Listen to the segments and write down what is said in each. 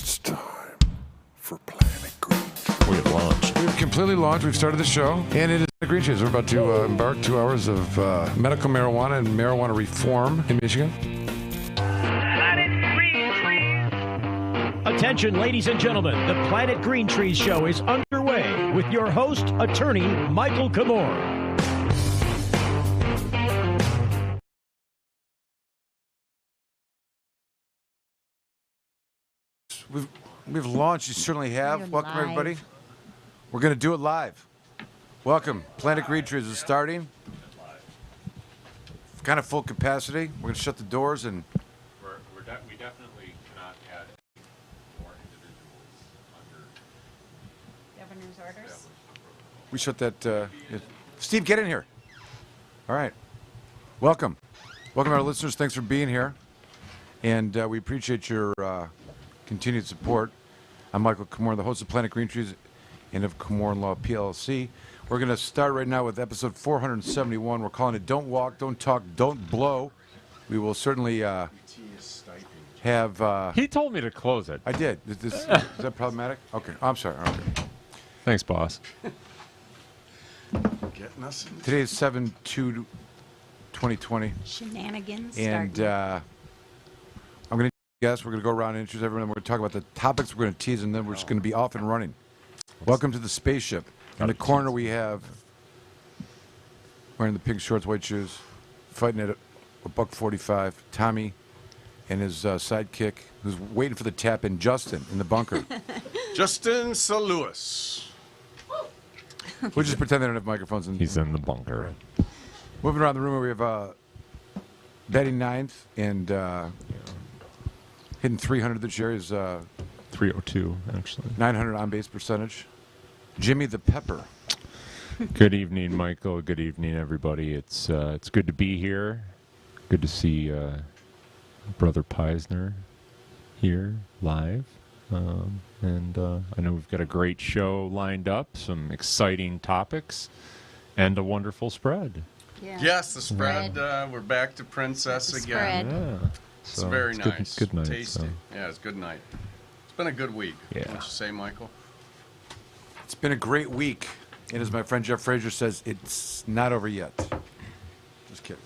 It's time for Planet Green. We've launched. We've completely launched. We've started the show, and it is Planet Green Trees. We're about to embark 2 hours of medical marijuana and marijuana reform in Michigan. Planet Green Trees. Attention, ladies and gentlemen. The Planet Green Trees show is underway with your host, attorney Michael Komorn. We've launched. You certainly have. You're Welcome, live. everybody. We're going to do it live. Welcome. Planet Green Trees is starting. Kind of full capacity. We're going to shut the doors and... We definitely cannot add any more individuals under Governor's orders. We shut that... yeah. Steve, get in here. All right. Welcome. Welcome, our listeners. Thanks for being here. And we appreciate your continued support. I'm Michael Komorn, the host of Planet Green Trees and of Komorn Law PLC. We're going to start right now with episode 471. We're calling it Don't Walk, Don't Talk, Don't Blow. We will certainly have... He told me to close it. I did. Is that problematic? Okay. I'm sorry. Okay. Thanks, boss. Getting us. Today is 7/2/2020. Shenanigans. And starting. I'm going to guess. We're going to go around and introduce everyone. We're going to talk about the topics we're going to tease, and then we're just going to be off and running. Welcome to the spaceship. In the corner, we have, wearing the pink shorts, white shoes, fighting at a $145, Tommy and his sidekick, who's waiting for the tap in, Justin, in the bunker. Justin St. Louis. We'll just pretend they don't have microphones. He's in the bunker. Moving around the room, we have batting ninth and hitting 300 this year. Is 302, actually. 900 on-base percentage. Jimmy the Pepper. Good evening, Michael. Good evening, everybody. It's good to be here. Good to see Brother Peisner here live. And I know we've got a great show lined up, some exciting topics, and a wonderful spread. Yeah. Yes, the spread. We're back to Princess The again. spread. Yeah. It's very nice. Good night. Tasty. So. Yeah, it's good night. It's been a good week. Yeah. Wouldn't you say, Michael? It's been a great week. And as my friend Jeff Frazier says, it's not over yet. Just kidding.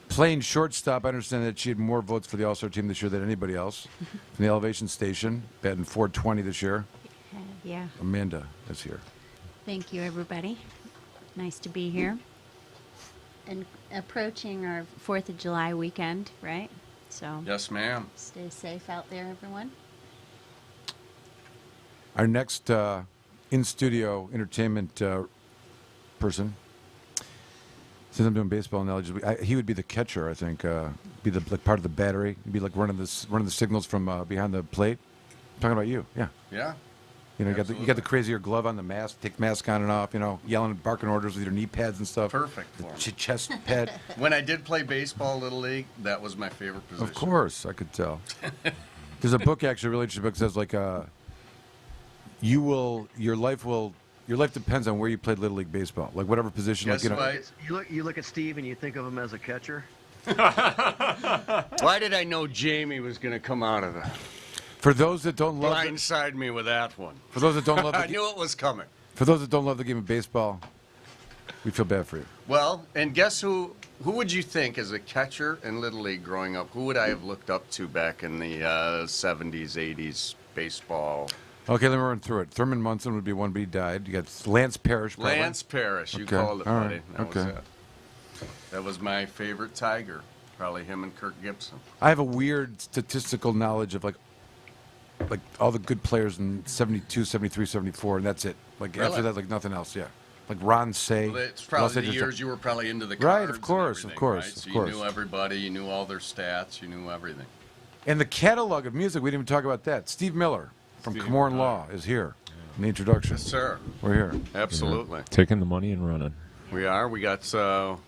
Playing shortstop, I understand that she had more votes for the All-Star team this year than anybody else. From the Elevation Station, batting .420 this year. Yeah. Amanda is here. Thank you, everybody. Nice to be here. And approaching our 4th of July weekend, right? So Yes, ma'am. stay safe out there, everyone. Our next in-studio entertainment person, since I'm doing baseball analogies, he would be the catcher, I think. Be the part of the battery. He'd be like running the signals from behind the plate. I'm talking about you, yeah. Yeah. You know, you got the crazier glove on, the mask, take the mask on and off, yelling, barking orders with your knee pads and stuff. Perfect for me. Chest pad. When I did play baseball, Little League, that was my favorite position. Of course, I could tell. There's a book, actually, a really interesting book that says, like, your life depends on where you played Little League baseball. Like, whatever position. Guess like, what? You look at Steve and you think of him as a catcher. Why did I know Jamie was going to come out of that? For those that don't love Blindside me with that one. For those that don't love I knew it was coming. For those that don't love the game of baseball, we feel bad for you. Well, and guess who would you think as a catcher in Little League growing up, who would I have looked up to back in the 70s, 80s baseball? Okay, let me run through it. Thurman Munson would be one, but he died. You got Lance Parrish. Probably. Lance Parrish, you Okay, called it, all buddy. right, That okay. was it. That was my favorite Tiger. Probably him and Kirk Gibson. I have a weird statistical knowledge of like all the good players in 72, 73, 74, and that's it. Like Really? after that, like nothing else. Yeah, like Ron Say. Well, it's probably Los the Angeles- years you were probably into the Right, cards of course, and of everything, course, right? So of course. you knew everybody, you knew all their stats, you knew everything. And the catalog of music, we didn't even talk about that. Steve Miller from Steve, Komorn Law is here in the introduction. Yes, sir. We're here. Absolutely. Taking the money and running. We are. We got some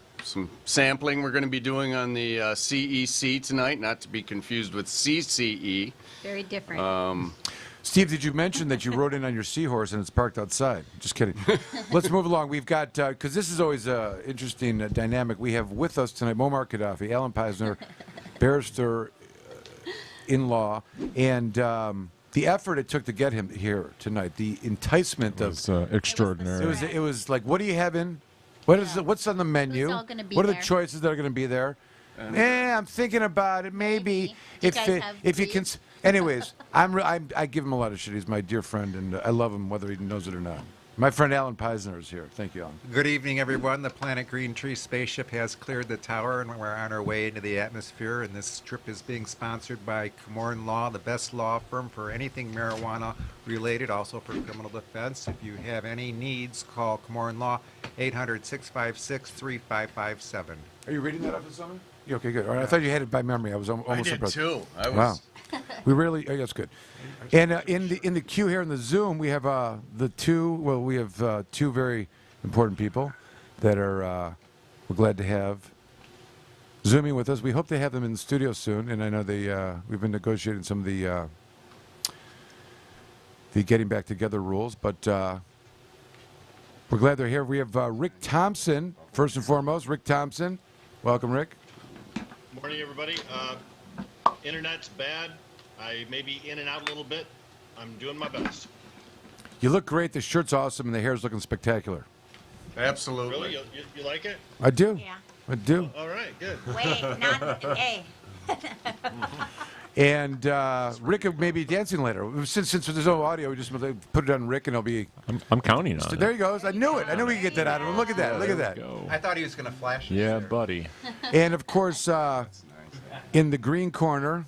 sampling we're going to be doing on the CEC tonight, not to be confused with CCE. Very different. Steve, did you mention that you rode in on your seahorse and it's parked outside? Just kidding. Let's move along. We've got, because this is always an interesting dynamic, we have with us tonight Muammar Gaddafi, Alan Peisner, barrister in law, and the effort it took to get him here tonight, the enticement of It's extraordinary. it was like, what do you have in? What is it? What's on the menu? all gonna be What are the there? choices that are going to be there? I'm thinking about it. Maybe Do you guys have if you can. these? Anyways, I give him a lot of shit. He's my dear friend, and I love him whether he knows it or not. My friend Alan Peisner is here. Thank you, Alan. Good evening, everyone. The Planet Green Tree spaceship has cleared the tower, and we're on our way into the atmosphere. And this trip is being sponsored by Komorn Law, the best law firm for anything marijuana related, also for criminal defense. If you have any needs, call Komorn Law, 800-656-3557. Are you reading that off of something? Yeah, okay, good. All right, I thought you had it by memory. I was almost I did surprised. too. I was. Wow. We really, oh, that's good. And in the queue here in the Zoom, we have we have two very important people that are we're glad to have Zooming with us. We hope they have them in the studio soon, and I know we've been negotiating some of the getting back together rules, but we're glad they're here. We have Rick Thompson, first and foremost. Rick Thompson. Welcome, Rick. Morning, everybody. Internet's bad. I may be in and out a little bit. I'm doing my best. You look great. The shirt's awesome, and the hair's looking spectacular. Absolutely. Really? You like it? I do. Yeah. I do. All right, good. Wait, not A. And Rick may be dancing later. Since there's no audio, we just put it on Rick, and he'll be. I'm counting on There it. he goes. I knew it. I knew we could get that out of him. Look at that. Look at that. Go. I thought he was going to flash us Yeah, there. buddy. And of course, in the green corner,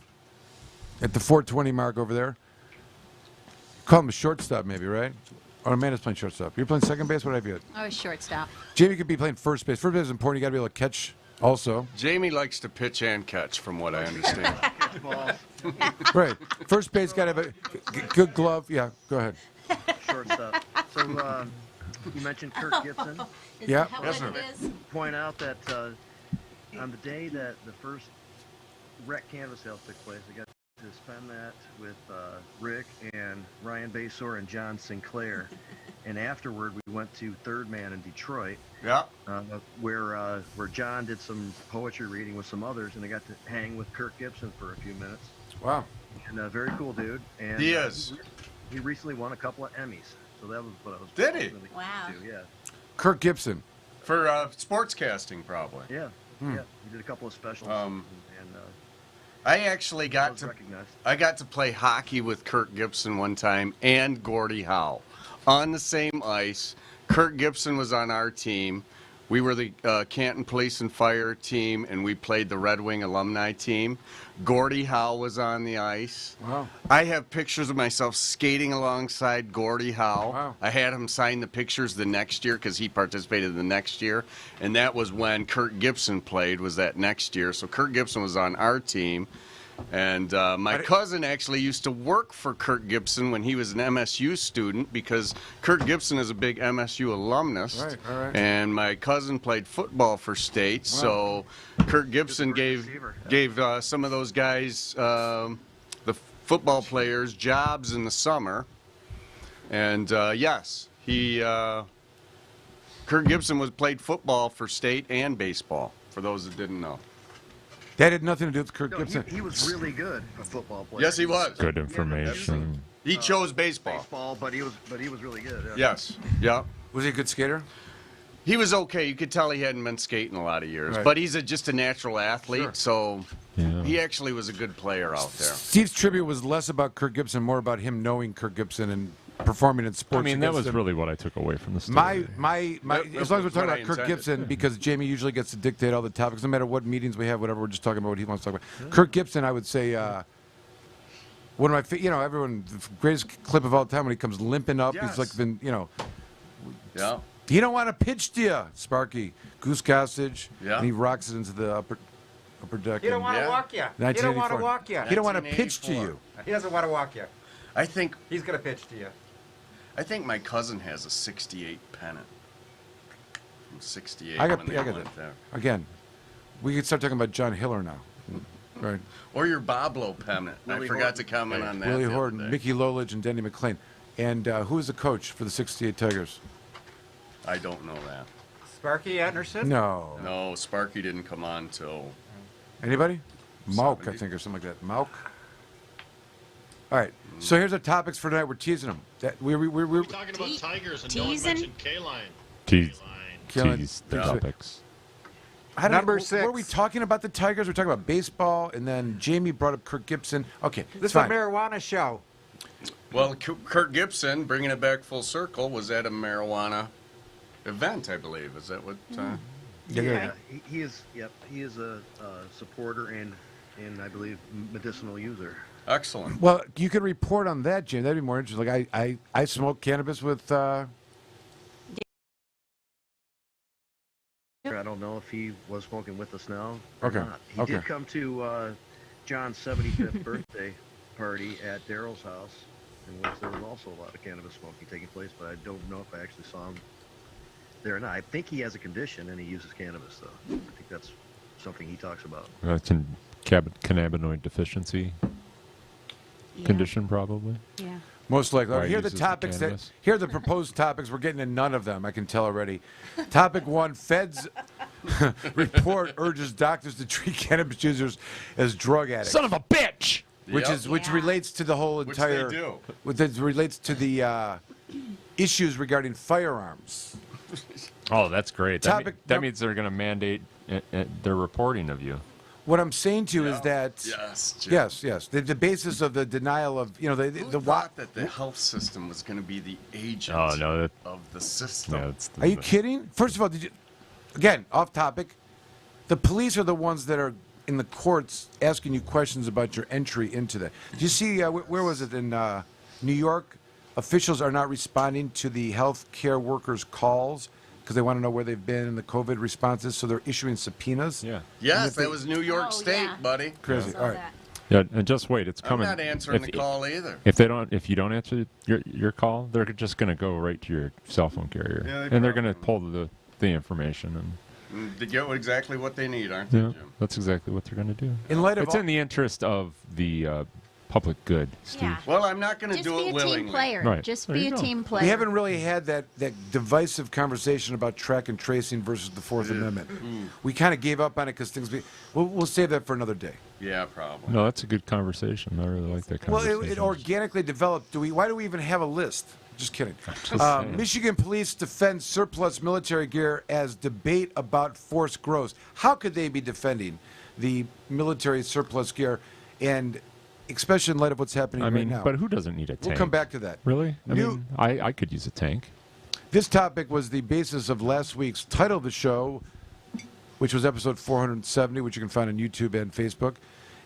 at the 420 mark over there, call him a shortstop, maybe, right? Or Amanda's playing shortstop. You're playing second base. What have you? Oh, shortstop. Jamie could be playing first base. First base is important. You got to be able to catch. Also, Jamie likes to pitch and catch, from what I understand. right. First base got to have a good glove. Yeah. Go ahead. Shortstop. So you mentioned Kirk Gibson. Is Yeah. that Yes, what sir. it is? Point out that on the day that the first rec canvas sales took place, I got to spend that with Rick and Ryan Basor and John Sinclair. And afterward, we went to Third Man in Detroit, Yeah. where John did some poetry reading with some others, and I got to hang with Kirk Gibson for a few minutes. Wow. And a very cool dude. And He is. He recently won a couple of Emmys, so that was what I was. Did he? really Wow. into, yeah. Kirk Gibson. For sportscasting, probably. Yeah. Yeah. He did a couple of specials. and I actually I got was to recognized. I got to play hockey with Kirk Gibson one time and Gordie Howe on the same ice. Kirk Gibson was on our team. We were the Canton Police and Fire team, and we played the Red Wing alumni team. Gordie Howe was on the ice. Wow. I have pictures of myself skating alongside Gordie Howe. Wow. I had him sign the pictures the next year because he participated the next year. And that was when Kirk Gibson played, was that next year. So Kirk Gibson was on our team. And my cousin actually used to work for Kirk Gibson when he was an MSU student, because Kirk Gibson is a big MSU alumnus. Right, all right. And my cousin played football for state. So Kirk Gibson gave some of those guys, the football players, jobs in the summer. And yes, Kirk Gibson played football for state and baseball, for those that didn't know. That had nothing to do with Kirk No, Gibson. he was really good, a football player. Yes, he was. Good information. He chose baseball. Baseball, but he was really good. Yeah. Yes. Yeah. Was he a good skater? He was okay. You could tell he hadn't been skating a lot of years, Right. but he's just a natural athlete, Sure. so Yeah. he actually was a good player out there. Steve's tribute was less about Kirk Gibson, more about him knowing Kirk Gibson and performing in sports. I mean, that against was him. really what I took away from the story. My That- as long as we're that's talking what about I Kirk intended. Gibson, because Jamie usually gets to dictate all the topics, no matter what meetings we have, whatever. We're just talking about what he wants to talk about. Kirk Gibson, I would say, one of my, everyone, the greatest clip of all time when he comes limping up. Yes. He's like been, Yeah. he don't want to pitch to you, Sparky. Goose Gossage, Yeah. and he rocks it into the upper deck. He don't want to Yeah. walk you. He don't want to 1984. walk you. He don't want to pitch to 1984. you. He doesn't want to walk you. I think He's going to pitch to you. my cousin has a 68 pennant. From 68. I got when they that. went there. Again, we could start talking about John Hiller now. Right. Or your Boblo pennant. I Willie forgot to Horton. comment on that. Willie the other Horton, day. Mickey Lolich, and Denny McClain. And who was the coach for the 68 Tigers? I don't know that. Sparky Anderson? No. No, Sparky didn't come on till. Anybody? Mauk, I 70. think, or something like that. Mauk? All right. So here's our topics for tonight. We're teasing them. We're talking about tigers and no one teasing? mentioned K-line. Tease Killing- the Yeah. topics. Number Were we 6. talking about the Tigers? We're talking about baseball, and then Jamie brought up Kirk Gibson. Okay, This is fine. a marijuana show. Well, Kurt Gibson, bringing it back full circle, was at a marijuana event, I believe. Is that what? Yeah. He is. Yep, he is a supporter and I believe medicinal user. Excellent. Well, you could report on that, Jamie. That'd be more interesting. Like I smoke cannabis with. I don't know if he was smoking with us now or Okay, not. He okay. did come to John's 75th birthday party at Daryl's house, in which there was also a lot of cannabis smoking taking place, but I don't know if I actually saw him there or not. I think he has a condition and he uses cannabis, though. I think that's something he talks about. That's in cannabinoid deficiency Yeah. condition, probably. Yeah. Most likely. Why Here are the uses the topics cannabis? here are the proposed topics. We're getting to none of them. I can tell already. Topic 1: Feds report urges doctors to treat cannabis users as drug addicts. Son of a bitch! Which Yep. is which Yeah. relates to the whole Which they entire. do. Which relates to the issues regarding firearms. Oh, that's great. Topic That num- means they're going to mandate their reporting of you. What I'm saying to you is that Yes. Jim. yes, the basis of the denial of Who the thought that the health system was going to be the agent Oh, no. That, of the system? yeah, it's Are you kidding? First of all, again, off topic, the police are the ones that are in the courts asking you questions about your entry into that. Did you see, where was it, in New York? Officials are not responding to the health care workers' calls because they want to know where they've been in the COVID responses, so they're issuing subpoenas. Yeah. Yes, that was New York Oh, State, yeah. buddy. Crazy. Saw All right. that. Yeah, and just wait. It's I'm coming. not answering the call either. If you don't answer your call, they're just going to go right to your cell phone carrier, Yeah, they and they're going to probably pull the information. And They get exactly what they need, aren't they, yeah, Jim? that's exactly what they're going to do. In light of It's all- in the interest of the public good, Steve. Yeah. Well, I'm not going to Just do be it a willingly. team player. Right. Just There be you a go. team player. We haven't really had that divisive conversation about track and tracing versus the Fourth Amendment. We kind of gave up on it because things. We'll save that for another day. Yeah, probably. No, that's a good conversation. I really like that Well, conversation. it organically developed. Why do we even have a list? Just kidding. saying. Michigan police defend surplus military gear as debate about force grows. How could they be defending the military surplus gear, and especially in light of what's happening I mean, right now? but who doesn't need a tank? We'll come back to that. Really? I New- mean, I could use a tank. This topic was the basis of last week's title of the show, which was episode 470, which you can find on YouTube and Facebook.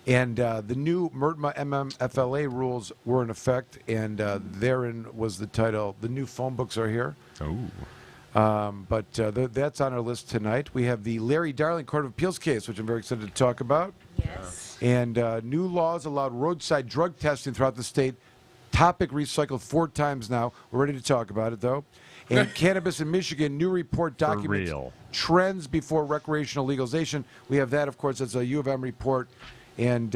And the new MRTMA MMFLA rules were in effect, and therein was the title, The New Phone Books Are Here. Oh. But that's on our list tonight. We have the Larry Darling Court of Appeals case, which I'm very excited to talk about. Yes. And new laws allowed roadside drug testing throughout the state. Topic recycled 4 times now. We're ready to talk about it, though. And cannabis in Michigan, new report documents real. trends before recreational legalization. We have that, of course. That's a U of M report, and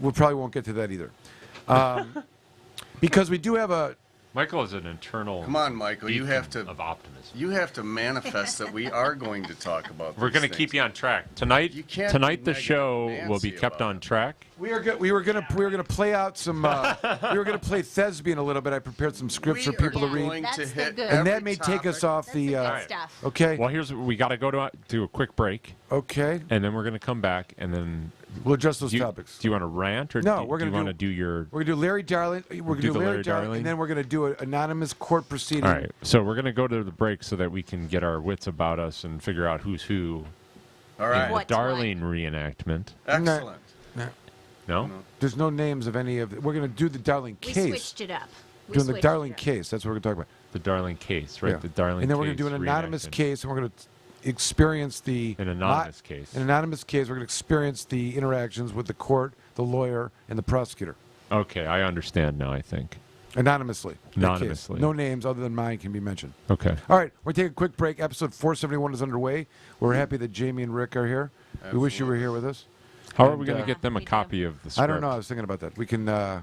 we probably won't get to that either. Because we do have a... Michael is an internal. Come on, Michael. You have beacon to. of optimism. You have to manifest that we are going to talk about. We're going to keep you on track tonight. You can't Tonight, be the show negative will be Nancy kept about on it. track. We were gonna play out some. We were gonna play thespian a little bit. I prepared some scripts for people to read, That's the good. and that may take us off That's the the. good stuff. Okay. Well, we got to go to a quick break, Okay. and then we're going to come back, and then. We'll address those Do you, topics. do you want to rant, or No, do, we're do you gonna want to do your? We're gonna do Larry Darling. We're gonna Do do the Larry Larry Darling, Darling? and then we're gonna do an anonymous court proceeding. All right, so we're going to go to the break so that we can get our wits about us and figure out who's who All in right. the What's Darling reenactment. Excellent. No? There's no names of any of. We're gonna do the Darling We case. switched it up. We Doing the switched Darling it up. case. That's what we're gonna talk about. The Darling case, right? Yeah. The Darling And then we're case gonna do an anonymous reenactment. case, and we're gonna experience the An anonymous case. An anonymous case. We're gonna experience the interactions with the court, the lawyer, and the prosecutor. Okay, I understand now, I think. Anonymously. that case. Anonymously. No names other than mine can be mentioned. Okay. All right, we're taking a quick break. Episode 471 is underway. We're happy that Jamie and Rick are here. We wish you were here with us. How are And, we going to get them a we do. copy of the script? I don't know. I was thinking about that. We can. Yeah,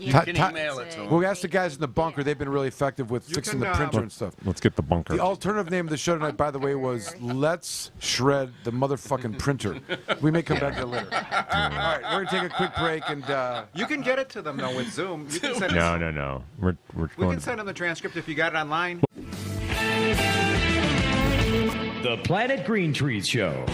You Ta- can ta- email it to them. Well, we asked the guys in the bunker. They've been really effective with fixing the printer and stuff. Let's get the bunker. The alternative name of the show tonight, by the way, was Let's Shred the Motherfucking Printer. We may come back to that later. All right, we're going to take a quick break. And You can get it to them, though, with Zoom. You can send No. We're We going can send them the transcript if you got it online. The Planet Green Trees Show.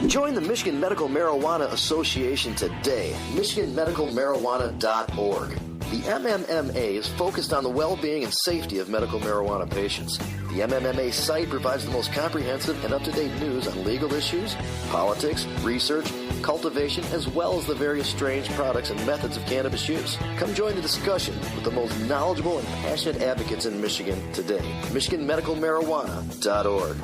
Join the Michigan Medical Marijuana Association today, michiganmedicalmarijuana.org. The MMMA is focused on the well-being and safety of medical marijuana patients. The MMMA site provides the most comprehensive and up-to-date news on legal issues, politics, research, cultivation, as well as the various strange products and methods of cannabis use. Come join the discussion with the most knowledgeable and passionate advocates in Michigan today, michiganmedicalmarijuana.org.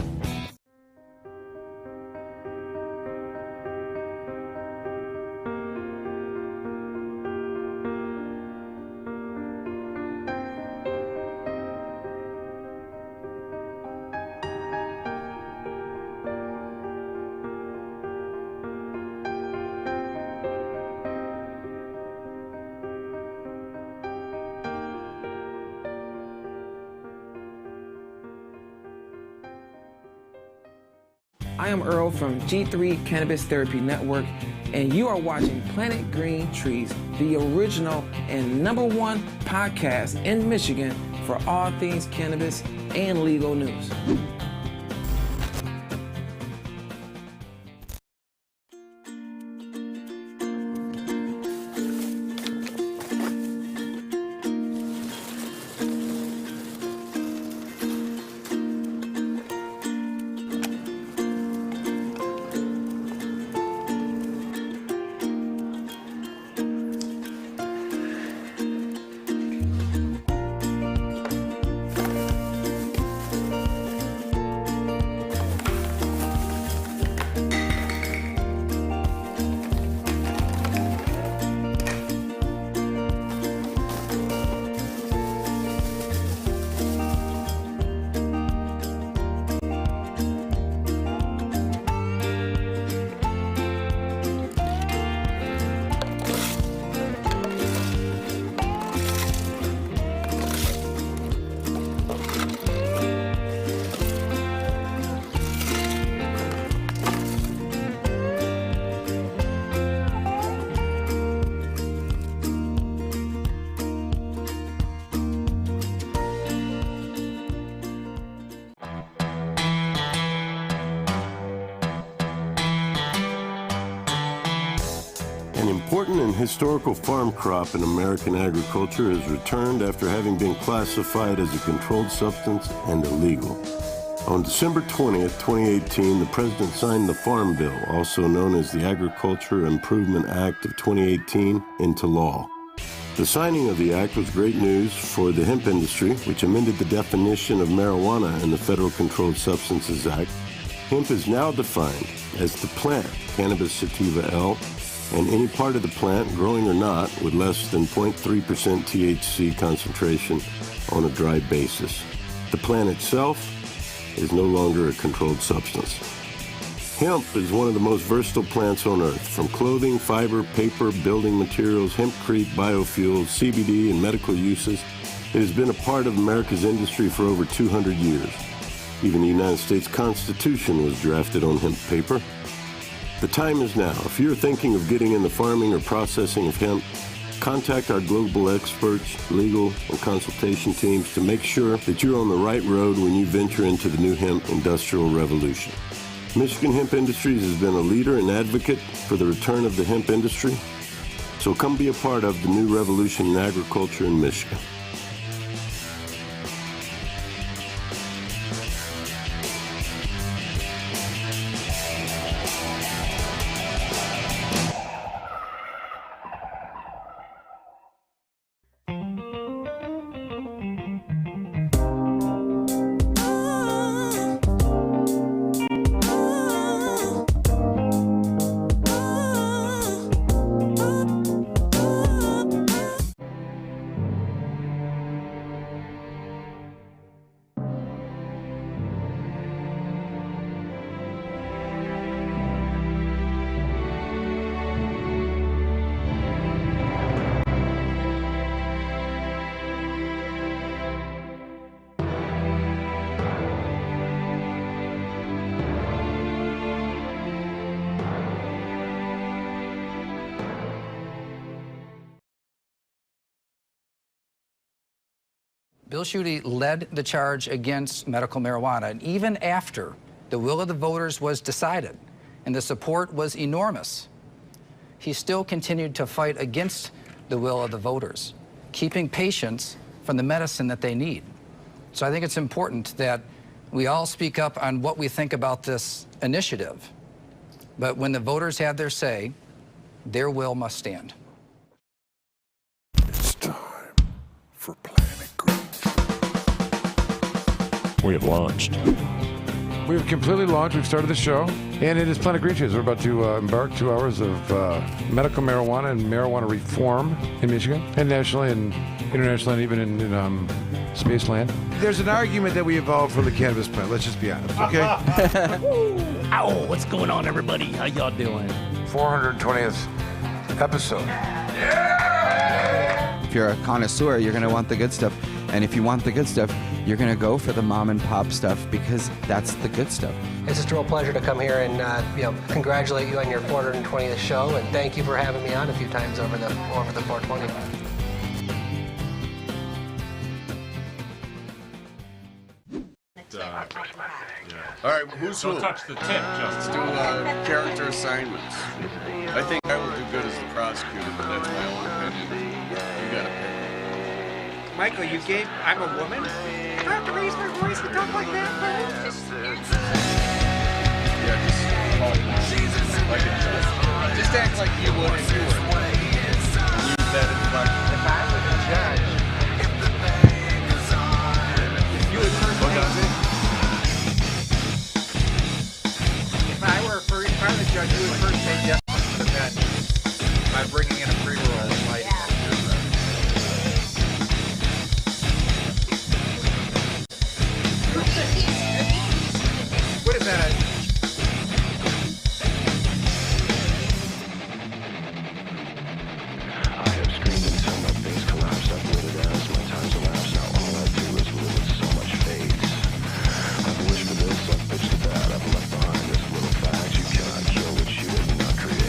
I am Earl from G3 Cannabis Therapy Network, and you are watching Planet Green Trees, the original and #1 podcast in Michigan for all things cannabis and legal news. An important and historical farm crop in American agriculture is returned after having been classified as a controlled substance and illegal. On December 20th, 2018, the President signed the Farm Bill, also known as the Agriculture Improvement Act of 2018, into law. The signing of the act was great news for the hemp industry, which amended the definition of marijuana in the Federal Controlled Substances Act. Hemp is now defined as the plant, Cannabis sativa L, and any part of the plant, growing or not, with less than 0.3% THC concentration on a dry basis. The plant itself is no longer a controlled substance. Hemp is one of the most versatile plants on earth. From clothing, fiber, paper, building materials, hempcrete, biofuels, CBD, and medical uses, it has been a part of America's industry for over 200 years. Even the United States Constitution was drafted on hemp paper. The time is now. If you're thinking of getting in the farming or processing of hemp, contact our global experts, legal, and consultation teams to make sure that you're on the right road when you venture into the new hemp industrial revolution. Michigan Hemp Industries has been a leader and advocate for the return of the hemp industry, so come be a part of the new revolution in agriculture in Michigan. Bill Schuette led the charge against medical marijuana, and even after the will of the voters was decided and the support was enormous, he still continued to fight against the will of the voters, keeping patients from the medicine that they need. So I think it's important that we all speak up on what we think about this initiative. But when the voters have their say, their will must stand. It's time for Planet Green. We have launched. We've completely launched. We've started the show, and it is Planet Green Trees. We're about to embark 2 hours of medical marijuana and marijuana reform in Michigan, and nationally, and internationally, and even in Spaceland. There's an argument that we evolved from the cannabis plant. Let's just be honest, okay? Ow, what's going on, everybody? How y'all doing? 420th episode. If you're a connoisseur, you're going to want the good stuff. And if you want the good stuff, you're going to go for the mom and pop stuff because that's the good stuff. It's just a real pleasure to come here and congratulate you on your 420th show, and thank you for having me on a few times over the 420. All right, who's who? Don't touch the tip, Let's do character assignments. I think I will do good as the prosecutor, but that's my own opinion. You gotta pick. Michael, I'm a woman? I have to raise my voice and talk like that, Yeah, just like a judge. Just act like you would if you were. Use that inflection. If I was a judge, You would if I were the judge, you would first say yes to the bed by bringing in a pre-roll and lighting. What is that? I have screamed until my face collapsed. I've waited as my time's elapsed. Now all I do is live with so much faith. I've wished for this, I've pitched to that. I've left behind this little fact. You cannot kill what you did not create.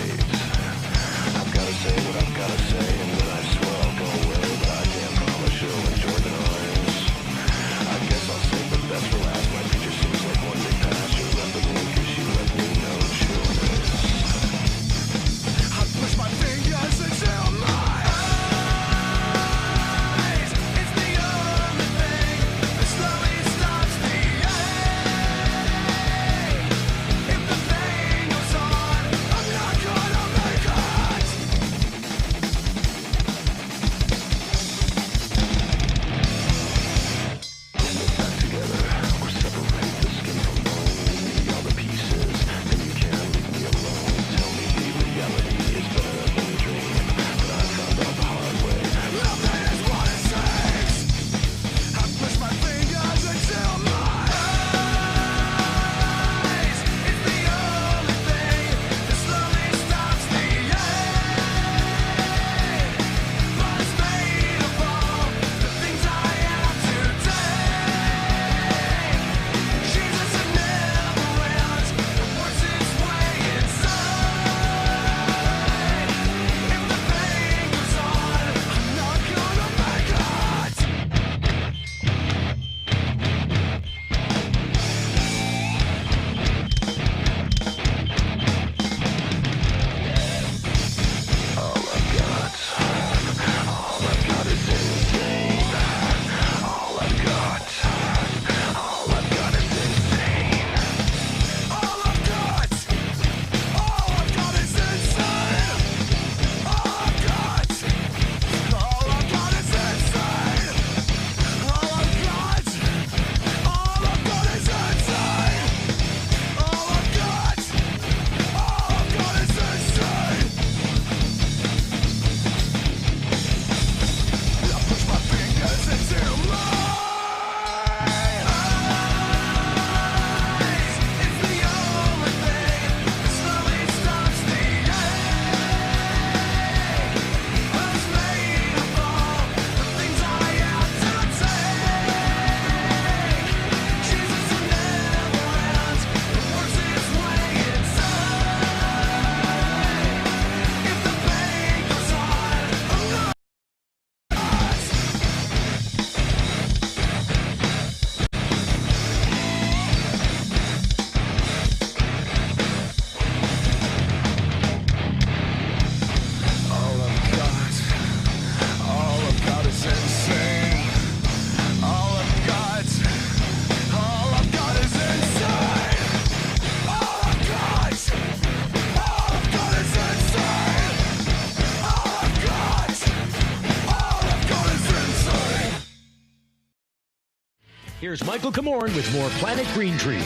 here's Michael Komorn with more Planet Green Trees.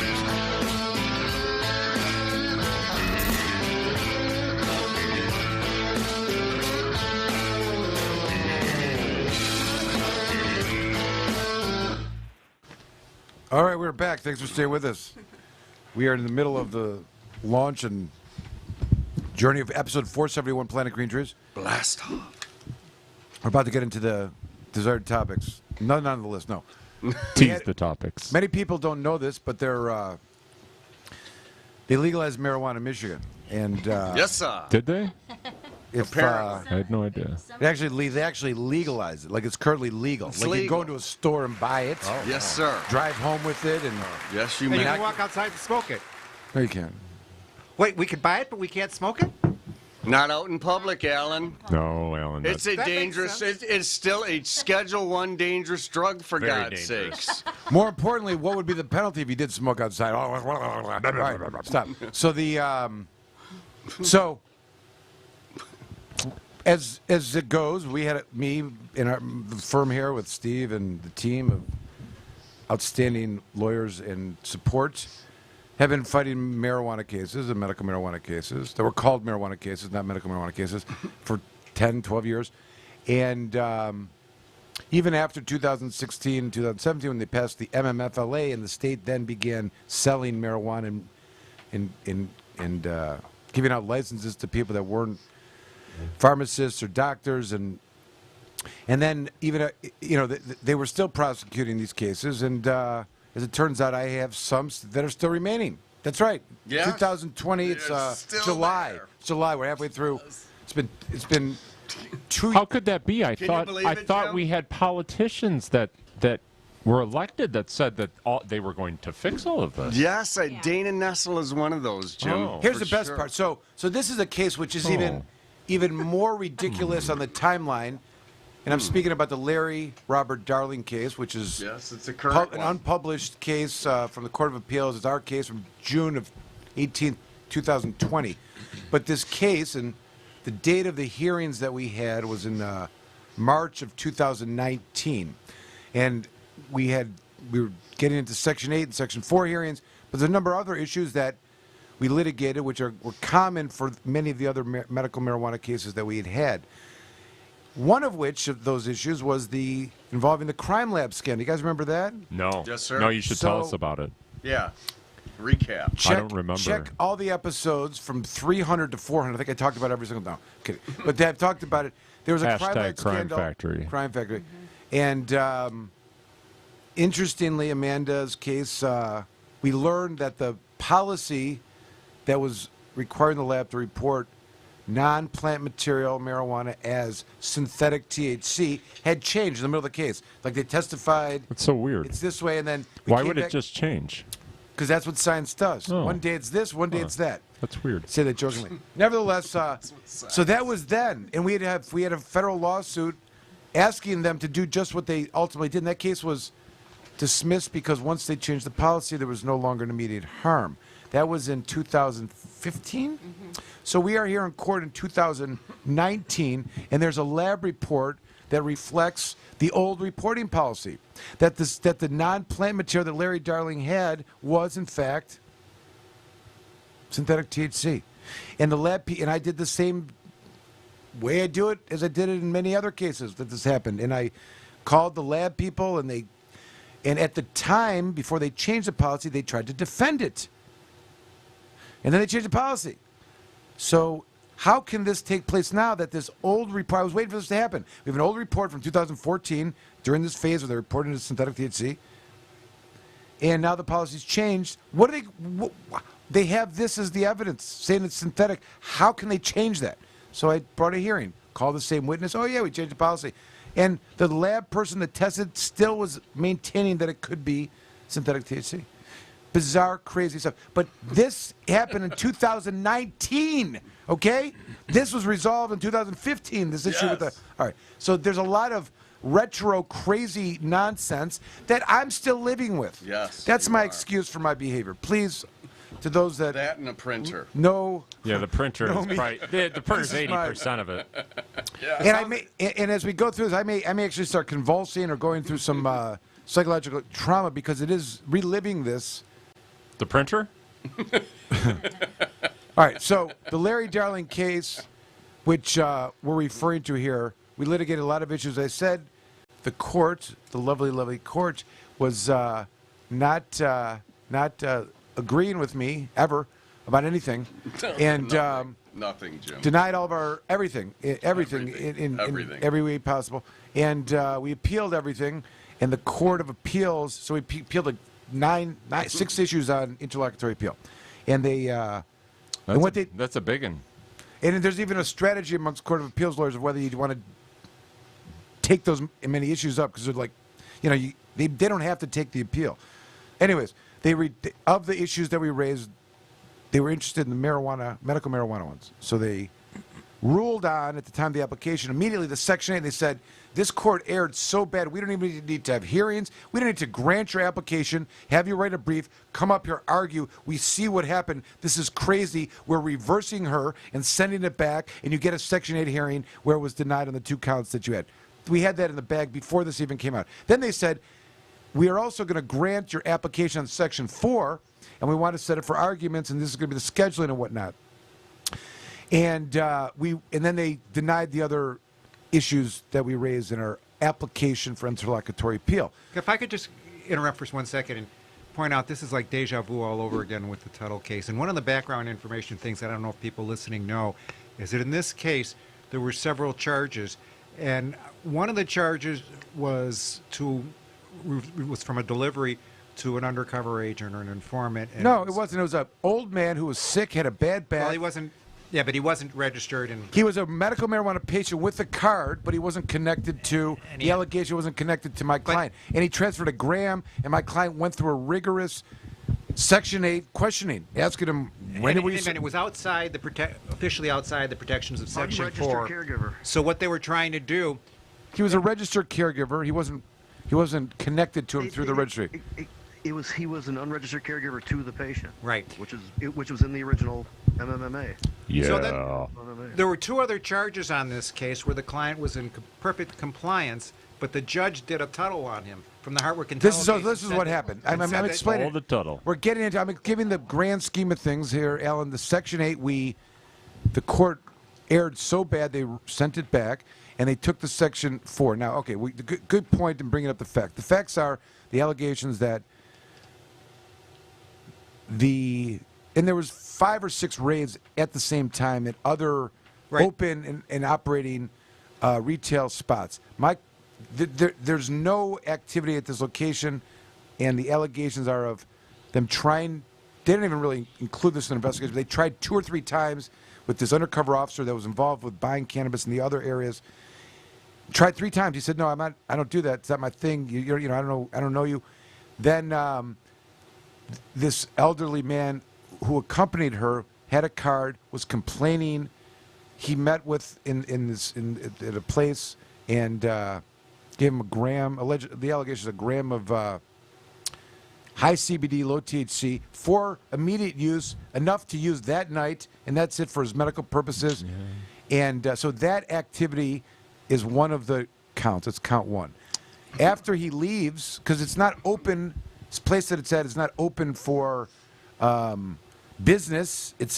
All right, we're back. Thanks for staying with us. We are in the middle of the launch and journey of episode 471, Planet Green Trees. Blast off. We're about to get into the desired topics. None on the list, no. Tease the topics. Many people don't know this, but they legalized marijuana in Michigan. And yes, sir. Did they? I had no idea. They actually legalized it. Like it's currently legal. It's like you legal. go into a store and buy it. Oh, yes, sir. Drive home with it, and yes, you And may. you can walk outside and smoke it. No, you can't. Wait, we can buy it, but we can't smoke it? Not out in public, Alan. No, Alan. It's a That makes dangerous. sense. It's still a Schedule 1 dangerous drug, for Very God's dangerous. sakes. More importantly, what would be the penalty if you did smoke outside? All right, stop. So as it goes, we had me in the firm here with Steve and the team of outstanding lawyers and support have been fighting marijuana cases and medical marijuana cases that were called marijuana cases, not medical marijuana cases, for 10, 12 years. And even after 2016, 2017, when they passed the MMFLA and the state then began selling marijuana and giving out licenses to people that weren't pharmacists or doctors, and then even they were still prosecuting these cases, and as it turns out, I have some that are still remaining. That's right. Yeah. 2020. It's still July. there. July. We're halfway through. It's been 2 How could that be? I Can you believe it, thought Jim? we had politicians that were elected that said that they were going to fix all of this. Yes, Dana Nessel is one of those, Jim. Oh. Here's for the best sure. part. So this is a case which is even more ridiculous on the timeline. And I'm speaking about the Larry Robert Darling case, which is Yes, it's a current an one. unpublished case from the Court of Appeals. It's our case from June of 2020. But this case and the date of the hearings that we had was in March of 2019. And we were getting into Section 8 and Section 4 hearings, but there's a number of other issues that we litigated, which were common for many of the other medical marijuana cases that we had had. One of which of those issues was involving the crime lab scandal. You guys remember that? No. Yes, sir. No, you should tell So- us about it. Yeah. Recap. I don't remember. Check all the episodes from 300 to 400. I think I talked about every single. No, kidding. But I've talked about it. There was a crime Hashtag lab Crime scandal. Factory. Crime Factory. And interestingly, Amanda's case, we learned that the policy that was requiring the lab to report non-plant material marijuana as synthetic THC had changed in the middle of the case. Like they testified, It's so weird. it's this way, and then Why would it just change? Because that's what science does. Oh. One day it's this, one day it's that. That's weird. Say that jokingly. Nevertheless, so that was then, and we had a federal lawsuit asking them to do just what they ultimately did. And that case was dismissed because once they changed the policy, there was no longer an immediate harm. That was in 2015. So we are here in court in 2019, and there's a lab report that reflects the old reporting policy, that the non-plant material that Larry Darling had was in fact synthetic THC, and the lab and I did the same way I do it as I did it in many other cases that this happened, and I called the lab people, and at the time before they changed the policy, they tried to defend it, and then they changed the policy. So how can this take place now that this old report, I was waiting for this to happen. We have an old report from 2014 during this phase where they're reporting to synthetic THC. And now the policy's changed. They have this as the evidence, saying it's synthetic. How can they change that? So I brought a hearing, called the same witness. Oh, yeah, we changed the policy. And the lab person that tested still was maintaining that it could be synthetic THC. Bizarre, crazy stuff. But this happened in 2019, okay? This was resolved in 2015, this issue with the... All right, so there's a lot of retro, crazy nonsense that I'm still living with. Yes, That's you my are. excuse for my behavior. Please, to those that... That and a printer. No. Yeah, the printer No, is me. probably the printer's This is my- 80% of it. And I may, and as we go through this, I may actually start convulsing or going through some psychological trauma because it is reliving this. The printer? All right, so the Larry Darling case, which we're referring to here, we litigated a lot of issues. I said the court, the lovely, lovely court, was not agreeing with me ever about anything, and Nothing, Jim. denied all of our everything in every way possible. And we appealed everything, and the Court of Appeals. So we appealed like 6 issues on interlocutory appeal, and they. That's a big one. And there's even a strategy amongst Court of Appeals lawyers of whether you want to take those many issues up because they're like, they don't have to take the appeal. Anyways, of the issues that we raised, they were interested in the medical marijuana ones. So they ruled on, at the time of the application, immediately the Section 8, they said, this court erred so bad, we don't even need to have hearings. We don't need to grant your application, have you write a brief, come up here, argue. We see what happened. This is crazy. We're reversing her and sending it back, and you get a Section 8 hearing where it was denied on the 2 counts that you had. We had that in the bag before this even came out. Then they said, we are also going to grant your application on Section 4, and we want to set it for arguments, and this is going to be the scheduling and whatnot. And then they denied the other issues that we raised in our application for interlocutory appeal. If I could just interrupt for 1 second and point out this is like deja vu all over again with the Tuttle case. And one of the background information things I don't know if people listening know is that in this case there were several charges, and one of the charges was from a delivery to an undercover agent or an informant. And no, it wasn't. It was an old man who was sick, had a bad back. Well, he wasn't. Yeah, but he wasn't registered. He was a medical marijuana patient with a card, but he wasn't connected to, the allegation wasn't connected to my client. And he transferred a gram, and my client went through a rigorous Section 8 questioning, asking him, when did we... And it was outside officially outside the protections of Section 4. Unregistered caregiver. So what they were trying to do... He was a registered caregiver. He wasn't connected to him through the registry. He was an unregistered caregiver to the patient. Right. Which was in the original MMMA. Yeah. So then, there were 2 other charges on this case where the client was in perfect compliance, but the judge did a Tuttle on him from the Hartwick and Tuttle This is what happened. I'm explaining. All the Tuttle. We're getting into. I'm giving the grand scheme of things here, Alan. The Section 8, the court erred so bad they sent it back, and they took the Section 4. Now, okay, good point in bringing up the fact. The facts are the allegations that and there was 5 or 6 raids at the same time at other open and operating retail spots. There's no activity at this location, and the allegations are of them trying. They didn't even really include this in the investigation. They tried 2 or 3 times with this undercover officer that was involved with buying cannabis in the other areas. Tried 3 times. He said, "No, I'm not. I don't do that. It's not my thing. I don't know you." Then this elderly man who accompanied her had a card, was complaining. He met with at a place and gave him a gram. The allegation is a gram of high CBD, low THC for immediate use, enough to use that night, and that's it for his medical purposes. Yeah. And so that activity is one of the counts. It's count 1. After he leaves, because it's not open. This place that it's at is not open for business. It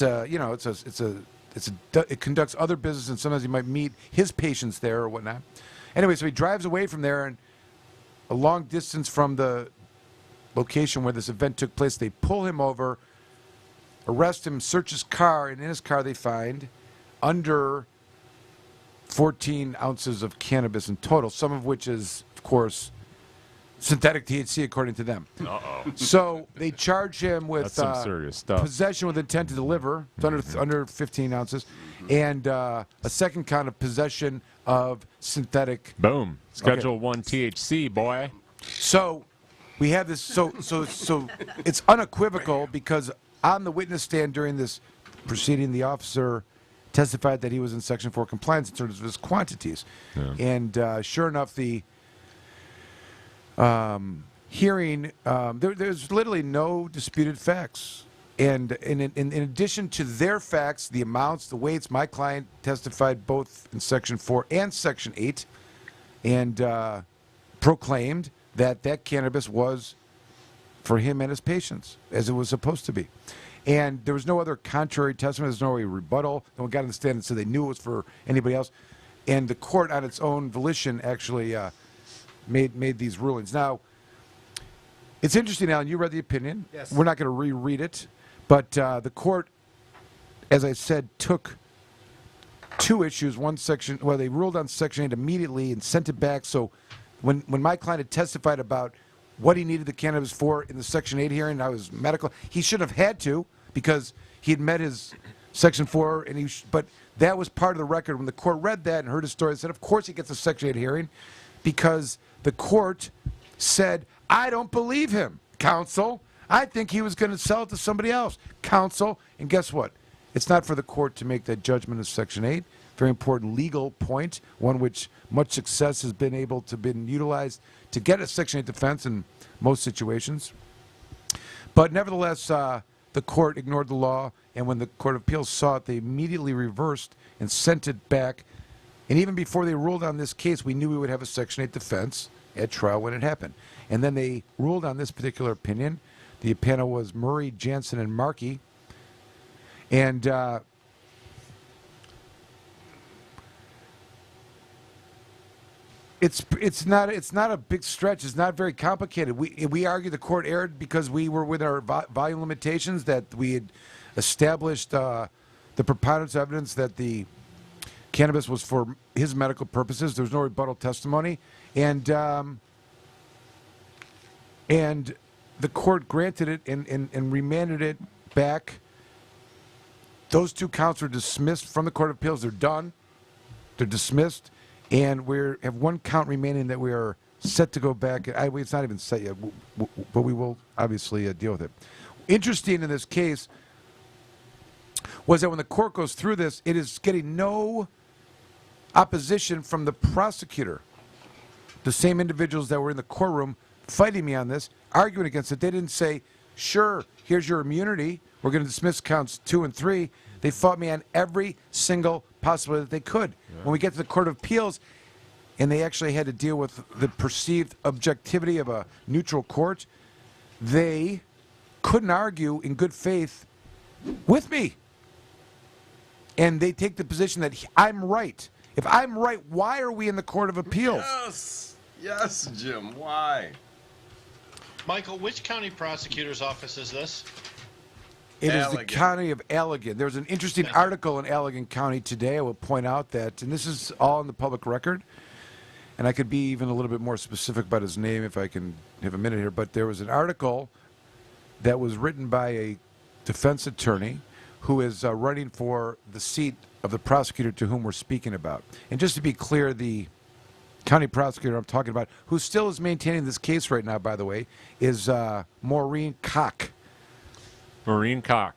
conducts other business, and sometimes you might meet his patients there or whatnot. Anyway, so he drives away from there, and a long distance from the location where this event took place, they pull him over, arrest him, search his car, and in his car they find under 14 ounces of cannabis in total, some of which is, of course, synthetic THC, according to them. Uh-oh. So they charge him with some serious stuff. Possession with intent to deliver. It's under 15 ounces. And a second count of possession of synthetic. Boom. Schedule 1 THC, boy. So we have this. So it's unequivocal because on the witness stand during this proceeding, the officer testified that he was in Section 4 compliance in terms of his quantities. Yeah. And sure enough, the hearing, there's literally no disputed facts. And in addition to their facts, the amounts, the weights, my client testified both in Section 4 and Section 8 and proclaimed that that cannabis was for him and his patients, as it was supposed to be. And there was no other contrary testimony. There's no rebuttal. No one got on the stand and said they knew it was for anybody else. And the court, on its own volition, actually made these rulings. Now, it's interesting, Alan. You read the opinion. Yes. We're not going to reread it. But the court, as I said, took two issues. One section, well, they ruled on Section 8 immediately and sent it back. So when my client had testified about what he needed the cannabis for in the Section 8 hearing, I was medical, he shouldn't have had to because he had met his Section 4, and but that was part of the record. When the court read that and heard his story, they said, of course he gets a Section 8 hearing because the court said, I don't believe him, counsel. I think he was going to sell it to somebody else, counsel. And guess what? It's not for the court to make that judgment of Section 8. Very important legal point, one which much success has been able to be utilized to get a Section 8 defense in most situations. But nevertheless, the court ignored the law, and when the Court of Appeals saw it, they immediately reversed and sent it back. And even before they ruled on this case, we knew we would have a Section 8 defense at trial when it happened. And then they ruled on this particular opinion. The panel was Murray, Jansen, and Markey. And it's not a big stretch. It's not very complicated. We argue the court erred because we were with our volume limitations, that we had established the preponderance of evidence that the cannabis was for his medical purposes. There was no rebuttal testimony, and the court granted it and remanded it back. Those two counts were dismissed from the Court of Appeals. They're done. They're dismissed. And we have one count remaining that we are set to go back. It's not even set yet, but we will obviously deal with it. Interesting in this case was that when the court goes through this, it is getting no opposition from the prosecutor. The same individuals that were in the courtroom fighting me on this, arguing against it. They didn't say, sure, here's your immunity. We're going to dismiss counts 2 and 3. They fought me on every single possibility that they could. Yeah. When we get to the Court of Appeals, and they actually had to deal with the perceived objectivity of a neutral court, they couldn't argue in good faith with me. And they take the position that I'm right. If I'm right, why are we in the Court of Appeals? Yes. Yes, Jim. Why? Michael, which county prosecutor's office is this? It is the county of Allegan. There's an interesting article in Allegan County today. I will point out that, and this is all in the public record, and I could be even a little bit more specific about his name if I can have a minute here, but there was an article that was written by a defense attorney who is running for the seat of the prosecutor to whom we're speaking about. And just to be clear, the county prosecutor I'm talking about, who still is maintaining this case right now, by the way, is Maureen Koch. Maureen Koch.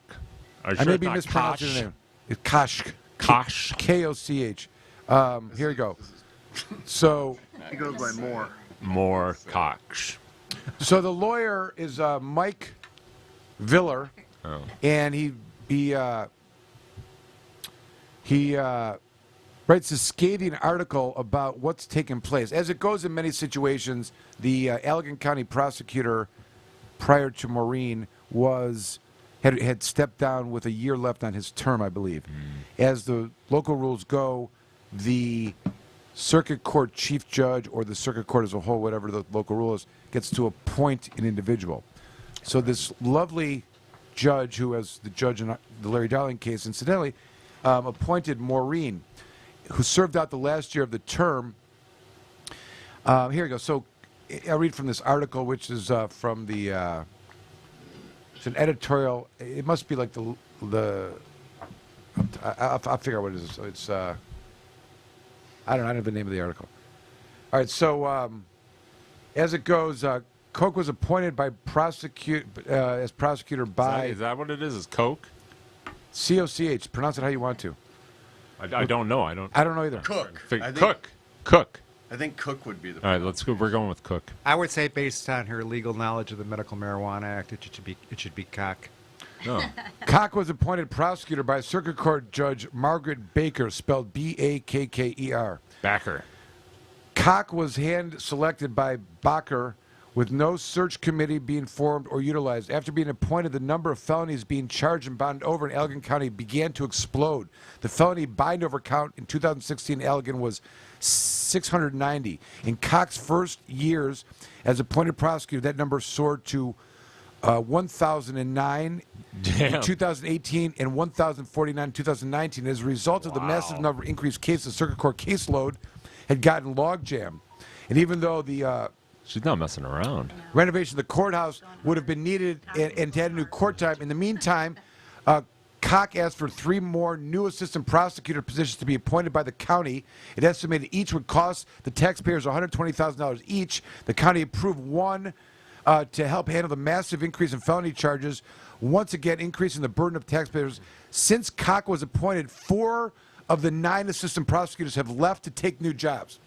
I may be mispronouncing the name. It's Koch. Koch. K-O-C-H. Here we go. So He goes by Moore. More Koch. So the lawyer is Mike Viller, and he writes a scathing article about what's taken place. As it goes in many situations, the Allegan County prosecutor, prior to Maureen, had stepped down with a year left on his term, I believe. As the local rules go, the circuit court chief judge or the circuit court as a whole, whatever the local rule is, gets to appoint an individual. So this lovely judge, who was the judge in the Larry Darling case, incidentally, appointed Maureen, who served out the last year of the term. Here we go. So I'll read from this article, which is from the... it's an editorial. It must be like I'll figure out what it is. So it's I don't have the name of the article. All right. So as it goes, Koch was appointed by as prosecutor by. Is that what it is? Is Coke? C-O-C-H. Pronounce it how you want to. I don't know. I don't know either. Cook. Cook. I think Cook would be the. All right, let's go. We're going with Cook. I would say, based on her legal knowledge of the Medical Marijuana Act, it should be Koch. No. Koch was appointed prosecutor by Circuit Court Judge Margaret Baker, spelled B-A-K-K-E-R. Backer. Koch was hand-selected by Baker with no search committee being formed or utilized. After being appointed, the number of felonies being charged and bound over in Allegan County began to explode. The felony bind over count in 2016 Allegan was 690. In Cox's first years as appointed prosecutor, that number soared to 1,009 in 2018 and 1,049 in 2019. As a result of the massive number of increased cases, the circuit court caseload had gotten logjam. And even though the she's not messing around. renovation of the courthouse would have been needed and to add a new court time, in the meantime, Koch asked for 3 more new assistant prosecutor positions to be appointed by the county. It estimated each would cost the taxpayers $120,000 each. The county approved one to help handle the massive increase in felony charges, once again increasing the burden of taxpayers. Since Koch was appointed, 4 of the 9 assistant prosecutors have left to take new jobs.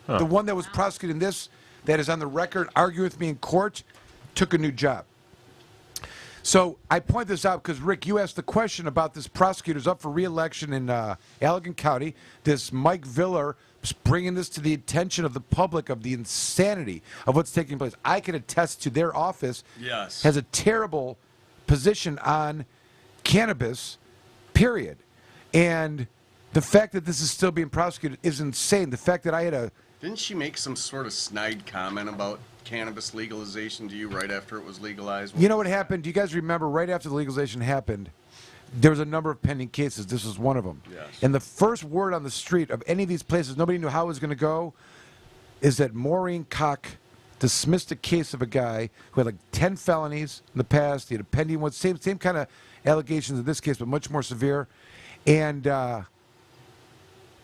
Huh. The one that was prosecuting this, that is on the record arguing with me in court, took a new job. So I point this out because, Rick, you asked the question about this prosecutor's up for re-election in Allegan County. This Mike Viller bringing this to the attention of the public of the insanity of what's taking place. I can attest to their office has a terrible position on cannabis, period. And the fact that this is still being prosecuted is insane. The fact that I had a... Didn't she make some sort of snide comment about cannabis legalization to you right after it was legalized? You know what happened? Do you guys remember right after the legalization happened, there was a number of pending cases. This was one of them. Yes. And the first word on the street of any of these places, nobody knew how it was going to go, is that Maureen Koch dismissed a case of a guy who had like 10 felonies in the past. He had a pending one, same kind of allegations in this case, but much more severe. And the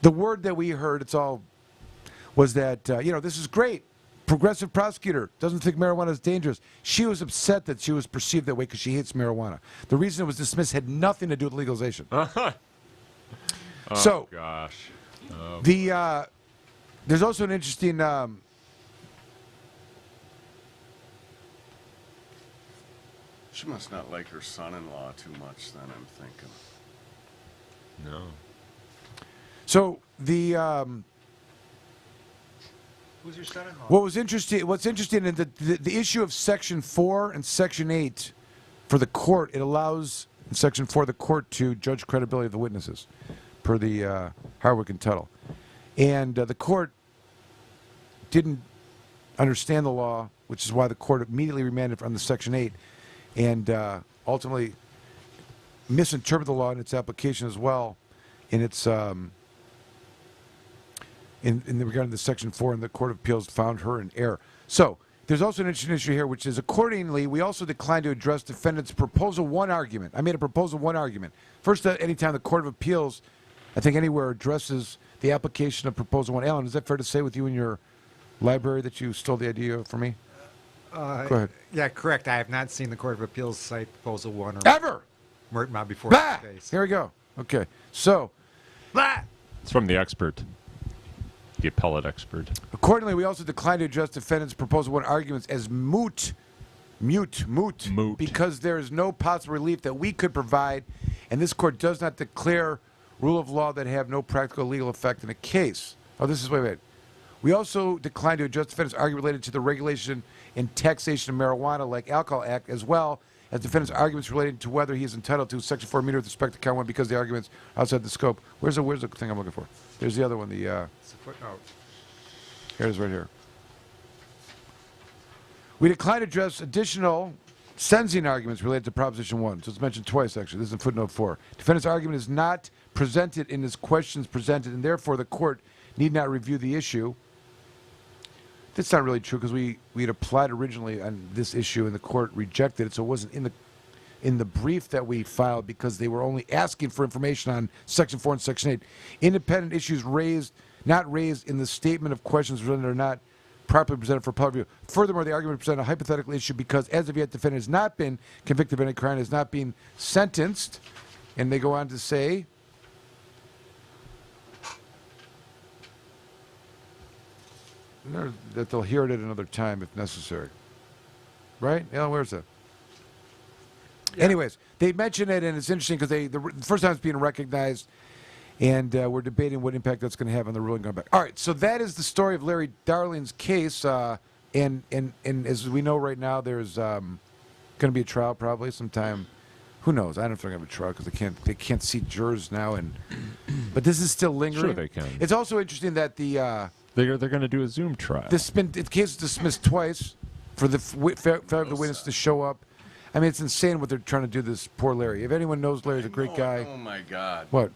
word that we heard, was that, this is great. Progressive prosecutor doesn't think marijuana is dangerous. She was upset that she was perceived that way because she hates marijuana. The reason it was dismissed had nothing to do with legalization. Oh, So, gosh. there's also an interesting... She must not like her son-in-law too much, then, I'm thinking. No. So, Who's your son-in-law? what's interesting in the issue of Section 4 and Section 8 for the court, it allows in Section 4 the court to judge credibility of the witnesses per the Harwick and Tuttle. And the court didn't understand the law, which is why the court immediately remanded on the Section 8 and ultimately misinterpreted the law in its application as well in its... In regarding the Section 4, and the Court of Appeals found her in error. So, there's also an interesting issue here, which is, accordingly, we also declined to address defendant's Proposal 1 argument. I made a Proposal 1 argument. First, anytime the Court of Appeals, I think anywhere, addresses the application of Proposal 1. Alan, is that fair to say with you in your library that you stole the idea from me? Go ahead. Yeah, correct. I have not seen the Court of Appeals cite Proposal 1 or Ever! MRTMA before Bah! this case. Here we go. Okay. So, It's from the expert. The appellate expert. accordingly, we also declined to address defendant's Proposal 1 arguments as moot, because there is no possible relief that we could provide, and this court does not declare rule of law that have no practical legal effect in a case. Oh, this is, wait. We also declined to address defendant's argument related to the regulation and taxation of marijuana, like Alcohol Act, as well as defendant's arguments relating to whether he is entitled to Section 4 immunity with respect to count 1 because the arguments outside the scope. Where's the thing I'm looking for? There's the other one, It's a footnote. Here it is right here. We declined to address additional sentencing arguments related to Proposition 1. So it's mentioned twice, actually. This is in footnote 4. Defendant's argument is not presented in his questions presented, and therefore the court need not review the issue. That's not really true because we had applied originally on this issue, and the court rejected it, so it wasn't in the brief that we filed because they were only asking for information on Section 4 and Section 8. Independent issues not raised in the statement of questions presented are not properly presented for public review. Furthermore, the argument presented a hypothetical issue because as of yet, defendant has not been convicted of any crime, is not being sentenced, and they go on to say, that they'll hear it at another time if necessary. Right? Alan, where's that? Yeah. Anyways, they mention it, and it's interesting because the first time it's being recognized, and we're debating what impact that's going to have on the ruling going back. All right, so that is the story of Larry Darling's case. and as we know right now, there's going to be a trial probably sometime. Who knows? I don't know if they're going to have a trial because they can't see jurors now. But this is still lingering. Sure they can. It's also interesting that the they're going to do a Zoom trial. the case is dismissed twice for the failure of the witness to show up. I mean, it's insane what they're trying to do to this poor Larry. If anyone knows Larry's a great guy. Oh my God. What?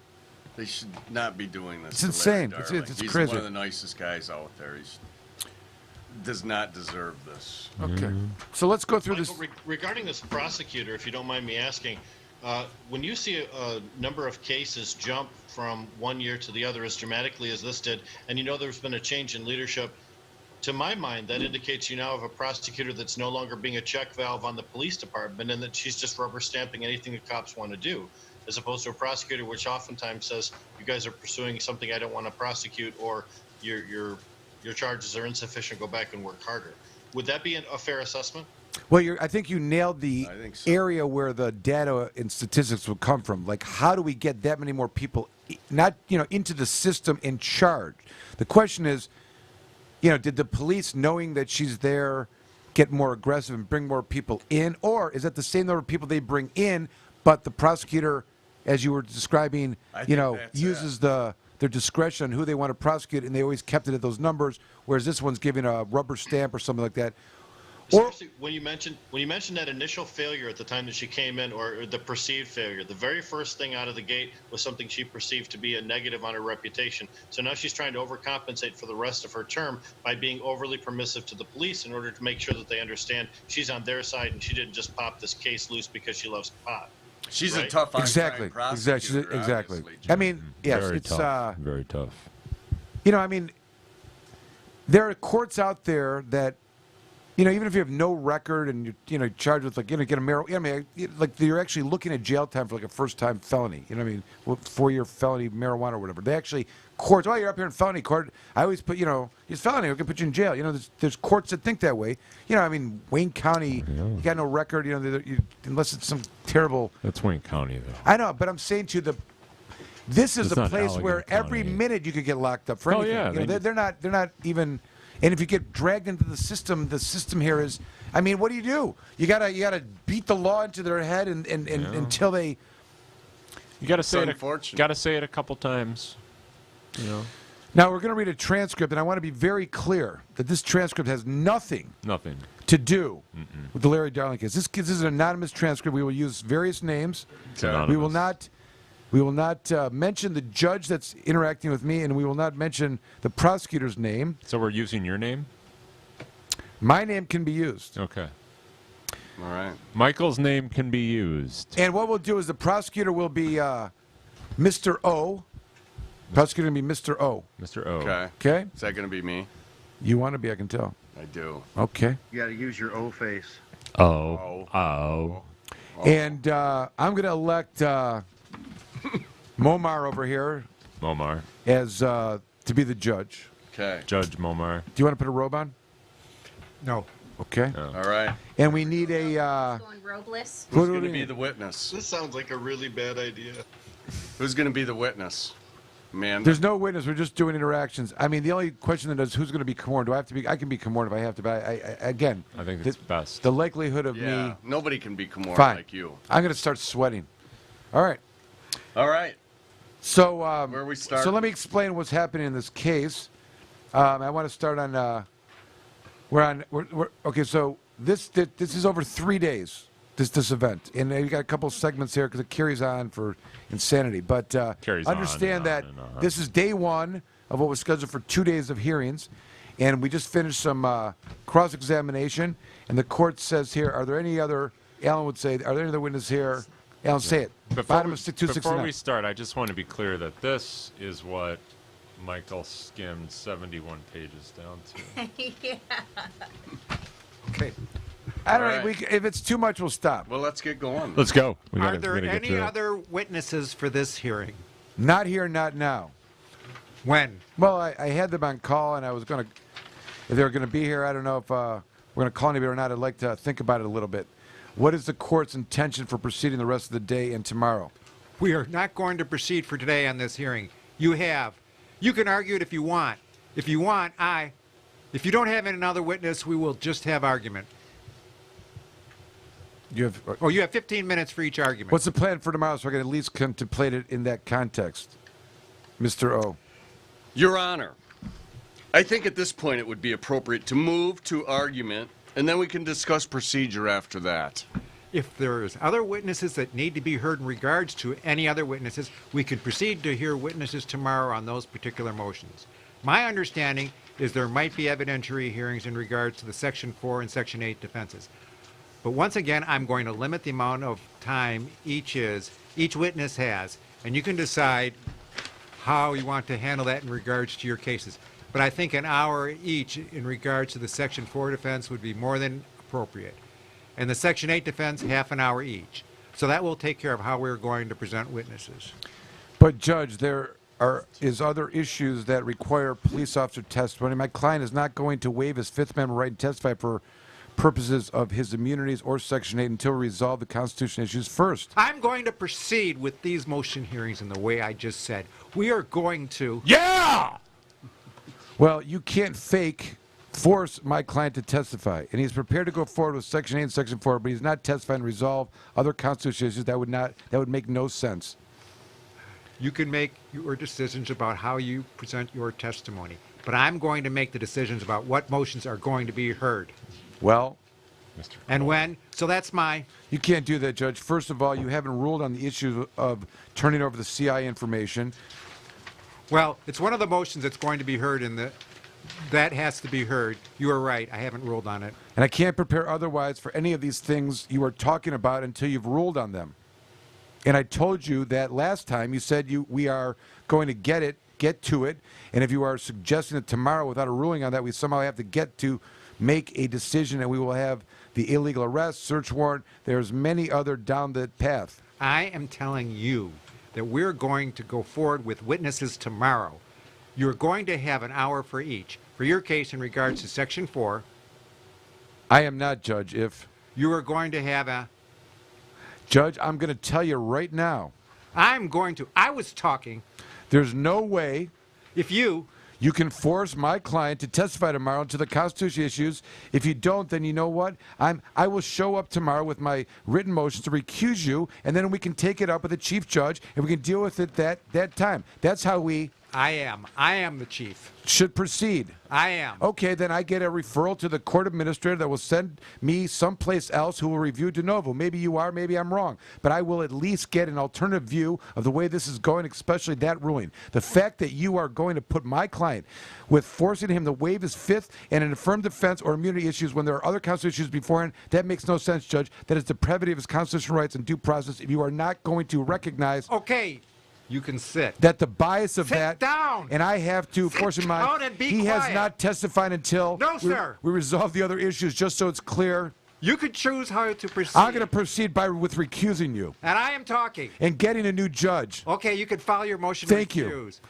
They should not be doing this. It's to insane. Larry It's Darling. He's crazy. one of the nicest guys out there. He does not deserve this. Okay. So let's go through Michael, this. Regarding this prosecutor, if you don't mind me asking, when you see a number of cases jump from one year to the other as dramatically as this did, and you know there's been a change in leadership, to my mind, that indicates you now have a prosecutor that's no longer being a check valve on the police department and that she's just rubber stamping anything the cops want to do, as opposed to a prosecutor which oftentimes says, you guys are pursuing something I don't want to prosecute, or your charges are insufficient, go back and work harder. Would that be a fair assessment? Well, I think you nailed the area where the data and statistics would come from. Like, how do we get that many more people, not into the system and charged? The question is, did the police, knowing that she's there, get more aggressive and bring more people in, or is that the same number of people they bring in, but the prosecutor, as you were describing, uses their discretion on who they want to prosecute, and they always kept it at those numbers, whereas this one's giving a rubber stamp or something like that. Especially when you mentioned that initial failure at the time that she came in, or the perceived failure, the very first thing out of the gate was something she perceived to be a negative on her reputation. So now she's trying to overcompensate for the rest of her term by being overly permissive to the police in order to make sure that they understand she's on their side and she didn't just pop this case loose because she loves pot. She's right? a tough Exactly. I mean, yes, very it's tough. Very tough. I mean, there are courts out there that, even if you have no record and you're charged with get a marijuana, you're actually looking at jail time for a first-time felony. 4-year felony marijuana or whatever. They actually courts. Oh, you're up here in felony court. I always put it's felony. We can put you in jail. There's courts that think that way. Wayne County, you got no record. Unless it's some terrible. That's Wayne County though. I know, but I'm saying this is It's a not place Allegan where every County. minute you could get locked up for anything. Yeah, They're not even. And if you get dragged into the system here is, what do? You gotta beat the law into their head and until they. You gotta say it a couple times. Now we're gonna read a transcript, and I want to be very clear that this transcript has nothing to do with the Larry Darling case. This is an anonymous transcript. We will use various names. We will not mention the judge that's interacting with me, and we will not mention the prosecutor's name. So we're using your name? My name can be used. Okay. All right. Michael's name can be used. And what we'll do is the prosecutor will be Mr. O. Prosecutor will be Mr. O. Mr. O. Okay. Is that going to be me? You want to be, I can tell. I do. Okay. You got to use your O face. Oh. And I'm going to elect Momar over here as to be the judge. Okay. Judge Momar. Do you want to put a robe on? No. Okay. All right. And we need a. Going robeless. Who's going to be the witness? This sounds like a really bad idea. Who's going to be the witness? Man. There's no witness. We're just doing interactions. The only question that is who's going to be Komorn. Do I have to be? I can be Komorn if I have to. But I think it's best. The likelihood of me. Nobody can be Komorn Fine. like you. I'm going to start sweating. All right. All right. So where are we starting? So let me explain what's happening in this case. I want to start on. We're okay. So this is over 3 days. This event, and you got a couple segments here because it carries on for insanity. But understand that this is day one of what was scheduled for 2 days of hearings, and we just finished some cross-examination. And the court says here, are there any other? Alan would say, are there any other witnesses here? Alan, say it. Before we start, I just want to be clear that this is what Michael skimmed 71 pages down to. Yeah. Okay. I don't know. If it's too much, we'll stop. Well, let's get going. Let's go. Are there any other witnesses for this hearing? Not here, not now. When? Well, I had them on call, and I was going to, if they were going to be here, I don't know if we're going to call anybody or not. I'd like to think about it a little bit. What is the court's intention for proceeding the rest of the day and tomorrow? We are not going to proceed for today on this hearing. You can argue it if you want. If you want, If you don't have another witness, we will just have argument. You have. You have 15 minutes for each argument. What's the plan for tomorrow so I can at least contemplate it in that context? Mr. O. Your Honor, I think at this point it would be appropriate to move to argument, and then we can discuss procedure after that. If there's other witnesses that need to be heard in regards to any other witnesses, we could proceed to hear witnesses tomorrow on those particular motions. My understanding is there might be evidentiary hearings in regards to the Section 4 and Section 8 defenses. But once again, I'm going to limit the amount of time each witness has, and you can decide how you want to handle that in regards to your cases. But I think an hour each in regards to the Section 4 defense would be more than appropriate. And the Section 8 defense, half an hour each. So that will take care of how we're going to present witnesses. But, Judge, there is other issues that require police officer testimony. My client is not going to waive his Fifth Amendment right to testify for purposes of his immunities or Section 8 until we resolve the constitutional issues first. I'm going to proceed with these motion hearings in the way I just said. We are going to... Yeah! Well, you can't force my client to testify, and he's prepared to go forward with Section 8 and Section 4, but he's not testifying to resolve other constitutional issues. That would make no sense. You can make your decisions about how you present your testimony, but I'm going to make the decisions about what motions are going to be heard. Well, and when. So that's my... You can't do that, Judge. First of all, you haven't ruled on the issue of turning over the CI information. Well, it's one of the motions that's going to be heard that has to be heard. You are right. I haven't ruled on it. And I can't prepare otherwise for any of these things you are talking about until you've ruled on them. And I told you that last time. You said we are going to get to it, and if you are suggesting that tomorrow without a ruling on that, we somehow have to make a decision, and we will have the illegal arrest, search warrant. There's many other down the path. I am telling you that we're going to go forward with witnesses tomorrow. You're going to have an hour for each. For your case in regards to Section 4. I am not, Judge. If you are going to have a... Judge, I'm going to tell you right now. I was talking. There's no way... If you can force my client to testify tomorrow to the constitutional issues. If you don't, then you know what? I will show up tomorrow with my written motions to recuse you, and then we can take it up with the chief judge, and we can deal with it that time. That's how we... I am the chief. Should proceed. I am. Okay, then I get a referral to the court administrator that will send me someplace else who will review de novo. Maybe you are, maybe I'm wrong. But I will at least get an alternative view of the way this is going, especially that ruling. The fact that you are going to put my client with forcing him to waive his fifth and an affirmed defense or immunity issues when there are other constitutional issues beforehand, that makes no sense, Judge. That is depravity of his constitutional rights and due process if you are not going to recognize... Okay. You can sit. That the bias of sit that, down. And I have to force him on. He quiet. has not testified until we resolve the other issues, just so it's clear. You could choose how to proceed. I'm going to proceed with recusing you. And I am talking. And getting a new judge. Okay, you can file your motion Thank to recuse.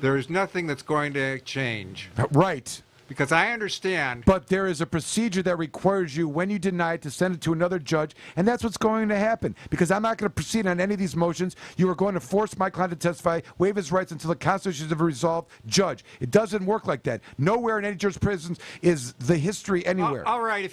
There is nothing that's going to change. Right. Because I understand. But there is a procedure that requires you, when you deny it, to send it to another judge, and that's what's going to happen. Because I'm not going to proceed on any of these motions. You are going to force my client to testify, waive his rights until the Constitution is resolved. Judge, it doesn't work like that. Nowhere in any jurisprudence is the history anywhere. All right,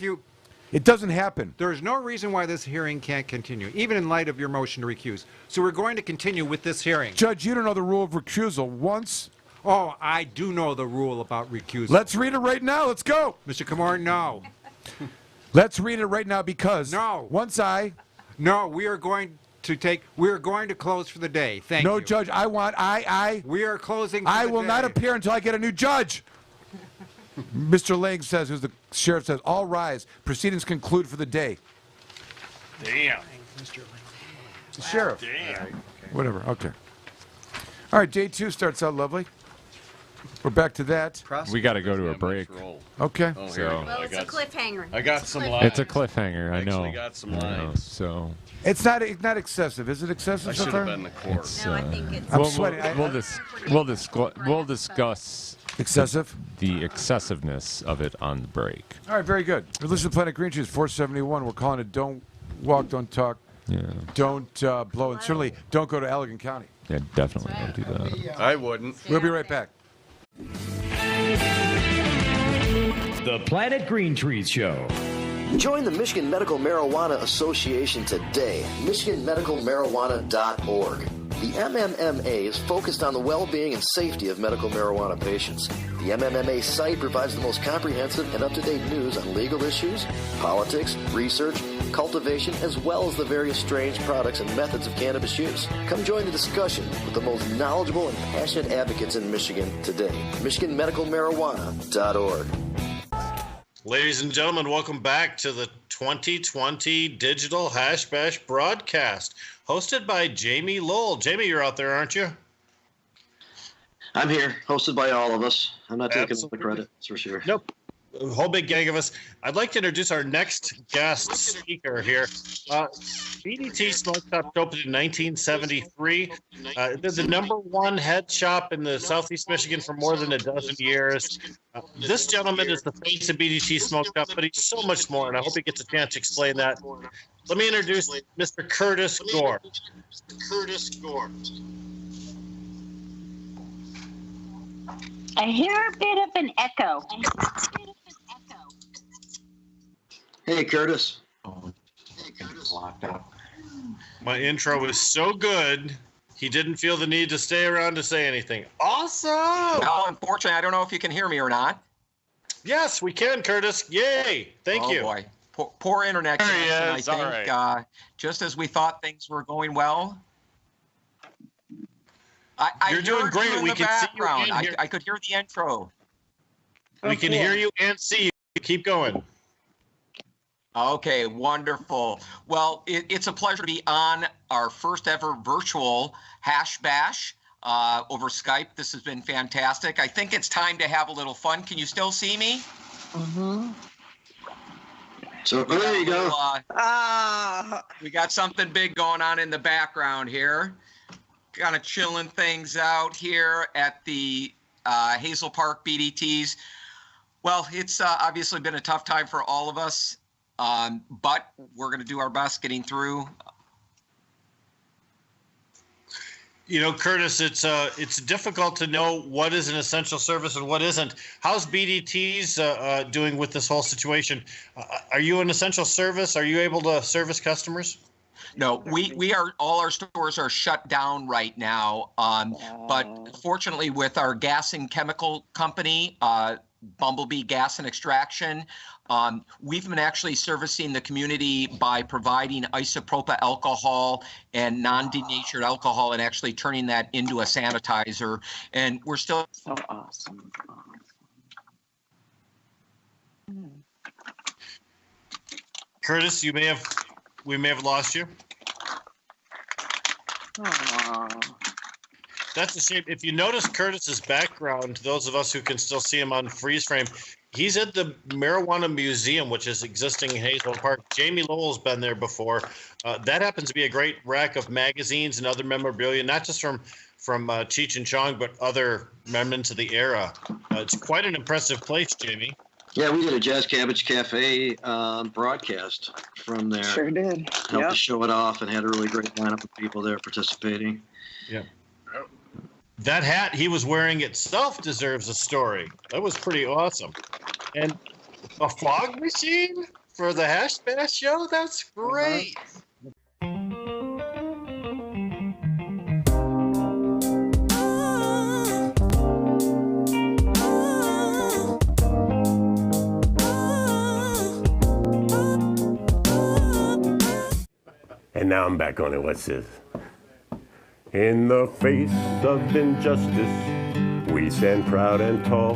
It doesn't happen. There is no reason why this hearing can't continue, even in light of your motion to recuse. So we're going to continue with this hearing. Judge, you don't know the rule of recusal. Once... Oh, I do know the rule about recusal. Let's read it right now. Let's go. Mr. Komorn, no. Let's read it right now because No, we are going to close for the day. Thank you. No, Judge, We are closing for I the will day. not appear until I get a new judge. Mr. Lang says, who's the sheriff, says, all rise. Proceedings conclude for the day. Damn. The sheriff. Damn. Right. Whatever, okay. All right, day 2 starts out lovely. We're back to that. We got to go to a break. Okay. Oh, So Well, it's a cliffhanger. I got some lines. it's a cliffhanger. I know. Actually got some I know, lines. So It's not excessive. Is it excessive I so should far? have been the court. No, I think it's... I'm sweating. We'll discuss excessive? The excessiveness of it on the break. All right, very good. We're listening to Planet Green Trees 471. We're calling it Don't Walk, Don't Talk, Don't Blow, and certainly don't go to Allegan County. Yeah, definitely don't do that. I wouldn't. We'll be right back. The Planet Green Trees Show. Join the Michigan Medical Marijuana Association today, michiganmedicalmarijuana.org. The MMMA is focused on the well-being and safety of medical marijuana patients. The MMMA site provides the most comprehensive and up-to-date news on legal issues, politics, research, cultivation, as well as the various strange products and methods of cannabis use. Come join the discussion with the most knowledgeable and passionate advocates in Michigan today. michiganmedicalmarijuana.org. Ladies and gentlemen, welcome back to the 2020 Digital Hash Bash broadcast, hosted by Jamie Lowell. Jamie, you're out there, aren't you? I'm here, hosted by all of us. I'm not taking the credit, that's for sure. Nope. A whole big gang of us. I'd like to introduce our next guest speaker here. BDT Smoke Shop opened in 1973. They're the #1 head shop in the Southeast Michigan for more than a dozen years. This gentleman is the face of BDT Smoke Shop, but he's so much more, and I hope he gets a chance to explain that. Let me introduce Mr. Curtis Gore. I hear a bit of an echo. Hey, Curtis. My intro was so good, he didn't feel the need to stay around to say anything. Awesome! No, unfortunately, I don't know if you can hear me or not. Yes, we can, Curtis. Yay! Thank you. Oh, boy. Poor internet There he connection, is. I think. All right. Just as we thought things were going well. You're doing great. In We the can see you background. and hear. I could hear the intro. We can hear you and see you. Keep going. Okay, wonderful. Well, it's a pleasure to be on our first ever virtual Hash Bash over Skype. This has been fantastic. I think it's time to have a little fun. Can you still see me? Mm-hmm. So there you go. We got something big going on in the background here. Kind of chilling things out here at the Hazel Park BDTs. Well, it's obviously been a tough time for all of us. But we're going to do our best getting through. You know, Curtis, it's difficult to know what is an essential service and what isn't. How's BDTs doing with this whole situation? Are you an essential service? Are you able to service customers? No, we are, all our stores are shut down right now. But fortunately, with our gas and chemical company, Bumblebee Gas and Extraction, we've been actually servicing the community by providing isopropyl alcohol and non-denatured alcohol and actually turning that into a sanitizer. And we're still so awesome. Curtis, we may have lost you. Aww. That's a shame. If you notice Curtis's background, those of us who can still see him on freeze frame, he's at the Marijuana Museum, which is existing in Hazel Park. Jamie Lowell's been there before. That happens to be a great rack of magazines and other memorabilia, not just from Cheech and Chong, but other remnants of the era. It's quite an impressive place, Jamie. Yeah, we did a Jazz Cabbage Cafe broadcast from there. Sure did. Helped to show it off and had a really great lineup of people there participating. Yeah. That hat he was wearing itself deserves a story. That was pretty awesome. And a fog machine for the Hash Bash show? That's great. And now I'm back on it. What's this? In the face of injustice, we stand proud and tall.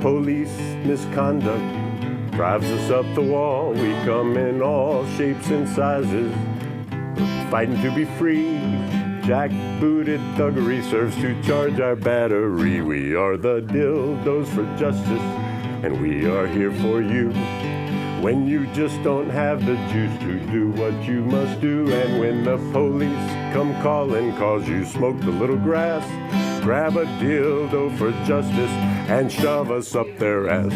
Police misconduct drives us up the wall. We come in all shapes and sizes, fighting to be free. Jack-booted thuggery serves to charge our battery. We are the dildos for justice, and we are here for you. When you just don't have the juice to do what you must do, and when the police come calling cause you smoked a little grass, grab a dildo for justice and shove us up their ass.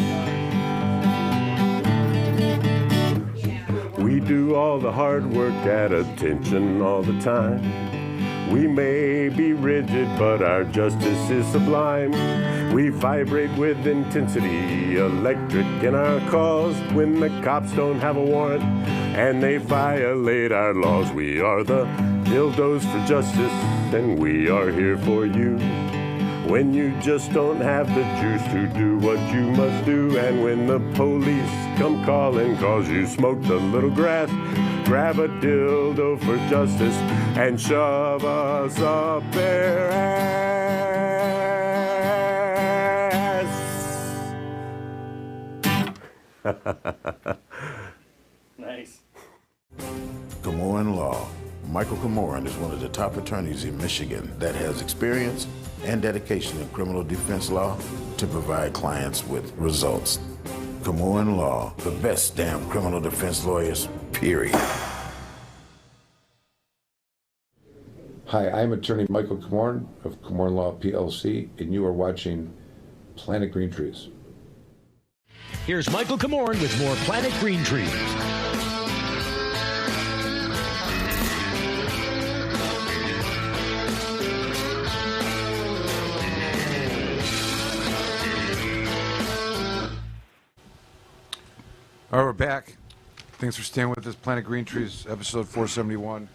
We do all the hard work at attention all the time. We may be rigid, but our justice is sublime. We vibrate with intensity, electric in our cause. When the cops don't have a warrant and they violate our laws, we are the dildos for justice, and we are here for you. When you just don't have the juice to do what you must do, and when the police come calling cause you smoked a little grass, grab a dildo for justice and shove us up their ass. Nice. Komorn Law. Michael Komorn is one of the top attorneys in Michigan that has experience and dedication in criminal defense law to provide clients with results. Komorn Law, the best damn criminal defense lawyers, period. Hi, I'm attorney Michael Komorn of Komorn Law PLC, and you are watching Planet Green Trees. Here's Michael Komorn with more Planet Green Trees. All right, we're back. Thanks for staying with us. Planet Green Trees, episode 471.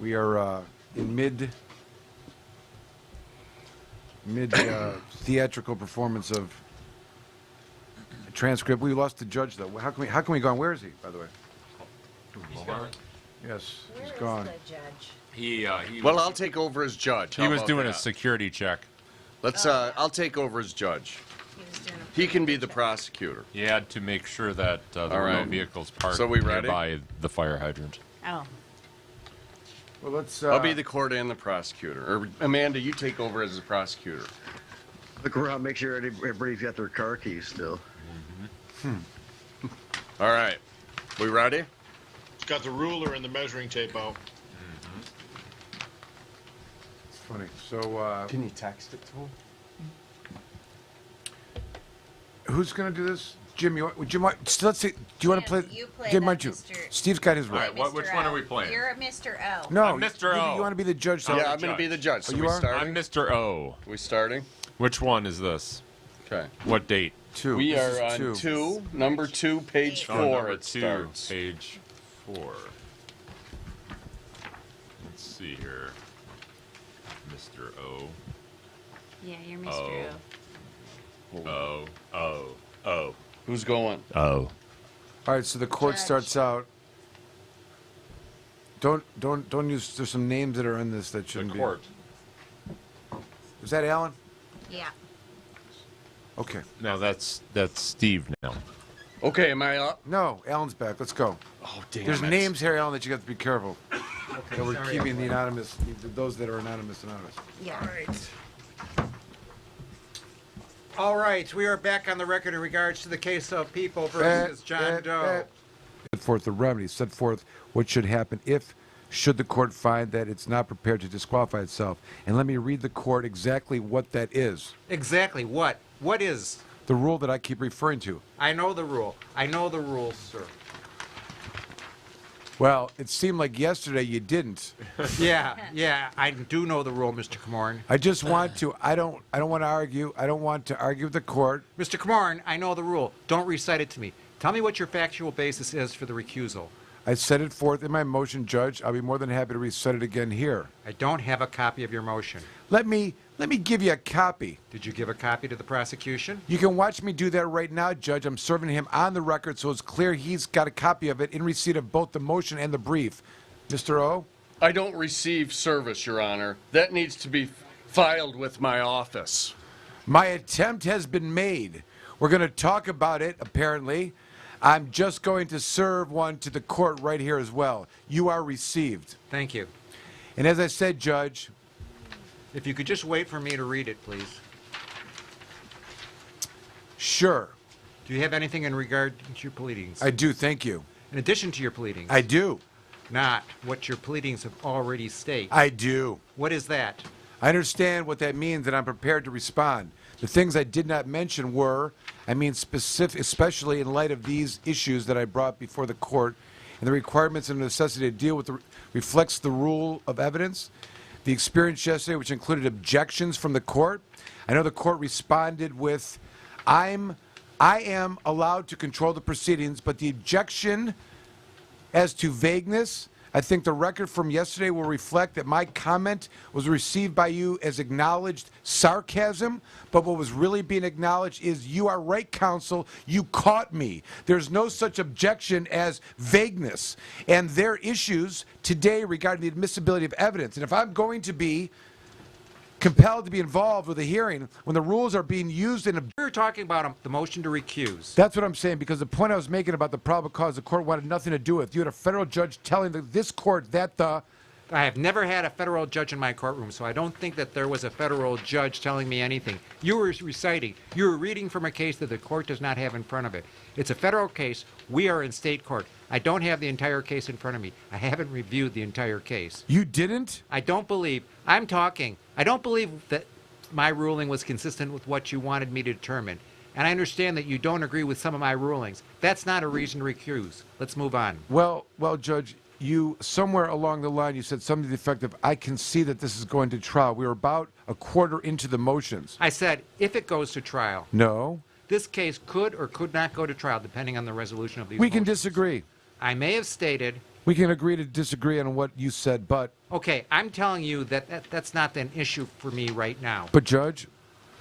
We are in mid theatrical performance of a transcript. We lost the judge, though. How can we go on? Where is he, by the way? He's gone. Yes, he's gone. He Well, I'll take over as judge. He How was about doing a that? security check. Let's. I'll take over as judge. He can be the prosecutor. He had to make sure that there were no vehicles parked So we ready? nearby the fire hydrant. Oh. Well, let's. I'll be the court and the prosecutor. Or Amanda, you take over as the prosecutor. Look around, make sure everybody's got their car keys still. All right. We ready? It's got the ruler and the measuring tape out. It's funny. So. Can you text it to him? Who's going to do this? Jim, let's see. Do you want to play? You play Jim, that, why don't you? Mr. Steve's got his All right. right, which one are we playing? You're Mr. O. No, I'm Mr. O. You want to be the judge? So Yeah, I'm going to be the judge. So Oh, you we are? starting? I'm Mr. O. We starting? Which one is this? Okay. What date? 2. We This are is on 2. 2, number 2, page 4. Number It 2, starts. page 4. Let's see here. Mr. O. Yeah, you're Mr. O. O. Who's going? Oh. All right, so the court Judge. starts out. Don't use. There's some names that are in this that The shouldn't court. be. Is that Alan? Yeah. Okay. Now that's Steve now. Okay, am I up? No, Alan's back. Let's go. Oh, damn There's it. names here, Alan, that you have to be careful. That we're keeping the anonymous, those that are anonymous. Yeah. All right, we are back on the record in regards to the case of People versus John Doe. Set forth the remedy. Set forth what should happen should the court find that it's not prepared to disqualify itself. And let me read the court exactly what that is. Exactly what? What is? The rule that I keep referring to. I know the rule. I know the rules, sir. Well, it seemed like yesterday you didn't. Yeah, I do know the rule, Mr. Komorn. I just want to. I don't want to argue. I don't want to argue with the court. Mr. Komorn, I know the rule. Don't recite it to me. Tell me what your factual basis is for the recusal. I set it forth in my motion, Judge. I'll be more than happy to recite it again here. I don't have a copy of your motion. Let me give you a copy. Did you give a copy to the prosecution? You can watch me do that right now, Judge. I'm serving him on the record, so it's clear he's got a copy of it in receipt of both the motion and the brief. Mr. O? I don't receive service, Your Honor. That needs to be filed with my office. My attempt has been made. We're going to talk about it, apparently. I'm just going to serve one to the court right here as well. You are received. Thank you. And as I said, Judge... If you could just wait for me to read it, please. Sure. Do you have anything in regard to your pleadings? I do, thank you. In addition to your pleadings? I do. Not what your pleadings have already stated. I do. What is that? I understand what that means, and I'm prepared to respond. The things I did not mention were, especially in light of these issues that I brought before the court and the requirements and necessity to deal with reflects the rule of evidence. The experience yesterday, which included objections from the court. I know the court responded with, I am allowed to control the proceedings, but the objection as to vagueness, I think the record from yesterday will reflect that my comment was received by you as acknowledged sarcasm, but what was really being acknowledged is you are right, counsel, you caught me. There's no such objection as vagueness. And there are issues today regarding the admissibility of evidence. And if I'm going to be compelled to be involved with a hearing when the rules are being used in a... We're talking about the motion to recuse. That's what I'm saying, because the point I was making about the probable cause the court wanted nothing to do with. You had a federal judge telling this court that the... I have never had a federal judge in my courtroom, so I don't think that there was a federal judge telling me anything. You were reciting. You were reading from a case that the court does not have in front of it. It's a federal case. We are in state court. I don't have the entire case in front of me. I haven't reviewed the entire case. You didn't? I don't believe. I'm talking. I don't believe that my ruling was consistent with what you wanted me to determine. And I understand that you don't agree with some of my rulings. That's not a reason to recuse. Let's move on. Well, Judge, you, somewhere along the line, you said something to the effect of, I can see that this is going to trial. We were about a quarter into the motions. I said, if it goes to trial. No. This case could or could not go to trial, depending on the resolution of these We motions. can disagree. I may have stated... We can agree to disagree on what you said, but... Okay, I'm telling you that that's not an issue for me right now. But, Judge...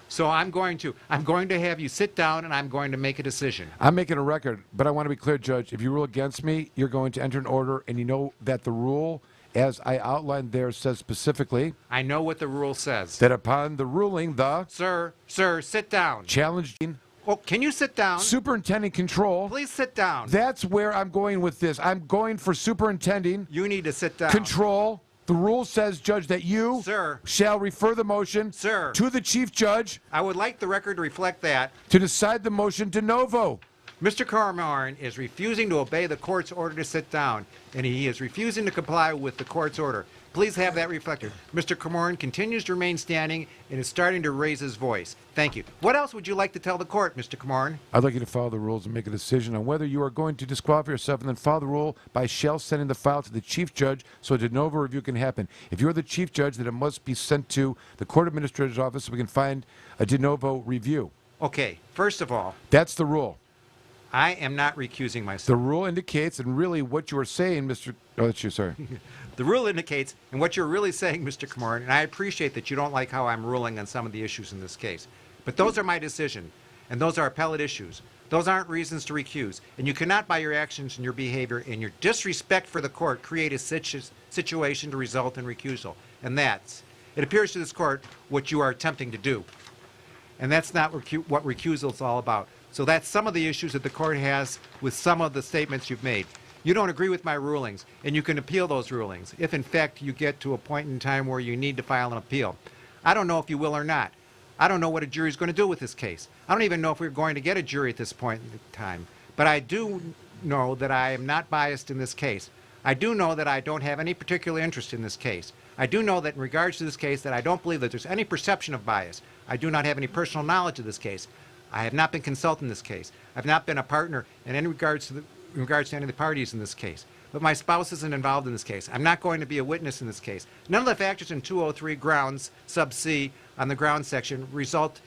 So I'm going to have you sit down and I'm going to make a decision. I'm making a record, but I want to be clear, Judge. If you rule against me, you're going to enter an order, and you know that the rule, as I outlined there, says specifically... I know what the rule says. That upon the ruling, the... Sir, sit down. Challenging... Oh, can you sit down? Superintending control. Please sit down. That's where I'm going with this. I'm going for superintending. You need to sit down. Control. The rule says, Judge, that you shall refer the motion to the chief judge. I would like the record to reflect that. To decide the motion de novo. Mr. Komorn is refusing to obey the court's order to sit down, and he is refusing to comply with the court's order. Please have that reflected. Mr. Komorn continues to remain standing and is starting to raise his voice. Thank you. What else would you like to tell the court, Mr. Komorn? I'd like you to follow the rules and make a decision on whether you are going to disqualify yourself, and then follow the rule by shall sending the file to the chief judge so a de novo review can happen. If you're the chief judge, then it must be sent to the court administrator's office so we can find a de novo review. Okay, first of all... That's the rule. I am not recusing myself. The rule indicates, and really what you are saying, Mr. Oh, that's you, sorry. The rule indicates, and what you're really saying, Mr. Komorn, and I appreciate that you don't like how I'm ruling on some of the issues in this case, but those are my decision, and those are appellate issues. Those aren't reasons to recuse, and you cannot, by your actions and your behavior and your disrespect for the court, create a situation to result in recusal. And that's, it appears to this court, what you are attempting to do. And that's not what recusal is all about. So that's some of the issues that the court has with some of the statements you've made. You don't agree with my rulings, and you can appeal those rulings if, in fact, you get to a point in time where you need to file an appeal. I don't know if you will or not. I don't know what a jury is going to do with this case. I don't even know if we're going to get a jury at this point in time. But I do know that I am not biased in this case. I do know that I don't have any particular interest in this case. I do know that in regards to this case that I don't believe that there's any perception of bias. I do not have any personal knowledge of this case. I have not been consulting this case. I've not been a partner in any regards to any of the parties in this case. But my spouse isn't involved in this case. I'm not going to be a witness in this case. None of the factors in 203 grounds, sub C, on the grounds section results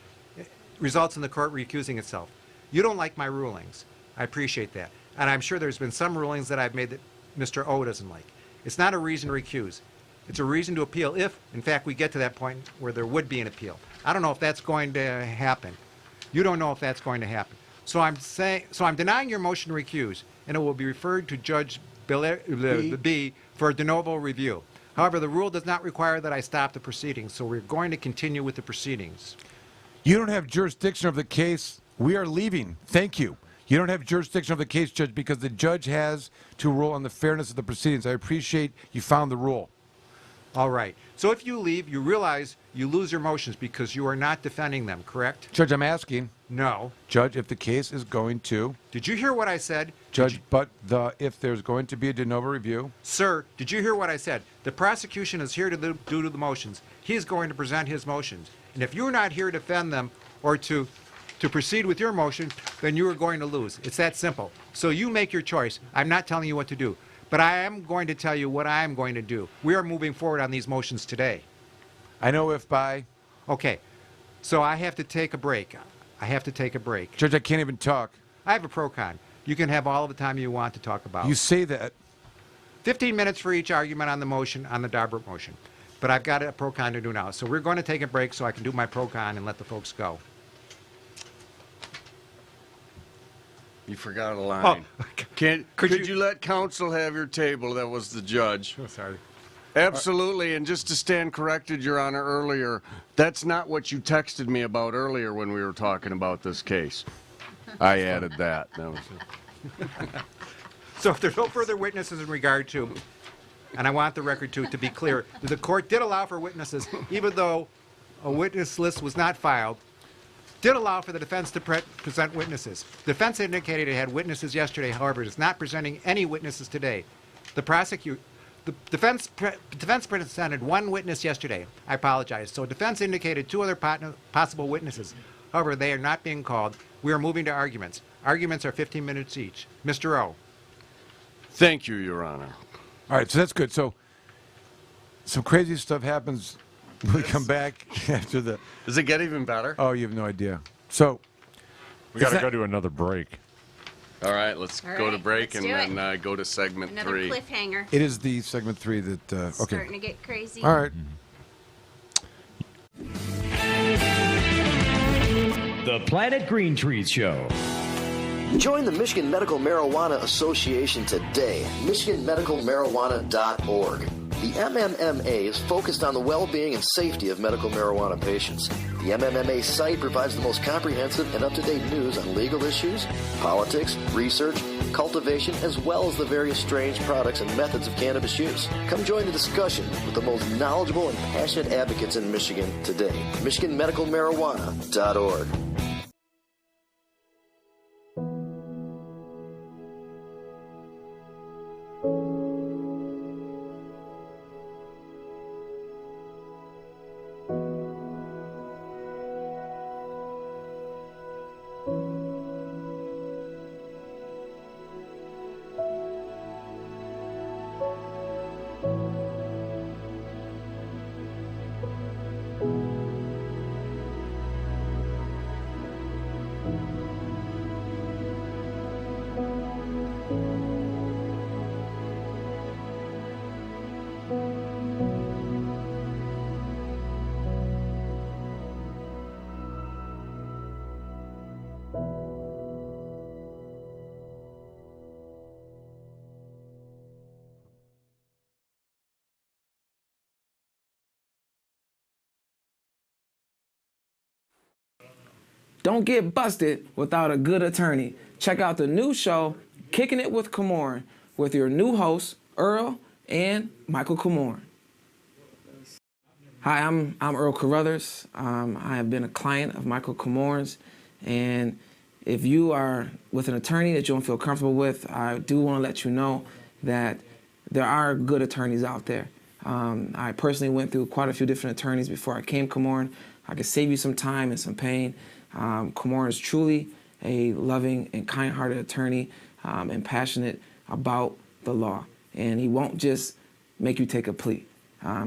in the court recusing itself. You don't like my rulings. I appreciate that. And I'm sure there's been some rulings that I've made that Mr. O doesn't like. It's not a reason to recuse. It's a reason to appeal if, in fact, we get to that point where there would be an appeal. I don't know if that's going to happen. You don't know if that's going to happen. So I'm denying your motion to recuse, and it will be referred to Judge B for a de novo review. However, the rule does not require that I stop the proceedings, so we're going to continue with the proceedings. You don't have jurisdiction of the case. We are leaving. Thank you. You don't have jurisdiction of the case, Judge, because the judge has to rule on the fairness of the proceedings. I appreciate you found the rule. All right. So if you leave, you realize you lose your motions because you are not defending them, correct? Judge, I'm asking. No. Judge, if the case is going to... Did you hear what I said? Judge, if there's going to be a de novo review... Sir, did you hear what I said? The prosecution is here due to the motions. He is going to present his motions. And if you're not here to defend them or to to proceed with your motion, then you are going to lose. It's that simple. So you make your choice. I'm not telling you what to do, but I am going to tell you what I am going to do. We are moving forward on these motions today. I know if by... Okay, so I have to take a break. I have to take a break. Judge, I can't even talk. I have a pro-con. You can have all of the time you want to talk about. You say that. 15 minutes for each argument on the motion, on the Darbert motion. But I've got a pro-con to do now. So we're going to take a break so I can do my pro-con and let the folks go. You forgot a line. Oh. Could you let counsel have your table? That was the judge. Oh, sorry. Absolutely, and just to stand corrected, Your Honor, earlier, that's not what you texted me about earlier when we were talking about this case. I added that. So if there's no further witnesses in regard to, and I want the record to be clear, the court did allow for witnesses, even though a witness list was not filed, did allow for the defense to present witnesses. The defense indicated it had witnesses yesterday, however, it is not presenting any witnesses today. The defense presented one witness yesterday. I apologize. So defense indicated two other possible witnesses. However, they are not being called. We are moving to arguments. Arguments are 15 minutes each. Mr. O. Thank you, Your Honor. All right, so that's good. So some crazy stuff happens when we come back after the... Does it get even better? Oh, you have no idea. So... We got to go to another break. All right, let's All go to right, break let's and do then go to segment Another 3. cliffhanger. It is the segment 3 that... okay. Starting to get crazy. All right. The Planet Green Trees Show. Join the Michigan Medical Marijuana Association today, michiganmedicalmarijuana.org. The MMMA is focused on the well-being and safety of medical marijuana patients. The MMMA site provides the most comprehensive and up-to-date news on legal issues, politics, research, cultivation, as well as the various strange products and methods of cannabis use. Come join the discussion with the most knowledgeable and passionate advocates in Michigan today. michiganmedicalmarijuana.org. Don't get busted without a good attorney. Check out the new show, Kicking It with Komorn, with your new hosts, Earl and Michael Komorn. Hi, I'm Earl Carruthers. I have been a client of Michael Komorn's, and if you are with an attorney that you don't feel comfortable with, I do want to let you know that there are good attorneys out there. I personally went through quite a few different attorneys before I came Komorn. I could save you some time and some pain. Komorn is truly a loving and kind-hearted attorney and passionate about the law. And he won't just make you take a plea.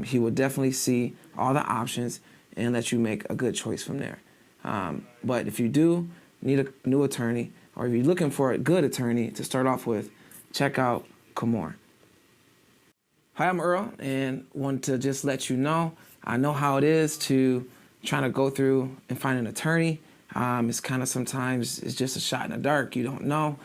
He will definitely see all the options and let you make a good choice from there. But if you do need a new attorney, or if you're looking for a good attorney to start off with, check out Komorn. Hi, I'm Earl, and want to just let you know, I know how it is to trying to go through and find an attorney. It's kind of sometimes it's just a shot in the dark. You don't know.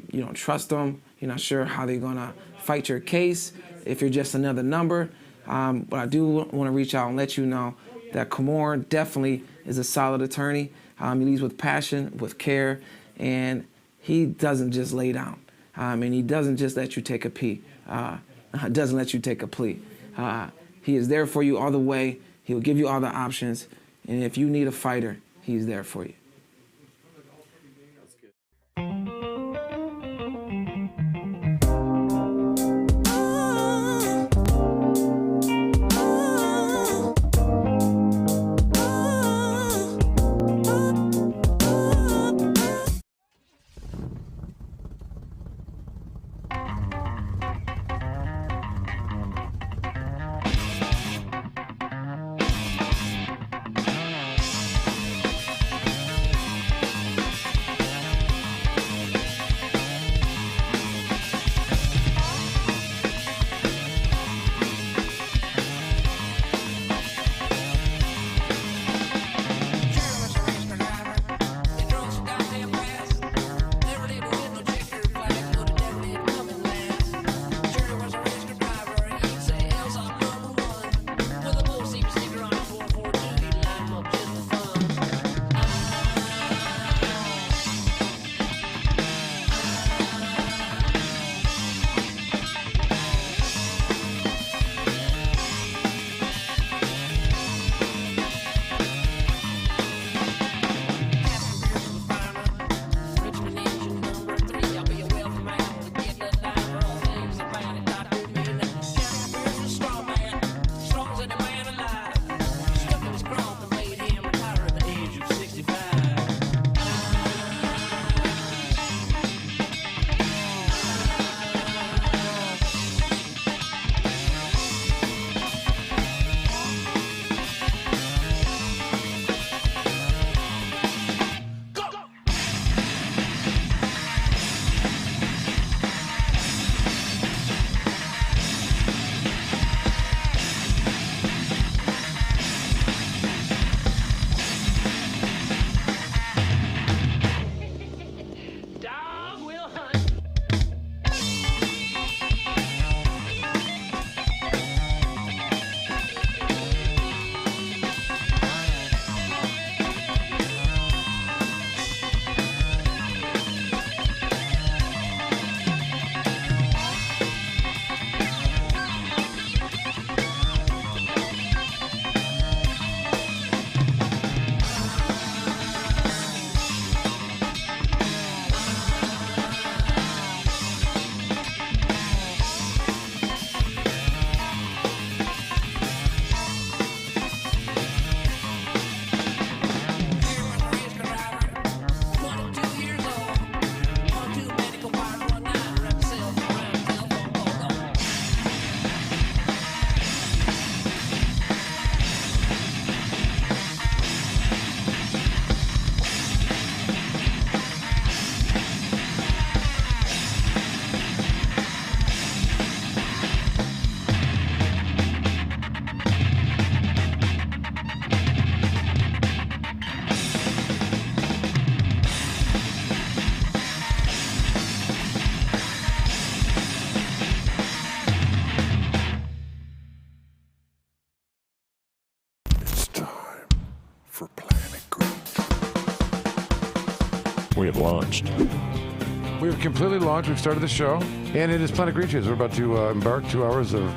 You don't trust them. You're not sure how they're going to fight your case if you're just another number. But I do want to reach out and let you know that Komorn definitely is a solid attorney. He leads with passion, with care, and he doesn't just lay down. And he doesn't just let you take a plea. Doesn't let you take a plea. He is there for you all the way. He will give you all the options. And if you need a fighter, he's there for you. for Planet Green. We have launched. We've completely launched. We've started the show, and it is Planet Green Trees. We're about to embark 2 hours of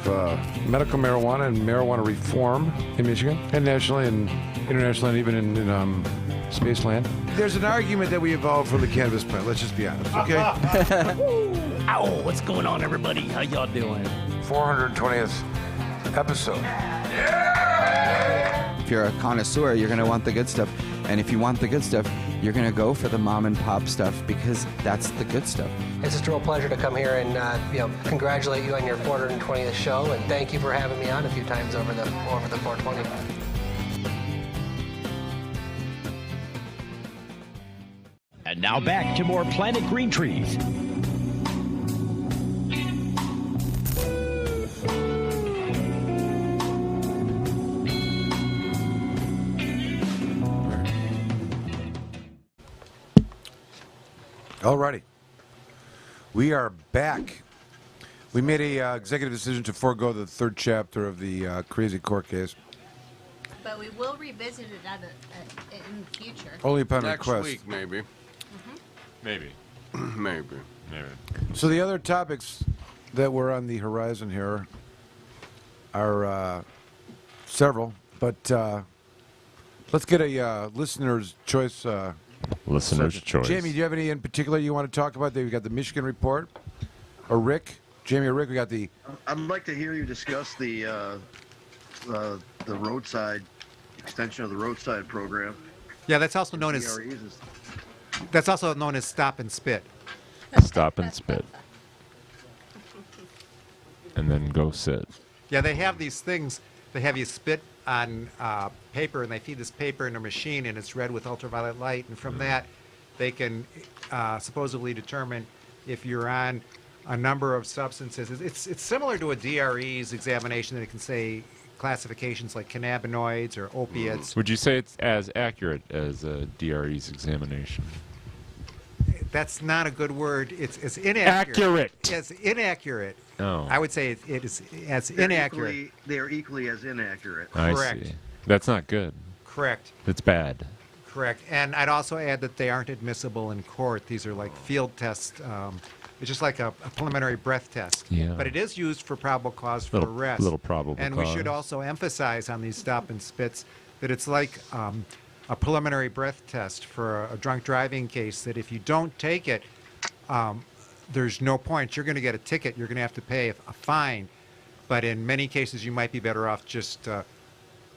medical marijuana and marijuana reform in Michigan, and nationally, and internationally, and even in Spaceland. There's an argument that we evolved from the cannabis plant. Let's just be honest, okay? Ow, what's going on, everybody? How y'all doing? 420th episode. If you're a connoisseur, you're going to want the good stuff. And if you want the good stuff, you're going to go for the mom and pop stuff because that's the good stuff. It's just a real pleasure to come here and congratulate you on your 420th show, and thank you for having me on a few times over the 420. And now back to more Planet Green Trees. Alrighty. We are back. We made a executive decision to forego the 3rd chapter of the crazy court case. But we will revisit it in the future. Only upon Next request. week, maybe. Maybe. Maybe. So the other topics that were on the horizon here are several, but let's get a listener's choice. Listener's choice. Jamie, do you have any in particular you want to talk about? We got the Michigan report, or Rick? Jamie or Rick? We got the. I'd like to hear you discuss the roadside extension of the roadside program. Yeah, that's also known as. That's also known as stop and spit. Stop and spit. And then go sit. Yeah, they have these things. They have you spit on paper, and they feed this paper in a machine, and it's read with ultraviolet light. And from that, they can supposedly determine if you're on a number of substances. It's similar to a DRE's examination. That it can say classifications like cannabinoids or opiates. Would you say it's as accurate as a DRE's examination? That's not a good word. It's inaccurate. Accurate. It's inaccurate. Oh. I would say it is as inaccurate. They're equally as inaccurate. Correct. I see. That's not good. Correct. It's bad. Correct. And I'd also add that they aren't admissible in court. These are like field tests. It's just like a preliminary breath test. Yeah. But it is used for probable cause for arrest. Little probable and cause. we should also emphasize on these stop and spits that it's like a preliminary breath test for a drunk driving case, that if you don't take it, there's no point. You're going to get a ticket. You're going to have to pay a fine. But in many cases, you might be better off just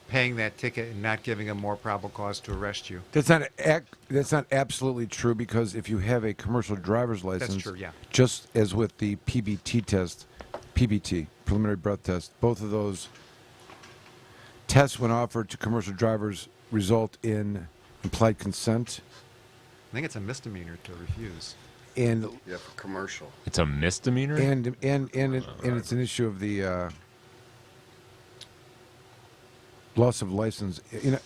paying that ticket and not giving them more probable cause to arrest you. That's not absolutely true, because if you have a commercial driver's license, That's true, yeah. just as with the PBT test, PBT, preliminary breath test, both of those tests, when offered to commercial drivers, result in implied consent. I think it's a misdemeanor to refuse. And Yeah, for commercial. It's a misdemeanor? and it's an issue of the loss of license.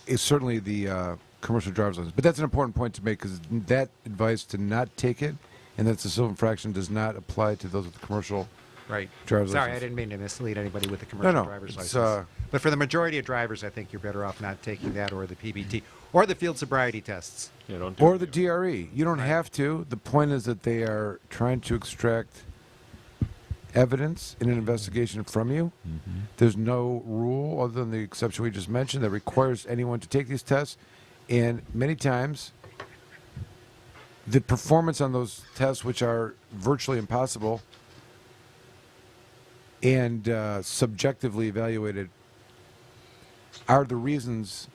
It's certainly the commercial driver's license. But that's an important point to make, because that advice to not take it, and that's a civil infraction, does not apply to those with commercial Right. driver's Sorry, license. I didn't mean to mislead anybody with the commercial driver's it's, license. But for the majority of drivers, I think you're better off not taking that, or the PBT, or the field sobriety tests. Yeah, don't Or the DRE. You don't have to. The point is that they are trying to extract evidence in an investigation from you. Mm-hmm. There's no rule, other than the exception we just mentioned, that requires anyone to take these tests. And many times, the performance on those tests, which are virtually impossible and subjectively evaluated, are the reasons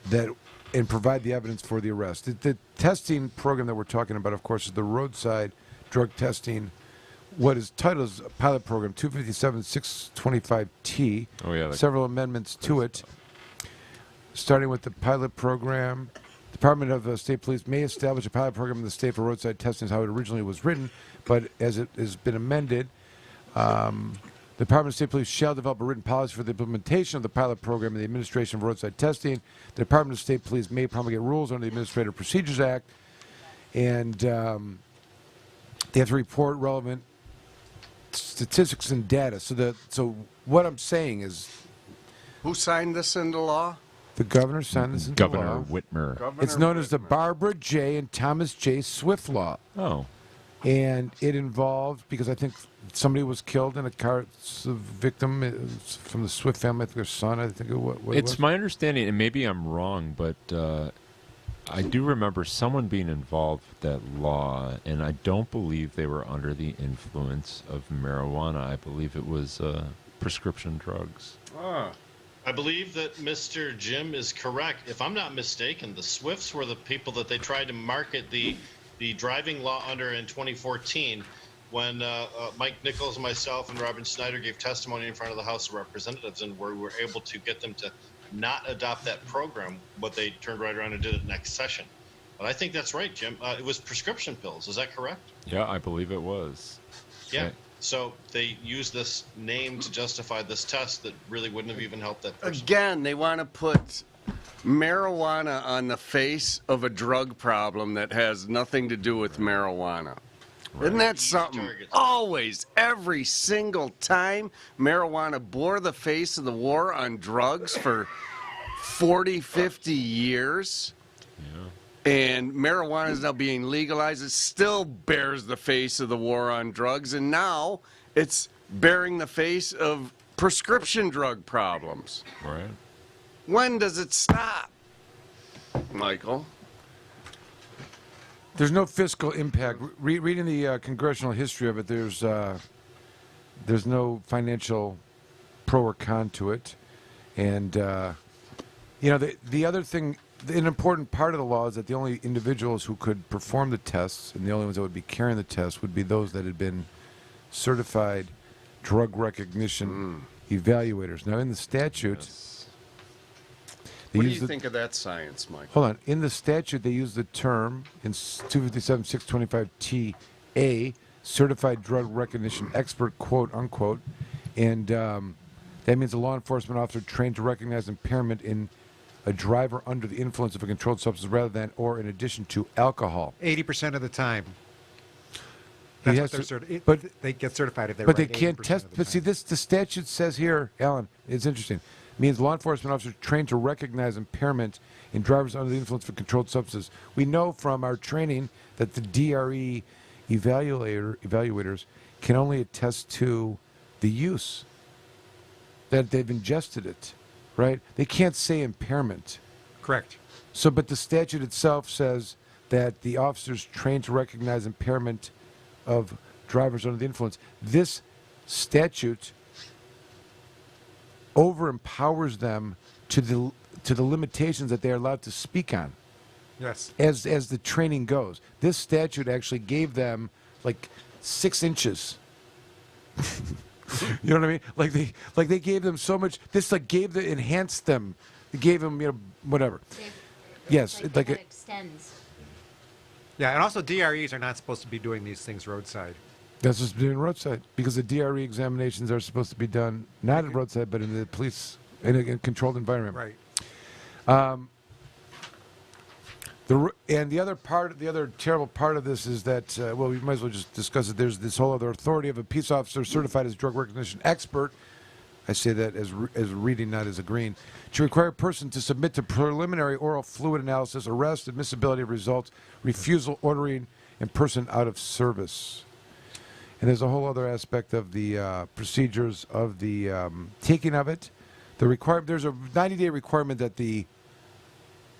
that, and provide the evidence for the arrest. The testing program that we're talking about, of course, is the roadside drug testing. What is titled as a pilot program, 257-625T. Oh, yeah. Several amendments to it. Starting with the pilot program, Department of State Police may establish a pilot program in the state for roadside testing, is how it originally was written, but as it has been amended, the Department of State Police shall develop a written policy for the implementation of the pilot program and the administration of roadside testing. The Department of State Police may promulgate rules under the Administrative Procedures Act, and they have to report relevant statistics and data. So what I'm saying is, Who signed this into law? The governor signed this into Governor law. Whitmer. It's known as the Barbara J. and Thomas J. Swift Law. Oh. And it involved, because I think somebody was killed in a car, victim from the Swift family, I think their son, I think what it It's was. my understanding, and maybe I'm wrong, but I do remember someone being involved with that law, and I don't believe they were under the influence of marijuana. I believe it was prescription drugs. I believe that Mr. Jim is correct. If I'm not mistaken, the Swifts were the people that they tried to market the driving law under in 2014 when Mike Nichols, myself, and Robin Snyder gave testimony in front of the House of Representatives, and where we were able to get them to not adopt that program, but they turned right around and did it next session. But I think that's right, Jim. It was prescription pills. Is that correct? Yeah, I believe it was. Yeah. So they used this name to justify this test that really wouldn't have even helped that person. Again, they want to put marijuana on the face of a drug problem that has nothing to do with marijuana. Right. Isn't that something? Always, every single time, marijuana bore the face of the war on drugs for 40, 50 years. And marijuana is now being legalized. It still bears the face of the war on drugs. And now it's bearing the face of prescription drug problems. Right. When does it stop, Michael? There's no fiscal impact. Reading the congressional history of it, there's no financial pro or con to it. And, the other thing, an important part of the law is that the only individuals who could perform the tests and the only ones that would be carrying the tests would be those that had been certified drug recognition evaluators. Now, in the statute... What do you think of that science, Mike? Hold on. In the statute, they use the term in 257-625-TA, certified drug recognition expert, quote unquote, and that means a law enforcement officer trained to recognize impairment in a driver under the influence of a controlled substance rather than or in addition to alcohol. 80% of the time. That's what they're but they get certified if they're But right they can't test. But see, the statute says here, Alan, it's interesting. Means law enforcement officers trained to recognize impairment in drivers under the influence of a controlled substance. We know from our training that the DRE evaluators can only attest to the use, that they've ingested it, right? They can't say impairment. Correct. So, but the statute itself says that the officers trained to recognize impairment of drivers under the influence. This statute over-empowers them to the limitations that they are allowed to speak on. Yes. As the training goes. This statute actually gave them like 6 inches. You know what I mean? Like they gave them so much. This enhanced them. It gave them, whatever. Yes, it extends. Yeah, and also DREs are not supposed to be doing these things roadside. That's just doing roadside because the DRE examinations are supposed to be done not at roadside, but in the police in a controlled environment. Right. The other terrible part of this is that we might as well just discuss it. There's this whole other authority of a peace officer certified as drug recognition expert. I say that as reading, not as agreeing. To require a person to submit to preliminary oral fluid analysis, arrest, admissibility of results, refusal, ordering, and person out of service. And there's a whole other aspect of the procedures of the taking of it. There's a 90-day requirement that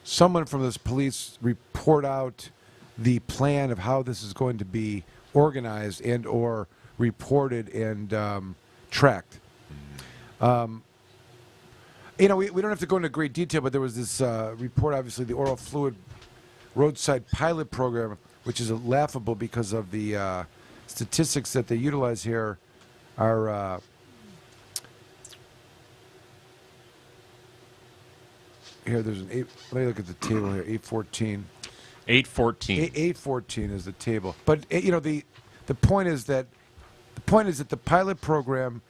someone from this police report out the plan of how this is going to be organized and or reported and tracked. We don't have to go into great detail, but there was this report, obviously, the oral fluid roadside pilot program, which is laughable because of the statistics that they utilize here are here. There's an 8. Let me look at the table here. 814. 814. 814 is the table. But the point is that the pilot program,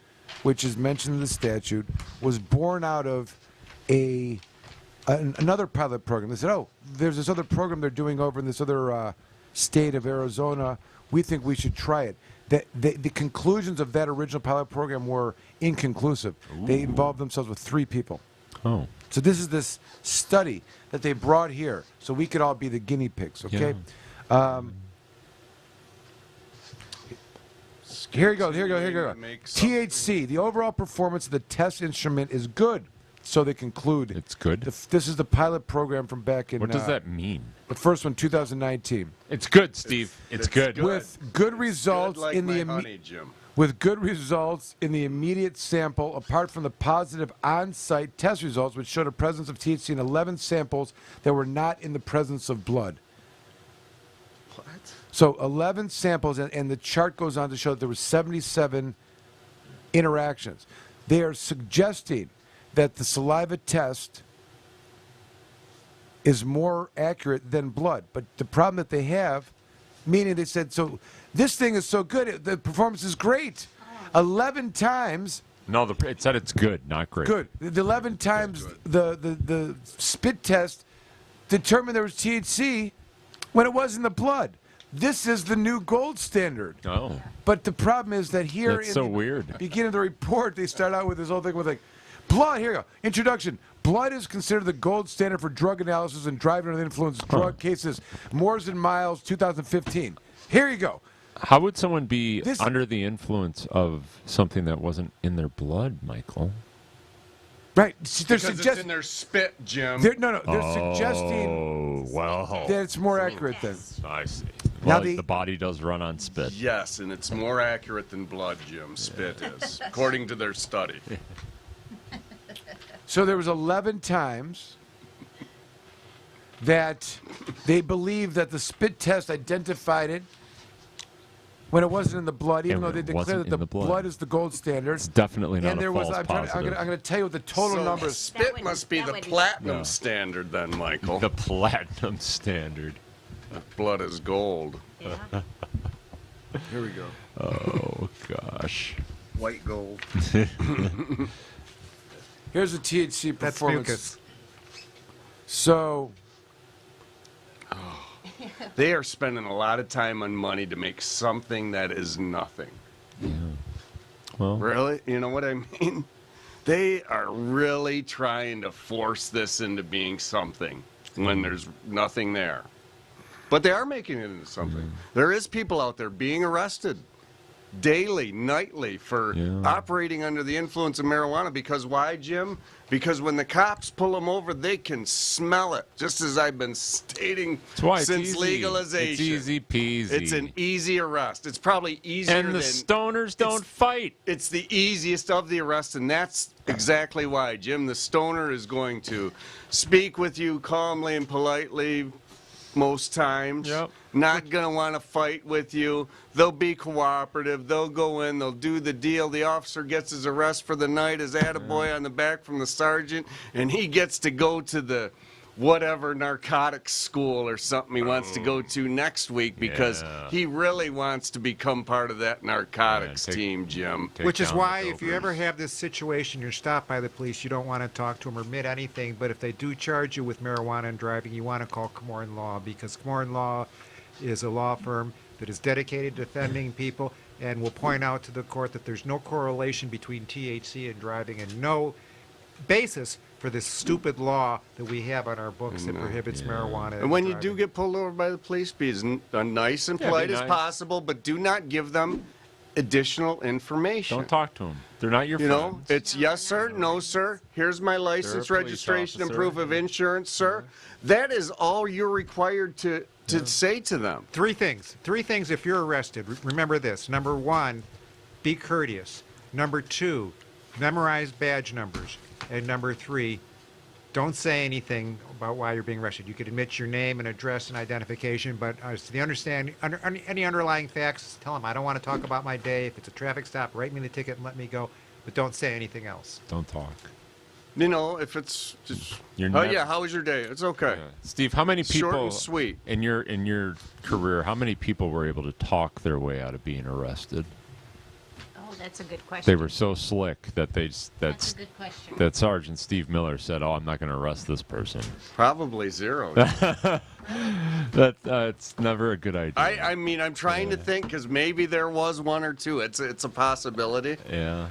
which is mentioned in the statute, was born out of another pilot program. They said, "Oh, there's this other program they're doing over in this other state of Arizona. We think we should try it." The conclusions of that original pilot program were inconclusive. They involved themselves with 3 people. Oh. So this is this study that they brought here, so we could all be the guinea pigs, okay? Here you go. THC, the overall performance of the test instrument is good. So they conclude. It's good? This is the pilot program from back in... What does that mean? The first one, 2019. It's good, Steve. It's good. With good results like in my the honey, Jim. With good results in the immediate sample, apart from the positive on-site test results, which showed a presence of THC in 11 samples that were not in the presence of blood. What? So 11 samples, and the chart goes on to show that there were 77 interactions. They are suggesting that the saliva test is more accurate than blood. But the problem that they have, meaning they said, so this thing is so good, the performance is great. 11 times. No, it said it's good, not great. Good. The 11 times the spit test determined there was THC when it was in the blood. This is the new gold standard. Oh. But the problem is that here That's so weird. Beginning of the report, they start out with this whole thing with like, blood, here you go. Introduction. Blood is considered the gold standard for drug analysis and driving under the influence drug cases. Moores and Miles, 2015. Here you go. How would someone be under the influence of something that wasn't in their blood, Michael? Right. They're Because it's in their spit, Jim. They're suggesting that it's more accurate then. I see. Now Well, the body does run on spit. Yes, and it's more accurate than blood, Jim. Spit is, according to their study. So there was 11 times that they believe that the spit test identified it when it wasn't in the blood, even And though they it declared wasn't that the in the blood. blood is the gold standard. It's definitely not And a there was, false I'm positive. going to tell you what the total So numbers. spit must be the platinum Yeah. standard then, Michael. The platinum standard. If blood is gold. Here we go. Oh, gosh. White gold. Here's the THC That's performance. mucus. So They are spending a lot of time and money to make something that is nothing. Yeah. Well, Really? You know what I mean? They are really trying to force this into being something when there's nothing there. But they are making it into something. There is people out there being arrested daily, nightly for operating under the influence of marijuana. Because why, Jim? Because when the cops pull them over, they can smell it. Just as I've been stating That's why it's since easy. legalization. It's easy peasy. It's an easy arrest. It's probably easier And the stoners don't fight. It's the easiest of the arrests, and that's exactly why, Jim. The stoner is going to speak with you calmly and politely most times. Yep. Not going to want to fight with you. They'll be cooperative. They'll go in. They'll do the deal. The officer gets his arrest for the night, his attaboy on the back from the sergeant, and he gets to go to the whatever narcotics school or something he wants to go to next week because he really wants to become part of that narcotics team, Jim. Which is why if you ever have this situation, you're stopped by the police, you don't want to talk to them or admit anything, but if they do charge you with marijuana and driving, you want to call Komorn Law, because Komorn Law is a law firm that is dedicated to defending people and will point out to the court that there's no correlation between THC and driving and no basis for this stupid law that we have on our books that prohibits marijuana. And when you do get pulled over by the police, be as nice and polite as possible, but do not give them additional information. Don't talk to them. They're not your You friends. know, it's yes, sir, no, sir. Here's my license, police registration, and officer. proof of insurance, sir. That is all you're required to say to them. Three things if you're arrested. Remember this. Number one, be courteous. Number two, memorize badge numbers. And number three, don't say anything about why you're being arrested. You could admit your name and address and identification, but as to the any underlying facts, tell them, I don't want to talk about my day. If it's a traffic stop, write me the ticket and let me go, but don't say anything else. Don't talk. You know, if it's just, how was your day? It's okay. Steve, how many people Short and sweet. in your career, how many people were able to talk their way out of being arrested? Oh, that's a good question. They were so slick that That's a good question. that Sergeant Steve Miller said, "Oh, I'm not going to arrest this person." Probably zero. That's never a good idea. I mean, I'm trying to think because maybe there was one or two. It's a possibility. Yeah.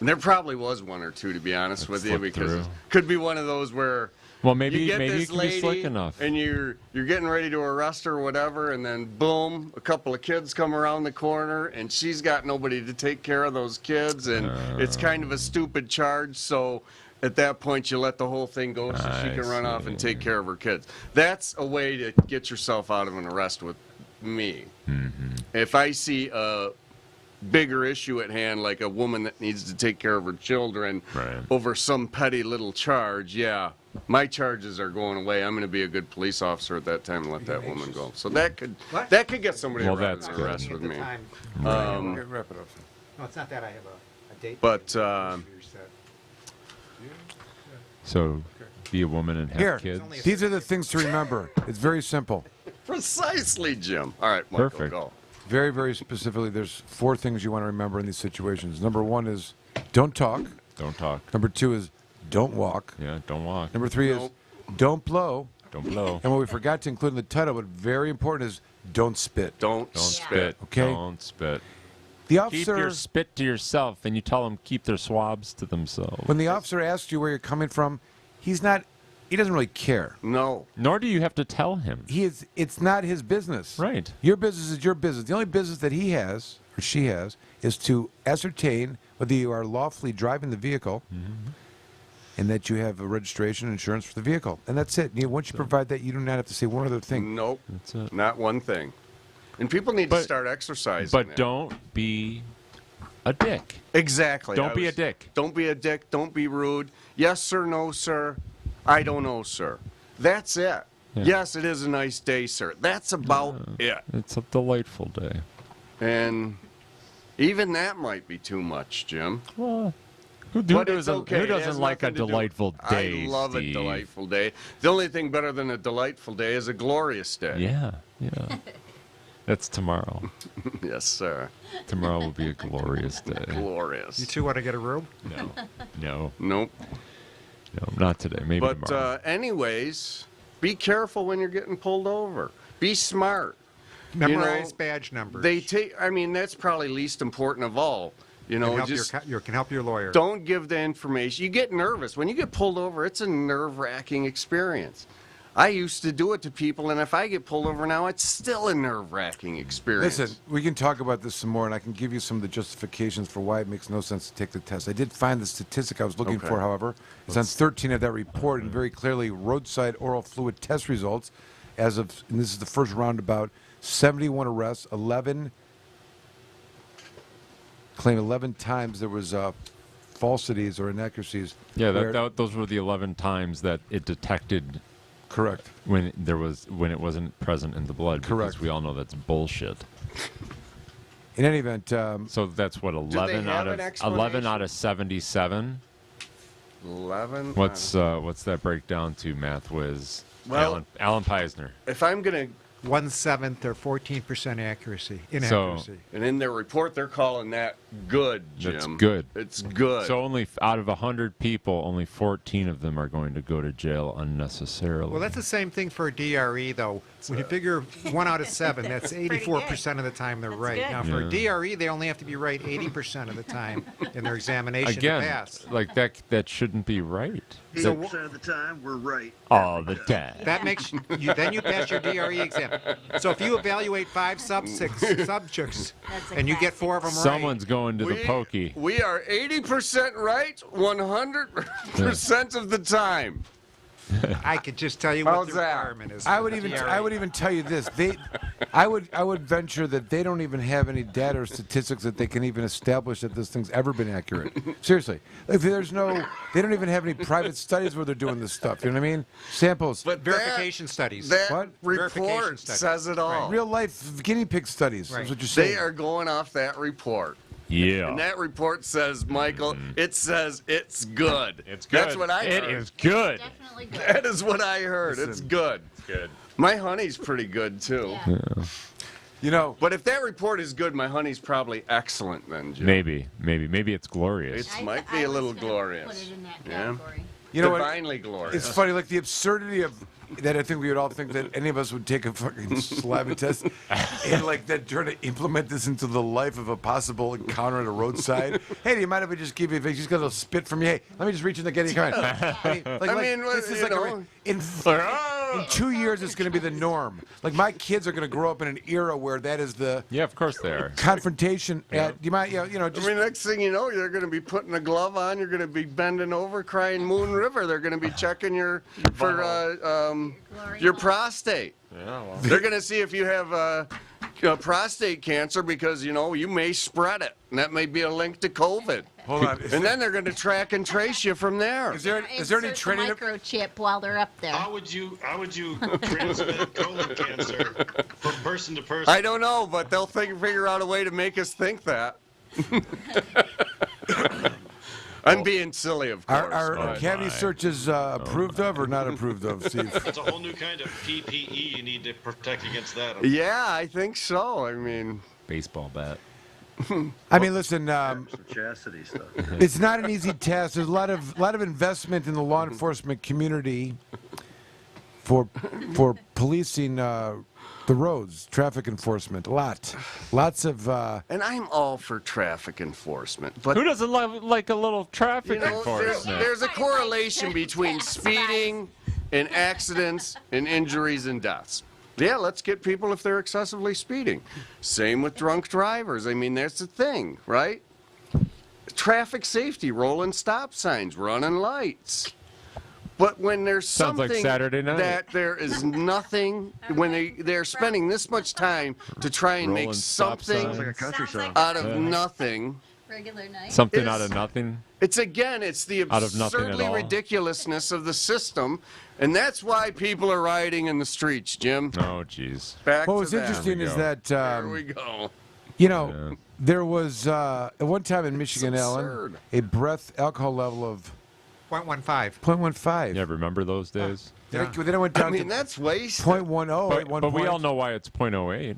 And there probably was one or two, to be honest with you, because it could be one of those where maybe you get you this can be lady slick enough. and you're getting ready to arrest her or whatever, and then boom, a couple of kids come around the corner, and she's got nobody to take care of those kids, and it's kind of a stupid charge, so at that point you let the whole thing go so she can run off and take care of her kids. That's a way to get yourself out of an arrest with me. Mm-hmm. If I see a bigger issue at hand, like a woman that needs to take care of her children over some petty little charge, my charges are going away. I'm going to be a good police officer at that time and let that woman go. So that could get somebody around an arrest with me. Wrap it up. No, it's not that. I have a date. But so be a woman and have kids. These are the things to remember. It's very simple. Precisely, Jim. All right, Michael, Perfect. go. Very, very specifically, there's 4 things you want to remember in these situations. Number 1 is don't talk. Don't talk. Number 2 is don't walk. Yeah, don't walk. Number 3 is don't blow. Don't blow. And what we forgot to include in the title, but very important, is don't spit. Don't spit. Okay? Don't spit. The officer, keep your spit to yourself, and you tell them keep their swabs to themselves. when the officer asks you where you're coming from, he doesn't really care. No. Nor do you have to tell him. It's not his business. Right. Your business is your business. The only business that he has, or she has, is to ascertain whether you are lawfully driving the vehicle and that you have a registration and insurance for the vehicle. And that's it. Once you provide that, you do not have to say one other thing. Nope. That's it. Not one thing. And people need to start exercising. But don't be a dick. Exactly. Don't be a dick. Don't be a dick. Don't be rude. Yes, sir. No, sir. I don't know, sir. That's it. Yeah. Yes, it is a nice day, sir. That's about it. It's a delightful day. And even that might be too much, Jim. Well, who But it's okay. who It has doesn't like a nothing to do- delightful day, I love Steve? a delightful day. The only thing better than a delightful day is a glorious day. Yeah. That's tomorrow. Yes, sir. Tomorrow will be a glorious day. Glorious. You two want to get a room? No. Nope. No, not today. Maybe But tomorrow. anyways, be careful when you're getting pulled over. Be smart. Memorize badge numbers. That's probably least important of all. Can help your lawyer. Don't give the information. You get nervous. When you get pulled over, it's a nerve-wracking experience. I used to do it to people, and if I get pulled over now, it's still a nerve-wracking experience. Listen, we can talk about this some more, and I can give you some of the justifications for why it makes no sense to take the test. I did find the statistic I was looking for, however. It's on 13 of that report, and very clearly roadside oral fluid test results and this is the first roundabout, 71 arrests, 11 times there was falsities or inaccuracies. Yeah, those were the 11 times that it detected. Correct. When it wasn't present in the blood. Correct. Because we all know that's bullshit. In any event, so that's what 11 out of 77. 11. What's that breakdown to, math whiz? Well, Alan Peisner. If I'm gonna 1/7 or 14% inaccuracy. And in their report, they're calling that good, Jim. That's good. It's good. So only out of 100 people, only 14 of them are going to go to jail unnecessarily. Well, that's the same thing for a DRE, though. When you figure 1 out of 7, that's 84% of the time they're right. good. Now, for a DRE, they only have to be right 80% of the time in their examination Again, to pass. like that shouldn't be right. 80% of the time, we're right. All the time. That makes then you pass your DRE exam. So if you evaluate 5 subjects and you get 4 of them right, Someone's going to the pokey. We are 80% right 100% of the time. I could just tell you what the requirement is. I would even tell you this. I would venture that they don't even have any data or statistics that they can even establish that this thing's ever been accurate. Seriously, they don't even have any private studies where they're doing this stuff. You know what I mean? Samples, but verification studies. That report says it all. Real life guinea pig studies. That's what you're saying. They are going off that report. Yeah. And that report says, Michael, it says it's good. It's good. That's what I heard. It is good. Definitely good. That is what I heard. It's good. It's good. My honey's pretty good, too. Yeah. But if that report is good, my honey's probably excellent then, Jim. Maybe it's glorious. It might be a little glorious. Put it in that Yeah. category. You know Divinely what? glorious. It's funny, like the absurdity of that. I think we would all think that any of us would take a fucking saliva test and like that try to implement this into the life of a possible encounter at a roadside. Hey, do you mind if we just give you? If you just got a little spit from you, hey, let me just reach in there, get you. Come on. This is like in 2 years, it's going to be the norm. Like my kids are going to grow up in an era where that is the of course they are confrontation. At you might just, I mean, next thing you know, you're going to be putting a glove on. You're going to be bending over, crying Moon River. They're going to be checking your prostate. Yeah, well. They're going to see if you have prostate cancer because you may spread it, and that may be a link to COVID. Hold on. And then they're going to track and trace you from there. Is there any training? Microchip while they're up there. How would you transmit colon cancer from person to person? I don't know, but they'll figure out a way to make us think that. I'm being silly, of course. Are cavity searches approved of or not approved of, Steve? It's a whole new kind of PPE you need to protect against that. Yeah, I think so. I mean, baseball bat. I mean, listen. Some chastity stuff. It's not an easy task. There's a lot of investment in the law enforcement community for policing the roads, traffic enforcement. Lots of. And I'm all for traffic enforcement, but who doesn't like a little traffic enforcement? There's a correlation between speeding and accidents and injuries and deaths. Yeah, let's get people if they're excessively speeding. Same with drunk drivers. I mean, that's the thing, right? Traffic safety, rolling stop signs, running lights. But when there's Sounds like something Saturday night. that there is nothing, when they're spending this much time to try and Rolling make stop something signs. Like a country song. out of nothing. Regular night. Something out of nothing. It's the Out of nothing at absurdly all. ridiculousness of the system, and that's why people are rioting in the streets, Jim. Oh, jeez. Back What to was that. interesting is that There we go. there was at one time in Michigan, Ellen, absurd. a breath alcohol level of 0.15. 0.15. Yeah, remember those days? Then it went down I mean, to that's wasted. 0.10. But we all know why it's 0.08.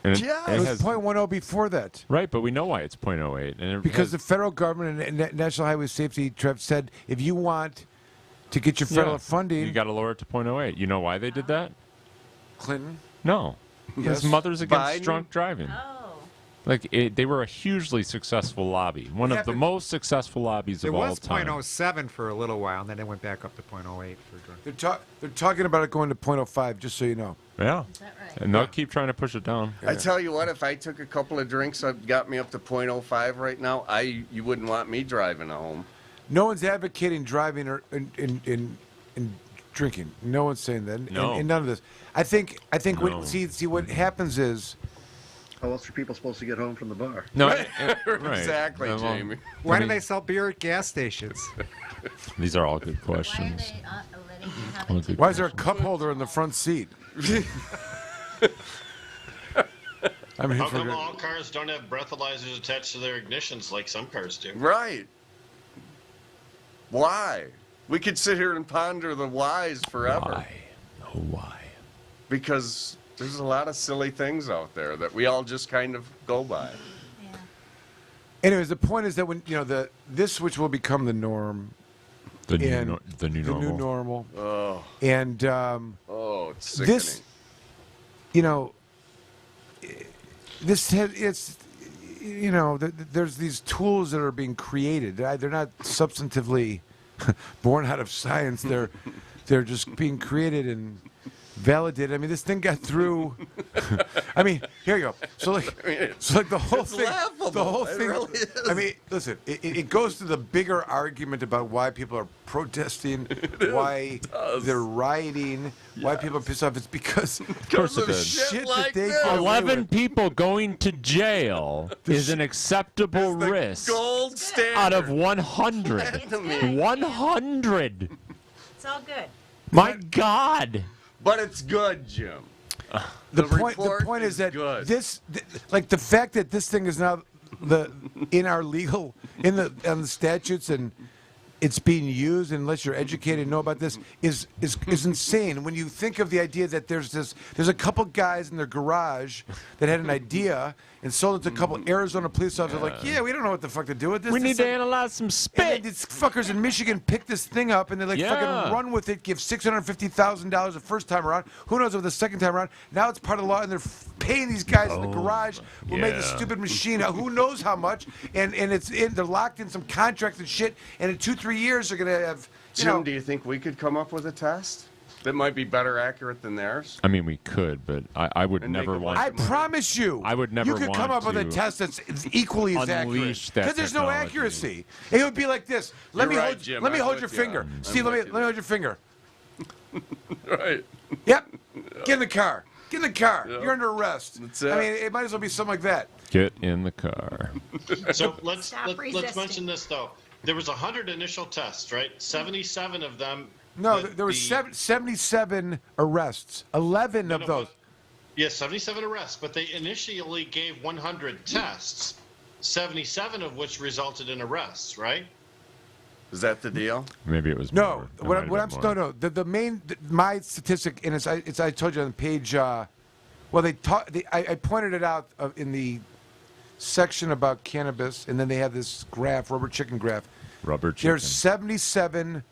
And Yeah. It was has, 0.10 before that. right, but we know why it's 0.08. And it Because has- the federal government and National Highway Safety Trev said if you want to get your federal funding, you got to lower it to 0.08. You know why they did that? Clinton. No. Yes. It's Mothers Against Biden? Drunk Driving. Oh. They were a hugely successful lobby. One of the most successful lobbies It of all was time. 0.07 for a little while, and then it went back up to 0.08 for drunk. They're talking about it going to 0.05, just so you know. Yeah. Is that right? And they'll keep trying to push it down. I tell you what, if I took a couple of drinks that got me up to 0.05 right now, you wouldn't want me driving home. No one's advocating driving or in drinking. No one's saying that. No. And none of this. I think No. see what happens is How else are people supposed to get home from the bar? No, Right. right. Exactly, Well, Jamie. Why I do mean, they sell beer at gas stations? These are all good Why are questions. they letting you have All it? good why is there a cup holder in the front seat? I mean, How come all cars don't have breathalyzers attached to their ignitions like some cars do? Right. Why? We could sit here and ponder the whys forever. Why? Oh, why? Because there's a lot of silly things out there that we all just kind of go by. Yeah. anyways, the point is that when this which will become the norm, The new, and the new normal. new normal, Oh, and it's sickening. this, it's there's these tools that are being created. They're not substantively born out of science. They're just being created and validated. I mean, this thing got through. I mean, here you go. So like the whole it's thing. laughable. The whole It thing. really is. I mean, listen. It goes to the bigger argument about why people are protesting, why they're rioting, why people are pissed off. It's because Of course it of is. shit that like they this. get away 11 with. people going to jail is an acceptable The risk gold standard. out of 100. Enemy. 100. It's all good. My God. But it's good, Jim. The report point is that good. like the fact that this thing is now on the statutes and it's being used unless you're educated and know about this is insane. When you think of the idea that there's a couple guys in their garage that had an idea and sold it to a couple Arizona police officers. Like, yeah, we don't know what the fuck to do with this. We need This to is- analyze some And spit. then these fuckers in Michigan pick this thing up and they like fucking run with it, give $650,000 the first time around. Who knows if the second time around? Now it's part of the law, and they're paying these guys in the garage who made the stupid machine. Who knows how much? And they're locked in some contract and shit. And in 2-3 years they're gonna have. Jim, do you think we could come up with a test that might be better accurate than theirs? I mean, we could, but I would never want. I promise you, I would never you could come want up with a to test that's equally as accurate unleash that because there's no technology. accuracy. It would be like this. Let You're me right, hold. Jim. Let me I'm hold with your you. finger, I'm Steve. Let with me hold your finger. Right. Yep. Get in the car. Get in the car. Yep. You're under arrest. That's it. I mean, it might as well be something like that. Get in the car. So let's resisting. mention this though. There was 100 initial tests, right? 77 of them. No, there was 77 arrests. 11 of those. Yes, 77 arrests, but they initially gave 100 tests, 77 of which resulted in arrests, right? Is that the deal? Maybe it was No, more. what I'm no. The main my statistic, and it's I told you on page. Well, I pointed it out in the section about cannabis, and then they have this graph, rubber chicken graph. Rubber chicken. There's 77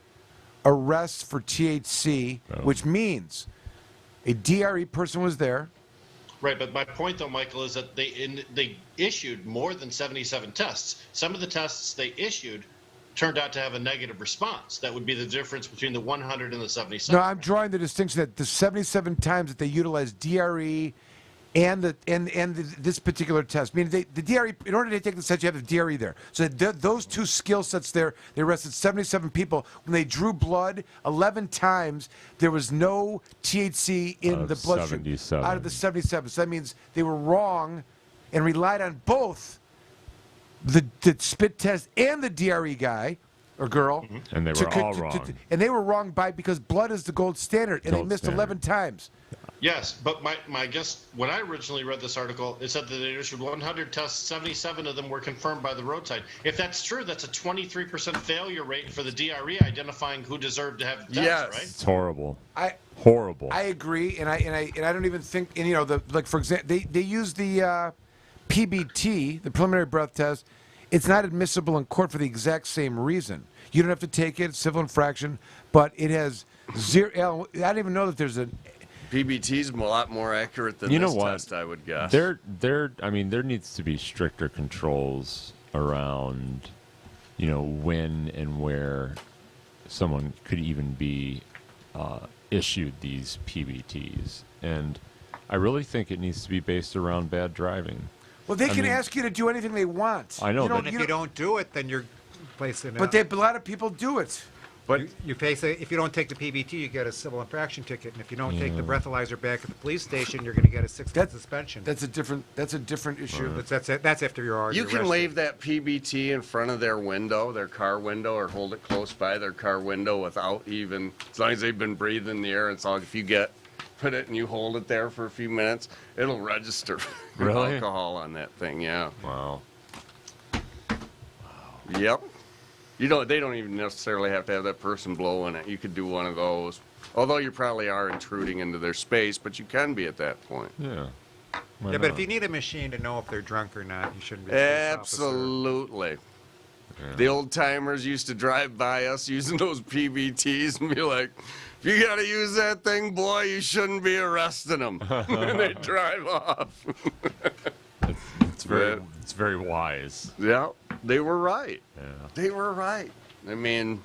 arrests for THC, which means a DRE person was there. Right, but my point though, Michael, is that they issued more than 77 tests. Some of the tests they issued turned out to have a negative response. That would be the difference between the 100 and the 77. No, I'm drawing the distinction that the 77 times that they utilized DRE and this particular test. I mean, the DRE, in order to take the test, you have the DRE there. So those two skill sets there, they arrested 77 people. When they drew blood, 11 times, there was no THC in the bloodstream. 77. Out of the 77. So that means they were wrong and relied on both the spit test and the DRE guy or girl. And they were all wrong. And they were wrong because blood is the gold standard, and they missed 11 times. Yes, but my guess, when I originally read this article, it said that they issued 100 tests, 77 of them were confirmed by the roadside. If that's true, that's a 23% failure rate for the DRE identifying who deserved to have the test, right? It's horrible. Horrible. I agree, and I don't even think. And like for example, they use the PBT, the preliminary breath test. It's not admissible in court for the exact same reason. You don't have to take it; it's civil infraction, but it has zero. I don't even know that there's a. PBT's a lot more accurate than this test, I would guess. I mean, there needs to be stricter controls around, when and where someone could even be issued these PBTs. And I really think it needs to be based around bad driving. Well, they can ask you to do anything they want. I know, And if you don't do it, then you're placing. But a lot of people do it. But you face if you don't take the PBT, you get a civil infraction ticket, and if you don't take the breathalyzer back at the police station, you're going to get a 6-month suspension. That's a different issue. That's after you're already You can arrested. wave that PBT in front of their window, their car window, or hold it close by their car window without even, as long as they've been breathing the air. It's all if you put it and you hold it there for a few minutes, it'll register Really? alcohol on that thing. Yeah. Wow. Yep. They don't even necessarily have to have that person blowing it. You could do one of those. Although you probably are intruding into their space, but you can be at that point. Yeah. Yeah, but if you need a machine to know if they're drunk or not, you shouldn't be. a police officer. Absolutely. Yeah. The old timers used to drive by us using those PBTs and be like, if you got to use that thing, boy, you shouldn't be arresting them. And they drive off. It's very wise. Yeah, they were right. Yeah. They were right. I mean,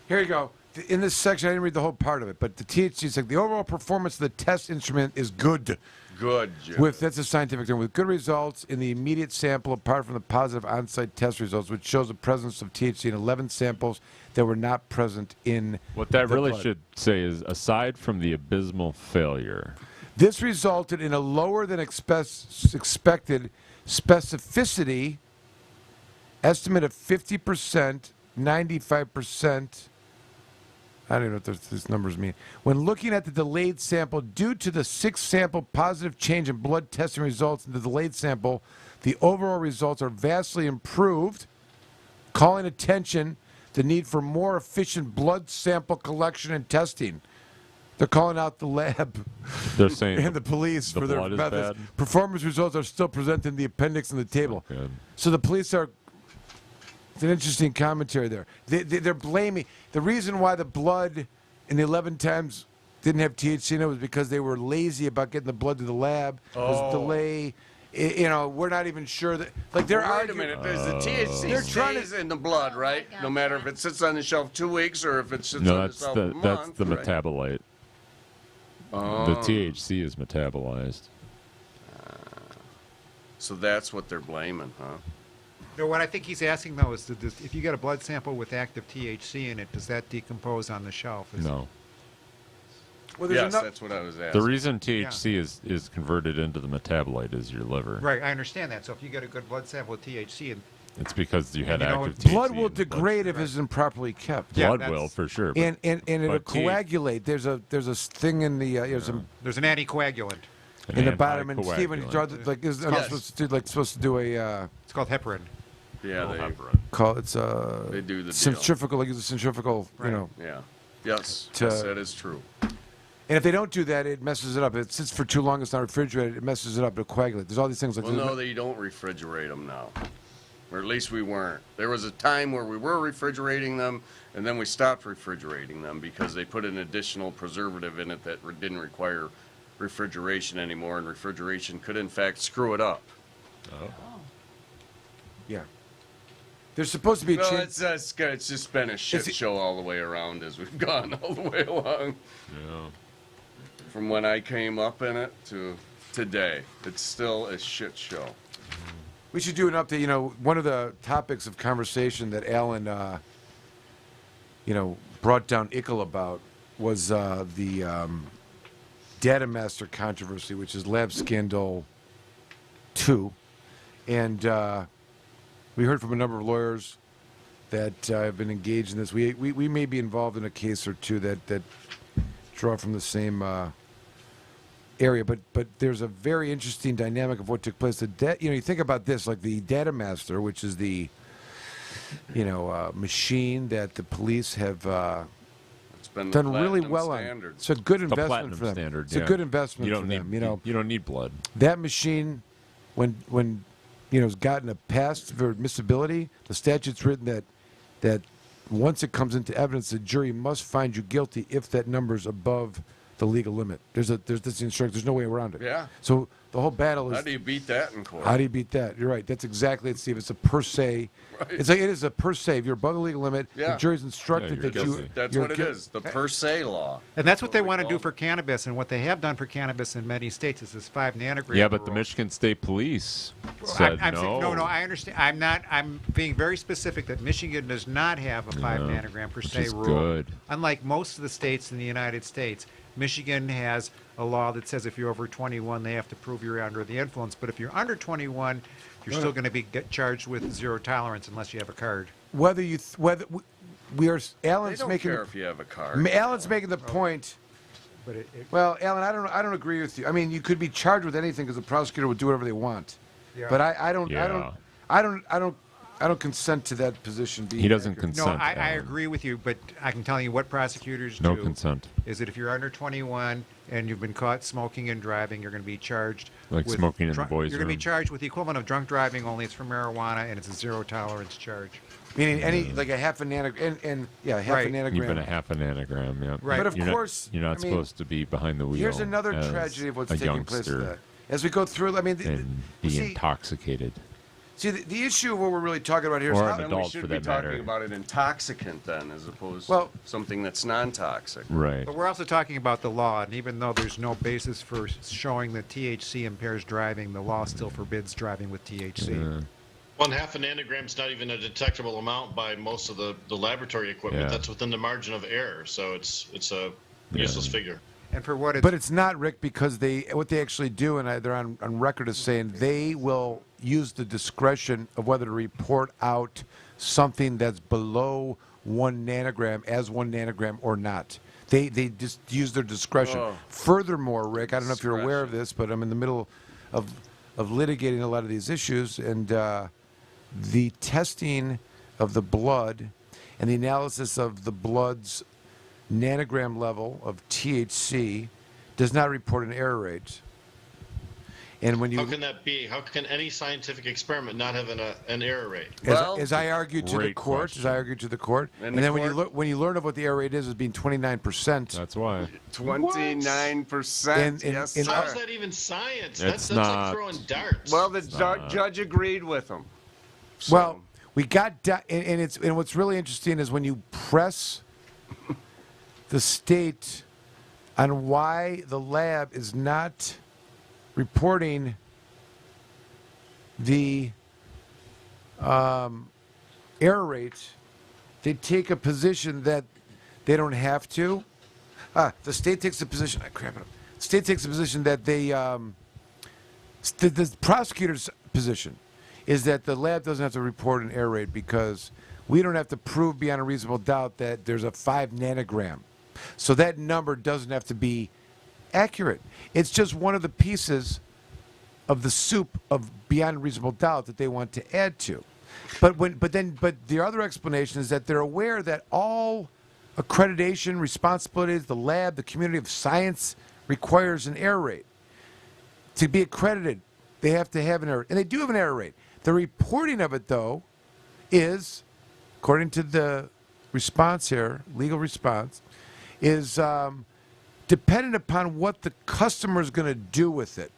Here you go. In this section, I didn't read the whole part of it, but the THC is like the overall performance of the test instrument is good. Good, Jim. That's a scientific term. With good results in the immediate sample, apart from the positive on-site test results, which shows the presence of THC in 11 samples that were not present in What that the really blood. should say is, aside from the abysmal failure, This resulted in a lower than expected specificity estimate of 50%, 95%. I don't even know what these numbers mean. When looking at the delayed sample, due to the 6-sample positive change in blood testing results in the delayed sample, the overall results are vastly improved, calling attention the need for more efficient blood sample collection and testing. They're calling out the lab. They're saying and the police the for their blood is methods. bad? Performance results are still presented in the appendix in the table. Good. So the police are. It's an interesting commentary there. They're blaming the reason why the blood in the 11 times didn't have THC in it was because they were lazy about getting the blood to the lab. There's a delay. We're not even sure that. Like they're Wait a arguing. minute. There's the THC They're trying stays in the blood, right? No matter if it sits on the shelf 2 weeks or if it sits No, on the that's shelf a the month. right? metabolite. Oh. The THC is metabolized. So that's what they're blaming, huh? No, what I think he's asking though is, if you get a blood sample with active THC in it, does that decompose on the shelf? No. Well, yes, that's what I was asking. The reason THC is converted into the metabolite is your liver. Right, I understand that. So if you get a good blood sample with THC, and It's because you had And you know, active THC. Blood will in the degrade if it's improperly kept. Blood will for sure. And it'll but coagulate. There's a thing in the there's an anticoagulant. in the bottom. And Stephen, like is Yes. supposed to do a. It's called heparin. Yeah, they Call it's They do the deal. centrifugal. Like it's a centrifugal. Right. You know. Yeah. Yes. To- Yes, that is true. And if they don't do that, it messes it up. It sits for too long. It's not refrigerated. It messes it up. It'll coagulate. There's all these things like. Well, no, they don't refrigerate them now. Or at least we weren't. There was a time where we were refrigerating them, and then we stopped refrigerating them because they put an additional preservative in it that didn't require refrigeration anymore, and refrigeration could, in fact, screw it up. Oh. Yeah. There's supposed to be a No, change. it's just been a shit show all the way around as we've gone all the way along. Yeah. From when I came up in it to today, it's still a shit show. We should do an update. You know, one of the topics of conversation that Alan, brought down Ickle about was the Data Master controversy, which is Lab Scandal 2. And we heard from a number of lawyers that have been engaged in this. We may be involved in a case or two that draw from the same area, but there's a very interesting dynamic of what took place. You think about this, like the Data Master, which is the machine that the police have been the done really platinum well standard. on. It's a good The investment platinum for them. standard, It's a yeah. good investment You don't for need, them. You don't need blood. That machine, when has gotten a past for admissibility, the statute's written that once it comes into evidence, the jury must find you guilty if that number's above the legal limit. There's this instruction. There's no way around it. Yeah. So the whole battle is. How do you beat that in court? How do you beat that? You're right. That's exactly it, Steve. It's a per se. Right. It's like it is a per se. If you're above the legal limit, Yeah. the jury's instructed you're that you. guilty. That's you're what it guil- is. The per se law. And that's what they want to do for cannabis, and what they have done for cannabis in many states is this 5 nanogram. Yeah, but the rule. Michigan State Police said I'm no. saying, no, I understand. I'm being very specific that Michigan does not have a 5 Yeah, nanogram per which se is rule. good. Unlike most of the states in the United States, Michigan has a law that says if you're over 21, they have to prove you're under the influence. But if you're under 21, you're still going to be charged with zero tolerance unless you have a card. Whether you whether we are They Alan's don't making care if you have a card. Alan's making the point. But Well, Alan, I don't agree with you. I mean, you could be charged with anything because the prosecutor would do whatever they want. Yeah. But I don't Yeah. I don't consent to that position being. He doesn't accurate. consent. No, I Alan. agree with you, but I can tell you what prosecutors No do. consent. Is that if you're under 21 and you've been caught smoking and driving, you're going to be charged Like with smoking in the boys' You're going to room. be charged with the equivalent of drunk driving, only it's for marijuana and it's a zero tolerance charge. Meaning any like a half a nanogram and half Right. a nanogram. You've been a half a nanogram, yeah. Right. But of You're course, not, you're not I mean, supposed to be behind the wheel. Here's another as tragedy of what's a taking place. youngster With that. As we go through, I mean, and be see, intoxicated. see the issue of what we're really talking about here is Or how, an Then adult we should for be that talking matter. about an intoxicant then, as opposed Well- to something that's non-toxic. Right. But we're also talking about the law, and even though there's no basis for showing that THC impairs driving, the law still forbids driving with THC. Yeah. 1/2 a nanogram is not even a detectable amount by most of the laboratory equipment. Yeah. That's within the margin of error, so it's a useless figure. And for what it's but it's not, Rick, because what they actually do, and they're on record as saying they will use the discretion of whether to report out something that's below 1 nanogram as 1 nanogram or not. They just use their discretion. Oh. Furthermore, Rick, I don't know if you're aware of this, but I'm in the middle of litigating a lot of these issues, and the testing of the blood and the analysis of the blood's nanogram level of THC does not report an error rate. And when you How can that be? How can any scientific experiment not have an error rate? as I argued to the court, and then when you learn of what the error rate is as being 29%. That's why. 29%. Yes, sir. How's that even science? It's That's not. like throwing darts. Well, the judge agreed with him. Well, we got and what's really interesting is when you press the state on why the lab is not reporting the error rate, they take a position that they don't have to. The state takes a position. The state takes a position that they the prosecutor's position is that the lab doesn't have to report an error rate because we don't have to prove beyond a reasonable doubt that there's a 5 nanogram. So that number doesn't have to be accurate. It's just one of the pieces of the soup of beyond reasonable doubt that they want to add to. But the other explanation is that they're aware that all accreditation responsibilities, the lab, the community of science requires an error rate. To be accredited, they have to have an error, and they do have an error rate. The reporting of it, though, is, according to the response here, legal response, is dependent upon what the customer is going to do with it.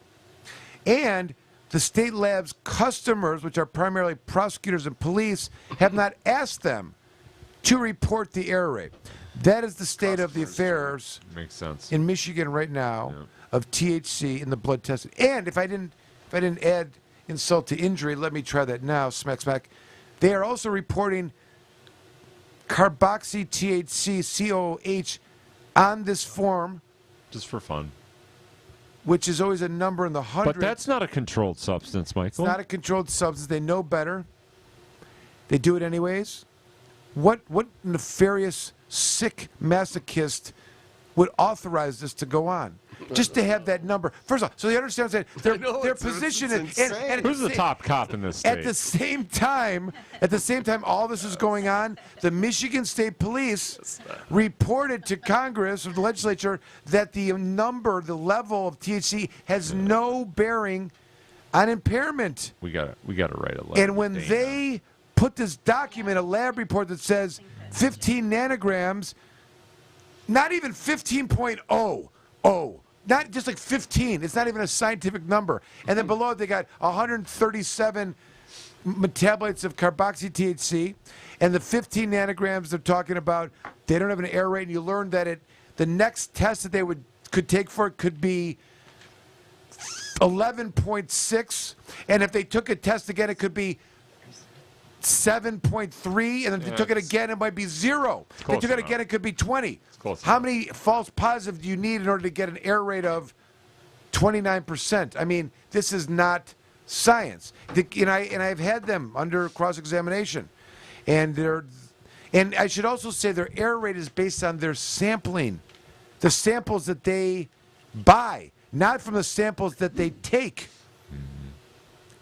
And the state lab's customers, which are primarily prosecutors and police, have not asked them to report the error rate. That is the state of the affairs Makes sense. in Michigan right now of THC in the blood testing. And if I didn't add insult to injury, let me try that now, smack, smack. They are also reporting carboxy THC, COH, on this form. Just for fun. Which is always a number in the hundreds. But that's not a controlled substance, Michael. It's not a controlled substance. They know better. They do it anyways. What nefarious, sick masochist would authorize this to go on? Just to have that number. First of all, so they understand what I'm saying. Their position is. And Who's the top cop in this state? At the same time, all this is going on, the Michigan State Police reported to Congress or the legislature that the level of THC has no bearing on impairment. We got to write a letter. And when they put this document, a lab report that says 15 nanograms, not even 15.0, not just like 15. It's not even a scientific number. And then below it, they got 137 metabolites of carboxy THC, and the 15 nanograms they're talking about, they don't have an error rate. And you learn that the next test that they could take for it could be 11.6, and if they took a test again, it could be 7.3, and if they took it again, it might be 0. If they took it again, it could be 20. How many false positives do you need in order to get an error rate of 29%? I mean, this is not science. And I've had them under cross-examination, and I should also say their error rate is based on their sampling, the samples that they buy, not from the samples that they take,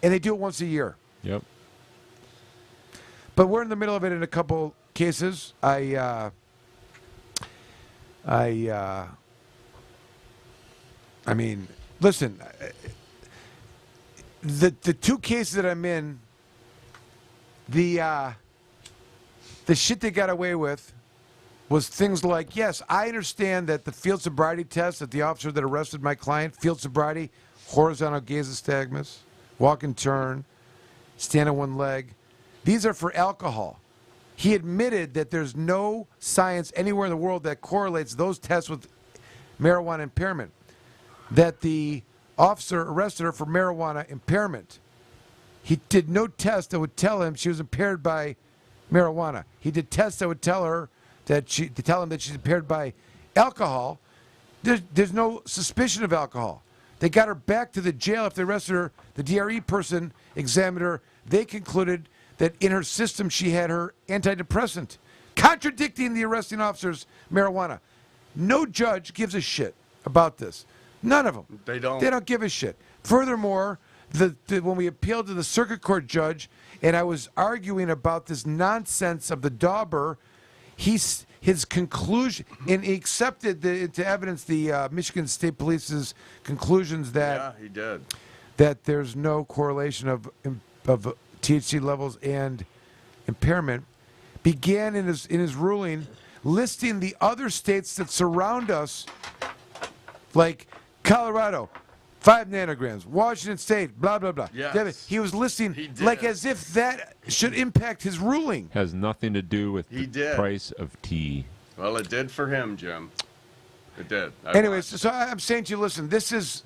and they do it once a year. Yep. But we're in the middle of it in a couple cases. I mean, listen, the two cases that I'm in, the shit they got away with was things like, yes, I understand that the field sobriety test that the officer that arrested my client, field sobriety, horizontal gaze nystagmus, walk and turn, stand on one leg, these are for alcohol. He admitted that there's no science anywhere in the world that correlates those tests with marijuana impairment, that the officer arrested her for marijuana impairment. He did no test that would tell him she was impaired by marijuana. He did tests that would tell him that she's impaired by alcohol. There's no suspicion of alcohol. They got her back to the jail after they arrested her. The DRE person examined her. They concluded that in her system she had her antidepressant, contradicting the arresting officer's marijuana. No judge gives a shit about this. None of them. They don't. They don't give a shit. Furthermore, when we appealed to the circuit court judge and I was arguing about this nonsense of the dauber, his conclusion, and he accepted into evidence the Michigan State Police's conclusions that he did. that there's no correlation of THC levels and impairment. Began in his ruling listing the other states that surround us, like Colorado, 5 nanograms, Washington State, blah, blah, blah. Yes. He was listing like as if that should impact his ruling. Has nothing to do with the price of tea. Well, it did for him, Jim. It did. Anyways, so I'm saying to you, listen, this is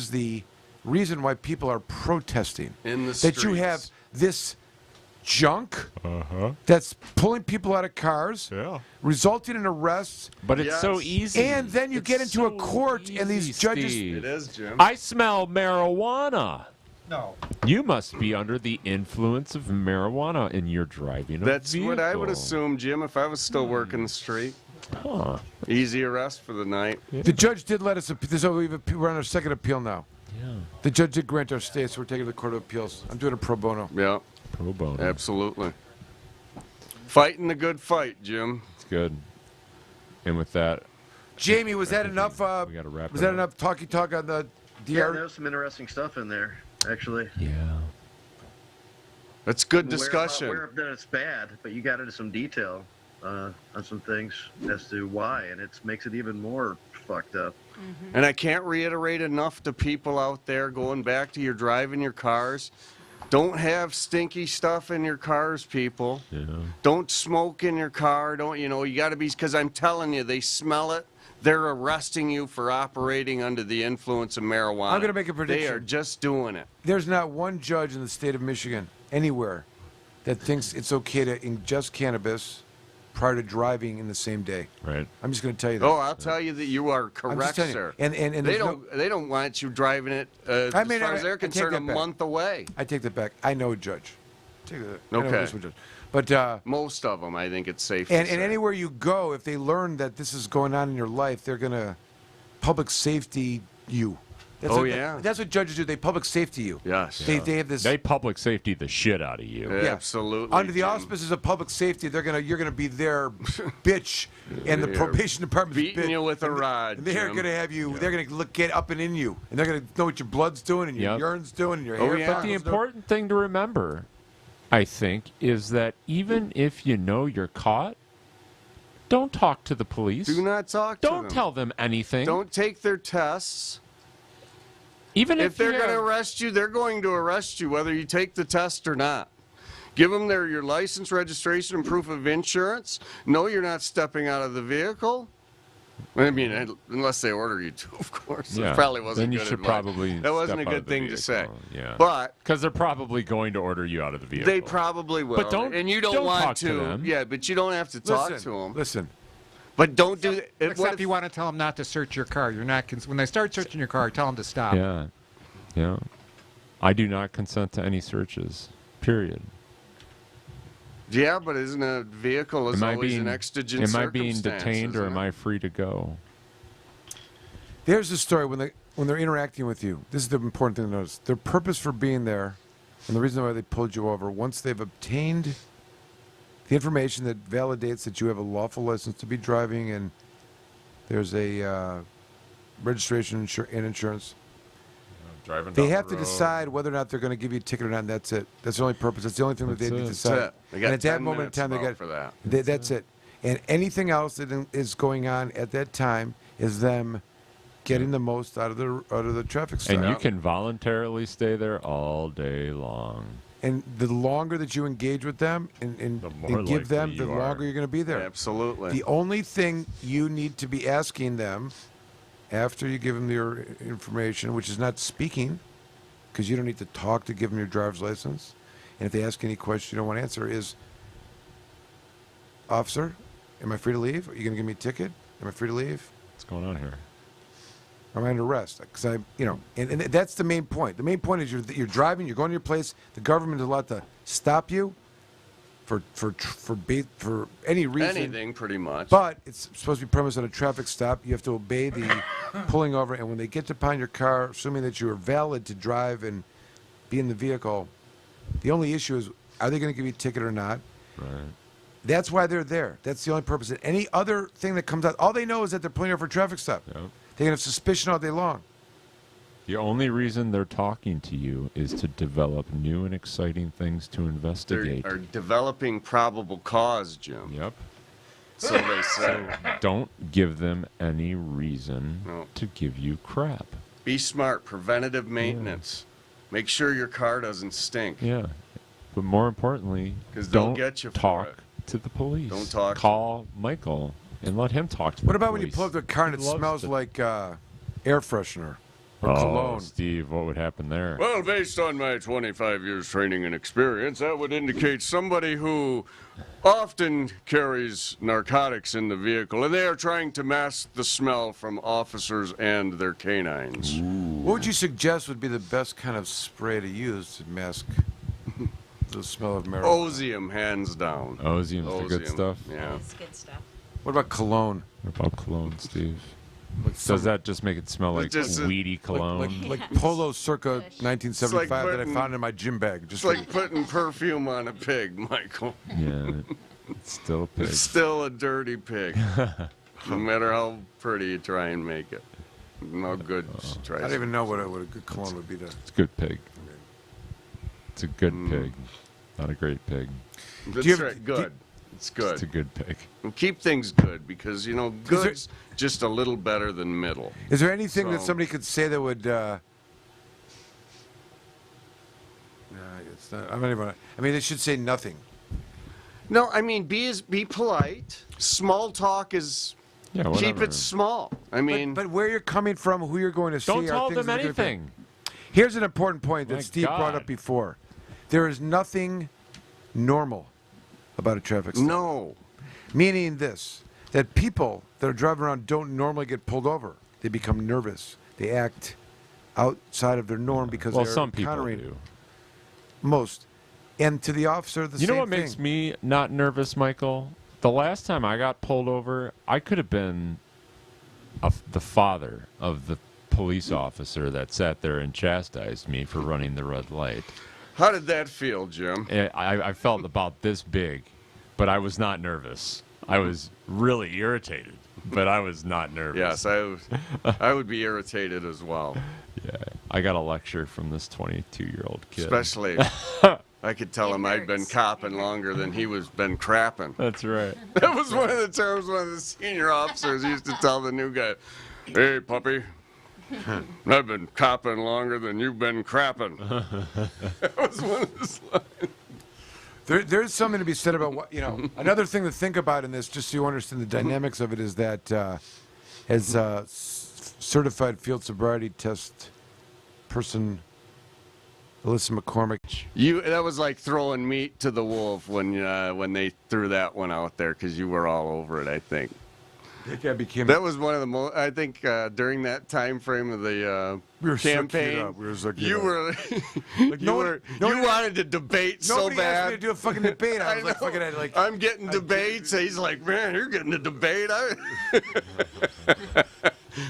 the reason why people are protesting. In the that you streets. have this junk that's pulling people out of cars, resulting in arrests. But it's so easy. And then you get into a court and these judges. Steve. It is, Jim. I smell marijuana. No. You must be under the influence of marijuana and you're driving a That's vehicle. what I would assume, Jim, if I was still working the street. Huh. Easy arrest for the night. The judge did let us appeal. So we're on our second appeal now. Yeah. The judge did grant our stay, so we're taking to the Court of Appeals. I'm doing a pro bono. Yeah. Pro bono. Absolutely. Fighting the good fight, Jim. It's good. And with that, Jamie, was that enough? we gotta wrap Was it that up. enough talky talk on the Yeah, DR? there was some interesting stuff in there, actually. Yeah. That's good I'm discussion. aware of that it's bad, but you got into some detail on some things as to why, and it makes it even more fucked up. And I can't reiterate enough to people out there going back to your driving your cars. Don't have stinky stuff in your cars, people. Yeah. Don't smoke in your car. Don't, you got to be, because I'm telling you, they smell it. They're arresting you for operating under the influence of marijuana. I'm gonna make a prediction. They are just doing it. There's not one judge in the state of Michigan, anywhere, that thinks it's okay to ingest cannabis prior to driving in the same day. Right. I'm just going to tell you that. Oh, I'll tell you that you are I'm just correct, telling you. sir. And they there's don't want you driving it as far as they're concerned a month away. I take that back. I know a judge. I know Okay. this one judge. But most of them, I think it's safe. and to say. anywhere you go, if they learn that this is going on in your life, they're going to public safety you. That's Oh, what, yeah. That's what judges do. They public safety you. Yes. They have this. They public safety the shit out of you. Yeah, absolutely. Under the Jim. auspices of public safety, you're gonna be their bitch, and the Yeah. probation department's Beating bitch. you with a And rod, They're Jim. gonna have you. They're gonna get up and in you, and they're gonna know what your blood's doing and your Yep. urine's doing and your Oh, hair. yeah. But the follicles doing. important thing to remember, I think, is that even if you know you're caught, don't talk to the police. Do not talk to them. Don't tell them anything. Don't take their tests. Even If they're you going to have- arrest you, they're going to arrest you whether you take the test or not. Give them your license, registration, and proof of insurance. No, you're not stepping out of the vehicle. I mean, unless they order you to, of course. Yeah. It probably wasn't Then you good should advice. probably That wasn't a step out good of the thing to say. vehicle. Yeah. But because they're probably going to order you out of the vehicle. they probably will. But don't- and you don't, don't want talk to them. Yeah, but you don't have to talk Listen, to them. Listen. But don't do that. Except you want to tell them not to search your car. You're not. When they start searching your car, tell them to stop. Yeah. Yeah. I do not consent to any searches. Period. Yeah, but isn't a vehicle is always an exigent Am I being circumstance, detained or isn't am it? I free to go? There's the story when they're interacting with you. This is the important thing to notice. Their purpose for being there, and the reason why they pulled you over. Once they've obtained the information that validates that you have a lawful license to be driving, and there's a registration and insurance. Driving They down have the to road. decide whether or not they're going to give you a ticket or not, and that's it. That's the only purpose. That's the only thing that they need to That's decide. it. They got and at that 10 moment in minutes time, they about got for that. That's it. And anything else that is going on at that time is them getting the most out of the traffic stop. And you can voluntarily stay there all day long. And the longer that you engage with them and more give them, likely the you are. longer you're going to be there. Absolutely. The only thing you need to be asking them after you give them your information, which is not speaking, because you don't need to talk to give them your driver's license, and if they ask any question you don't want to answer, is, officer, am I free to leave? Are you going to give me a ticket? Am I free to leave? What's going on here? Am I under arrest? Because and that's the main point. The main point is you're driving, you're going to your place. The government is allowed to stop you for any reason. Anything, pretty much. But it's supposed to be premised on a traffic stop. You have to obey the pulling over. And when they get upon your car, assuming that you are valid to drive and be in the vehicle, the only issue is, are they going to give you a ticket or not? Right. That's why they're there. That's the only purpose. And any other thing that comes out, all they know is that they're pulling over for traffic stop. Yep. They can have suspicion all day long. The only reason they're talking to you is to develop new and exciting things to They investigate. are developing probable cause, Jim. Yep. So they say. Don't give them any reason to give you crap. Be smart. Preventative maintenance. Make sure your car doesn't stink. Yeah. But more importantly, 'Cause they'll don't get you for talk it. to the police. Don't talk. Call Michael and let him talk to What the about police. when you pull up to a car and it He loves smells to- like air freshener or Oh, cologne? Steve, what would happen there? Well, based on my 25 years training and experience, that would indicate somebody who often carries narcotics in the vehicle, and they are trying to mask the smell from officers and their canines. What would you suggest would be the best kind of spray to use to mask the smell of marijuana? Ozium, hands down. Ozium's the good stuff? Yeah. That's good stuff. What about cologne? What about cologne, Steve? some- Does that just make it smell like just a- weedy cologne? Like Polo circa 1975 that I putting- found in my gym bag. It's like putting perfume on a pig, Michael. Yeah, it's still a pig. It's still a dirty pig. No matter how pretty you try and make it. No good. Try I don't even know what a good cologne would be to. It's a good pig. It's a good pig, not a great pig. That's you ever- right, good. It's good. It's a good pig. And keep things good because, you know, good's just a little better than middle. Is there anything that So- somebody could say that would? No, it's not. I don't even. I mean, they should say nothing. No, I mean, be polite. Small talk is. Yeah, keep whatever. it small. I mean, but where you're coming from, who you're going to see, Don't are tell things them that are gonna be- anything. Here's an important point that My Steve brought God. up before. There is nothing normal about a traffic stop. No. Meaning this, that people that are driving around don't normally get pulled over. They become nervous. They act outside of their norm because Well, they're some people encountering do. most. And to the officer, the You same know what thing. makes me not nervous, Michael? The last time I got pulled over, I could have been the father of the police officer that sat there and chastised me for running the red light. How did that feel, Jim? I felt about this big, but I was not nervous. I was really irritated, but I was not nervous. Yes, I would be irritated as well. Yeah, I got a lecture from this 22-year-old kid. Especially, I could tell him I'd been copping longer than he was been crapping. That's right. That was one of the terms one of the senior officers used to tell the new guy, "Hey, puppy, I've been copping longer than you've been crapping." That was one of his lines. There's something to be said about what, another thing to think about in this, just so you understand the dynamics of it, is that as a certified field sobriety test person, Alyssa McCormick. That was like throwing meat to the wolf when they threw that one out there because you were all over it, I think. That was one of the most. I think during that time frame of the We were so queued campaign, up. We were so queued you up. were Like, you wanted to debate so Nobody asked bad. me to do a fucking debate. I was like, know. fucking, like, I'm getting debates. He's like, "Man, you're getting a debate."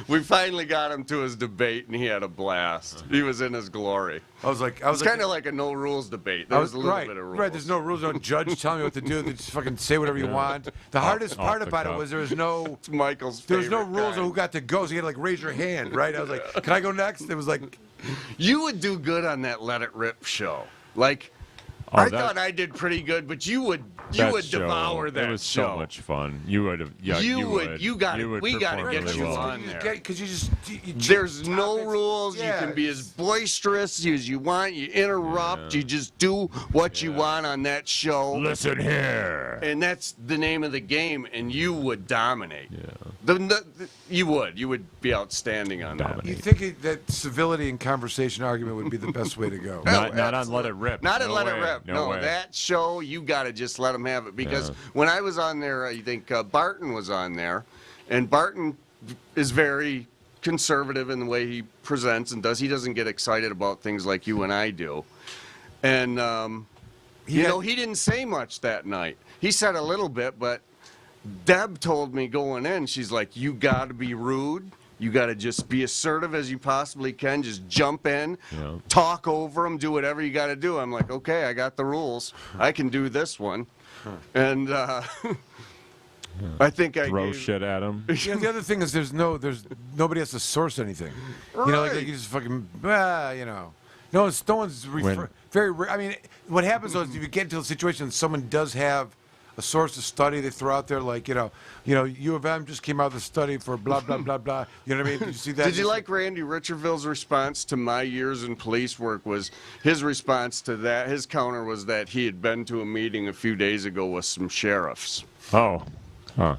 We finally got him to his debate, and he had a blast. He was in his glory. I was like, It's kind of like a no rules debate. There was a little right, bit of rules. right. There's no rules, no judge telling me what to do. They just fucking say whatever you want. The hardest part the about it cuff. was there was no. It's Michael's There was no favorite rules kind. of who got to go, so you had to like raise your hand, right? I was like, "Can I go next?" It was like, You would do good on that Let It Rip show. Like, Oh, I that- thought I did pretty good, but you would That would show, devour that It was show. so much fun. You would have. Yeah, You would. You got you it. would We got to perform get really you well. on there. because you just. There's no rules. Yeah. You can be as boisterous as you want. You interrupt. You just do what you want on that show. Listen here. And that's the name of the game, and you would dominate. Yeah. You would be outstanding on that. You think that civility and conversation argument would be the best way to go? Not on Let It Rip. Not No at Let It way. Rip. No No, way. that show, you got to just let them have it. Because Yeah. when I was on there, I think Barton was on there. And Barton is very conservative in the way he presents and does. He doesn't get excited about things like you and I do. And, he didn't say much that night. He said a little bit, but Deb told me going in, she's like, you got to be rude. You got to just be assertive as you possibly can. Just jump in, talk over them, do whatever you got to do. I'm like, okay, I got the rules. I can do this one. And I think I throw gave, shit at him. Yeah, the other thing is there's nobody has to source anything. You know, like you just fucking, you know. No one's very rare. I mean, what happens is if you get into a situation and someone does have a source of study they throw out there, like, you know, U of M just came out with a study for blah, blah, blah, blah. You know what I mean? Did you see that? Did you like Randy Richardville's response to my years in police work? Was his response to that, his counter was that he had been to a meeting a few days ago with some sheriffs. Oh. Huh.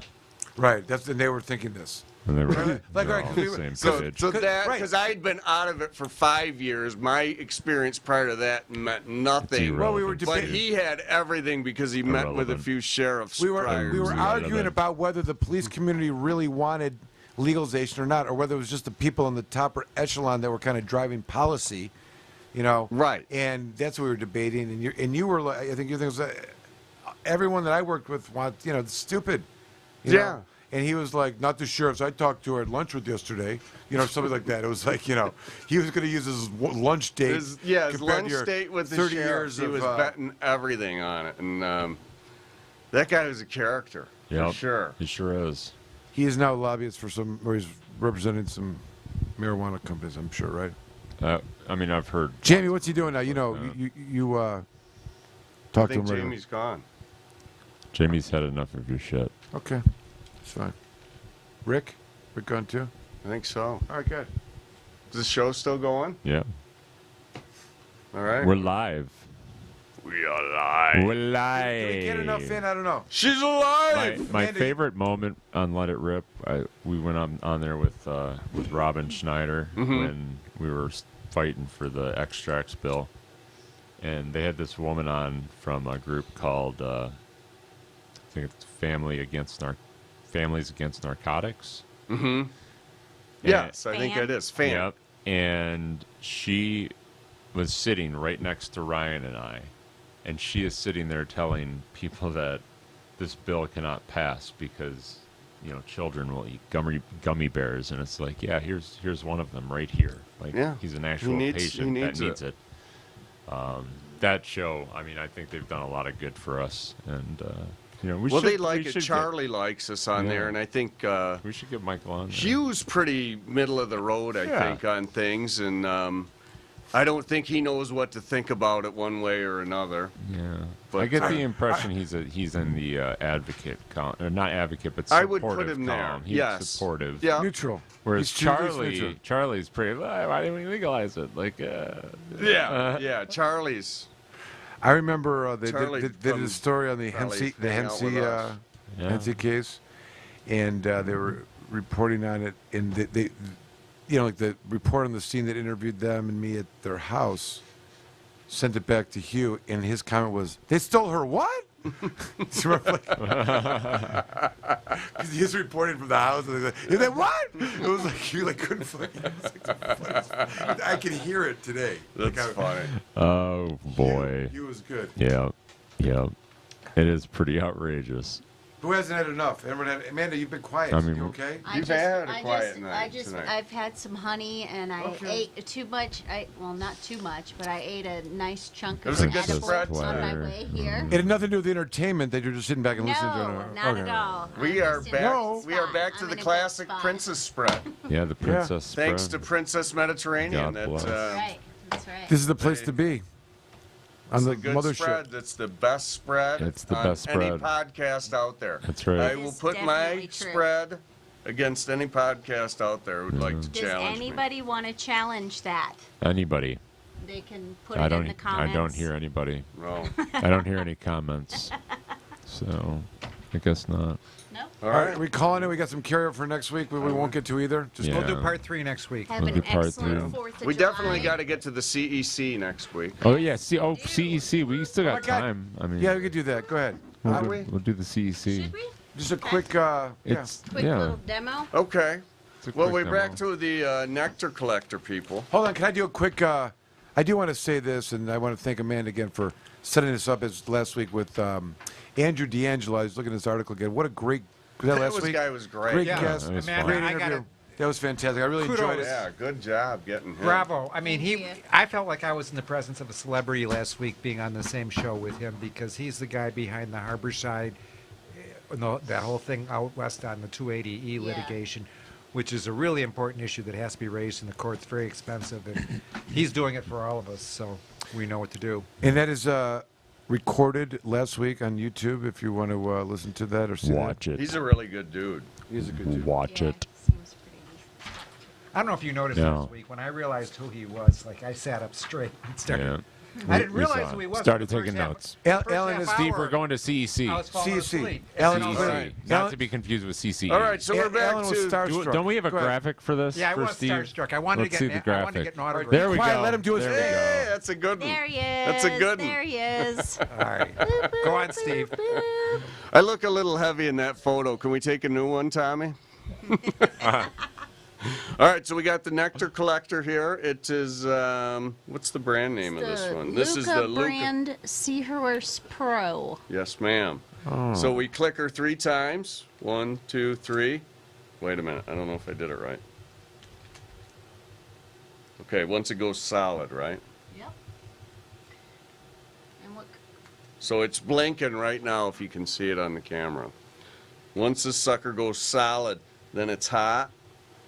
Right. And they were thinking this. And they were like, all right, the same So page. that, because I had been out of it for 5 years, my experience prior to that meant nothing. Well, we were but debating. he had everything because he met with a few sheriffs. We were prior. arguing about whether the police community really wanted legalization or not, or whether it was just the people in the top echelon that were kind of driving policy, you know. Right. And that's what we were debating. And you were like, I think you think it was everyone that I worked with wants, you know, it's stupid. You know? And he was like, not the sheriffs I talked to at lunch with yesterday, you know, something like that. It was like, you know, he was going to use his lunch date. His lunch date with the 30 sheriffs. years He was betting everything on it. And that guy was a character, for sure. He sure is. He is now a lobbyist for or he's representing some marijuana companies, I'm sure, right? I mean, I've heard. Jamie, what's he doing now? You know, you talk to him later. Jamie's gone. Jamie's had enough of your shit. Okay. It's fine. Rick gone too? I think so. All right, good. Is the show still going? Yeah. All right. We're live. We are live. We're live. Did we get enough in? I don't know. She's alive. My favorite moment on Let It Rip, we went on there with Robin Schneider when we were fighting for the extracts bill, and they had this woman on from a group called I think it's Families Against Narcotics. Mm-hmm. Yes, I think it is. FAN. Yep. And she was sitting right next to Ryan and I, and she is sitting there telling people that this bill cannot pass because, you know, children will eat gummy bears, and it's like, yeah, here's one of them right here. Like, he's an actual patient that needs it. That show, I mean, I think they've done a lot of good for us, and you know, they like it. Charlie likes us on there, and I think we should get Michael on there. Hugh's pretty middle of the road, I think, on things, and I don't think he knows what to think about it one way or another. Yeah, but I get the impression he's in the advocate column, or not advocate, but I supportive would put him column. there. He's supportive. Yeah. Neutral. Whereas Neutral. Charlie's pretty. Why didn't we legalize it? Like, Charlie's. I remember they Charlie did a story on the Hensey case, and they were reporting on it, and they you know, like the report on the scene that interviewed them and me at their house sent it back to Hugh, and his comment was, "They stole her what?" Because he was reporting from the house, and they said, "What?" It was like you couldn't fucking. I can hear it today. That's funny. Oh boy. Hugh was good. Yeah. It is pretty outrageous. Who hasn't had enough? Amanda, you've been quiet. I mean, you okay? You've had a quiet night tonight. I've had some honey, and I ate too much. Well, not too much, but I ate a nice chunk of edibles on my way here. It had nothing to do with the entertainment that you're just sitting back and listening to. No, not at all. We are back. We are back to the classic princess spread. Yeah, the princess spread. Thanks to Princess Mediterranean. God bless. That's right. This is the place to be. On the good mothership. spread. That's the best spread. It's the on best any spread. podcast out there. That's right. I will put my spread against any podcast out there who would like to challenge me. Does anybody want to challenge that? Anybody? They can put it in the comments. I don't hear anybody. No. I don't hear any comments. So, I guess not. No. All right, we calling it. We got some carryover for next week. We won't get to either. We'll do part 3 next week. Have an excellent 4th of We July. definitely got to get to the CEC next week. Oh yeah, CEC. We still got time. I mean, yeah, we could do that. Go ahead. We'll do the CEC. Just a quick. Quick little demo. Okay. Well, we're demo. back to the nectar collector people. Hold on. Can I do a quick? I do want to say this, and I want to thank Amanda again for setting this up as last week with Andrew D'Angelo. I was looking at this article again. What a great. Was that last week? Guy was great. Great Yeah. guest. That was Great fun. Amanda, I interview. That was fantastic. I really enjoyed it. Yeah, good job getting him. Bravo. I mean, I felt like I was in the presence of a celebrity last week being on the same show with him because he's the guy behind the Harborside, that whole thing out west on the 280E litigation, which is a really important issue that has to be raised in the courts. Very expensive, and he's doing it for all of us, so we know what to do. And that is recorded last week on YouTube if you want to listen to that or see Watch that. it. He's a really good dude. He's a good dude. Watch it. I don't know if you noticed No. last week when I realized who he was. Like I sat up straight and started. I didn't We realize saw who he it. was. Started for the taking first notes. half- Alan first is half Steve, hour. we're going to CEC. I was falling CEC. asleep. Alan, And then all of a sudden- CEC. Not to be confused with CCE. All right, so we're back Alan was to... starstruck. Don't we have a Go ahead. graphic for this? Yeah, I for was Steve? starstruck. I wanted Let's to see get the I wanted to graphic. get an autograph. There we Quiet, go. let him do his There we thing. go. Hey, that's a good one. There he is. That's a good one. There he is. All right. Go on, Steve. I look a little heavy in that photo. Can we take a new one, Tommy? All right, so we got the Nectar Collector here. It is, what's the brand name of this one? This is the Luca brand Seahorse Pro. Yes, ma'am. Oh. So we click her 3 times. 1, 2, 3. Wait a minute. I don't know if I did it right. Okay, once it goes solid, right? Yep. And what? So it's blinking right now if you can see it on the camera. Once this sucker goes solid, then it's hot.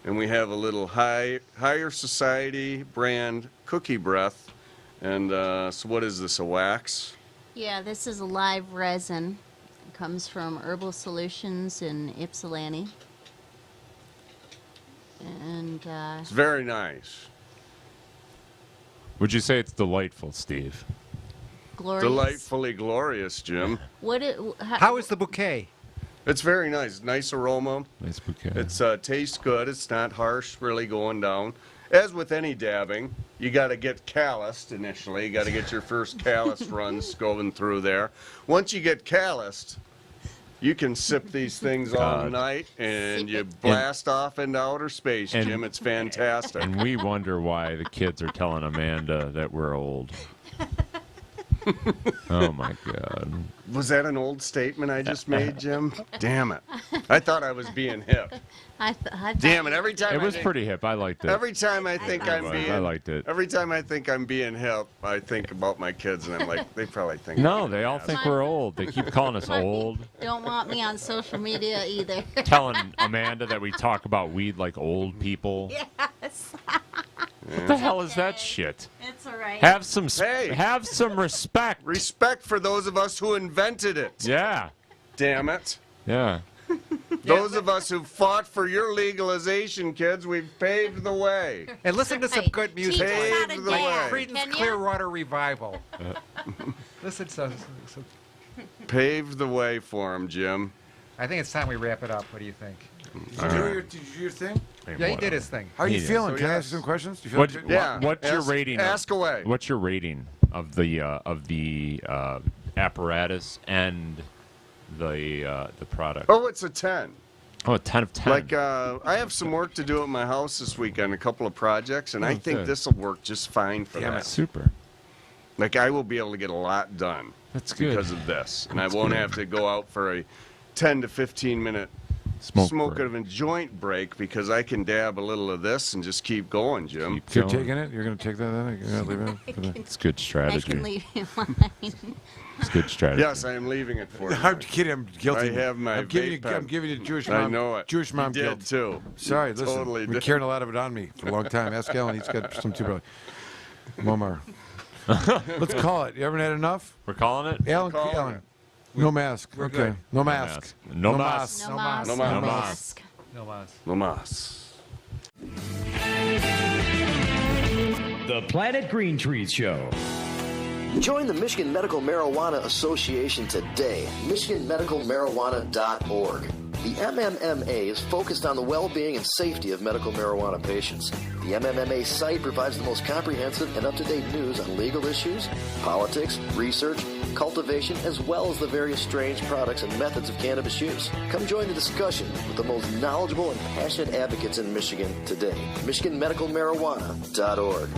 And we have a little higher society brand cookie breath. And so what is this, a wax? Yeah, this is a live resin. It comes from Herbal Solutions in Ypsilanti. And It's very nice. Would you say it's delightful, Steve? glorious. Delightfully glorious, Jim. How is the bouquet? It's very nice. Nice aroma. Nice bouquet. It's tastes good. It's not harsh, really going down. As with any dabbing, you got to get calloused initially. You got to get your first callus runs going through there. Once you get calloused, you can sip these things all night, and you blast off into outer space, Jim. It's fantastic. And we wonder why the kids are telling Amanda that we're old. Oh, my God. Was that an old statement I just made, Jim? Damn it. I thought I was being hip. I thought Damn it, every time It was pretty hip. I liked it. Every time I think I'm being... I liked it. Every time I think I'm being hip, I think about my kids, and I'm like, they probably think... No, they all think we're old. They keep calling us old. Don't want me on social media either. Telling Amanda that we talk about weed like old people. Yes. What the hell is that shit? It's all right. Have some respect. Respect for those of us who invented it. Yeah. Damn it. Yeah. Those of us who fought for your legalization, kids, we've paved the way. And listen to some good music. Teach us how to Like dance. Creedence Can ya? Clearwater Revival. Listen to some. Paved the way for him, Jim. I think it's time we wrap it up. What do you think? Did you do your thing? Yeah, he did his thing. How are you He feeling? did. Can I ask you some questions? Do you feel good? What's your rating? Ask away. What's your rating of the apparatus and the product? Oh, it's a 10. Oh, a 10 of 10. Like, I have some work to do at my house this weekend, a couple of projects, and I think good. this will work just fine for Damn that. it, super. Like, I will be able to get a lot done. That's good. Because of this. And That's I won't good. have to go out for a 10 to 15 minute Smoke break. of a joint break because I can dab a little of this and just keep going, Jim. You're taking it? You're going to take that then? You're going to leave it? For the... It's good I strategy. can leave you mine. It's good strategy. Yes, I am leaving it for you. I'm kidding. I'm guilty. I have my I'm giving you, vape pen. I'm giving you Jewish I mom. know it. Jewish mom You guilt did too. Sorry, You listen. totally Been did. carrying a lot of it on me for a long time. Ask Alan. He's got some too early. Momar. Let's call it. You ever had enough? We're calling it? Alan. Calling Alan. it. No mask. We're Okay. good. No mask. No mask. No mas. No No mas. mask. No mas. No mas. The Planet Green Trees Show. Join the Michigan Medical Marijuana Association today, michiganmedicalmarijuana.org. The MMMA is focused on the well-being and safety of medical marijuana patients. The MMMA site provides the most comprehensive and up-to-date news on legal issues, politics, research, cultivation, as well as the various strange products and methods of cannabis use. Come join the discussion with the most knowledgeable and passionate advocates in Michigan today, michiganmedicalmarijuana.org.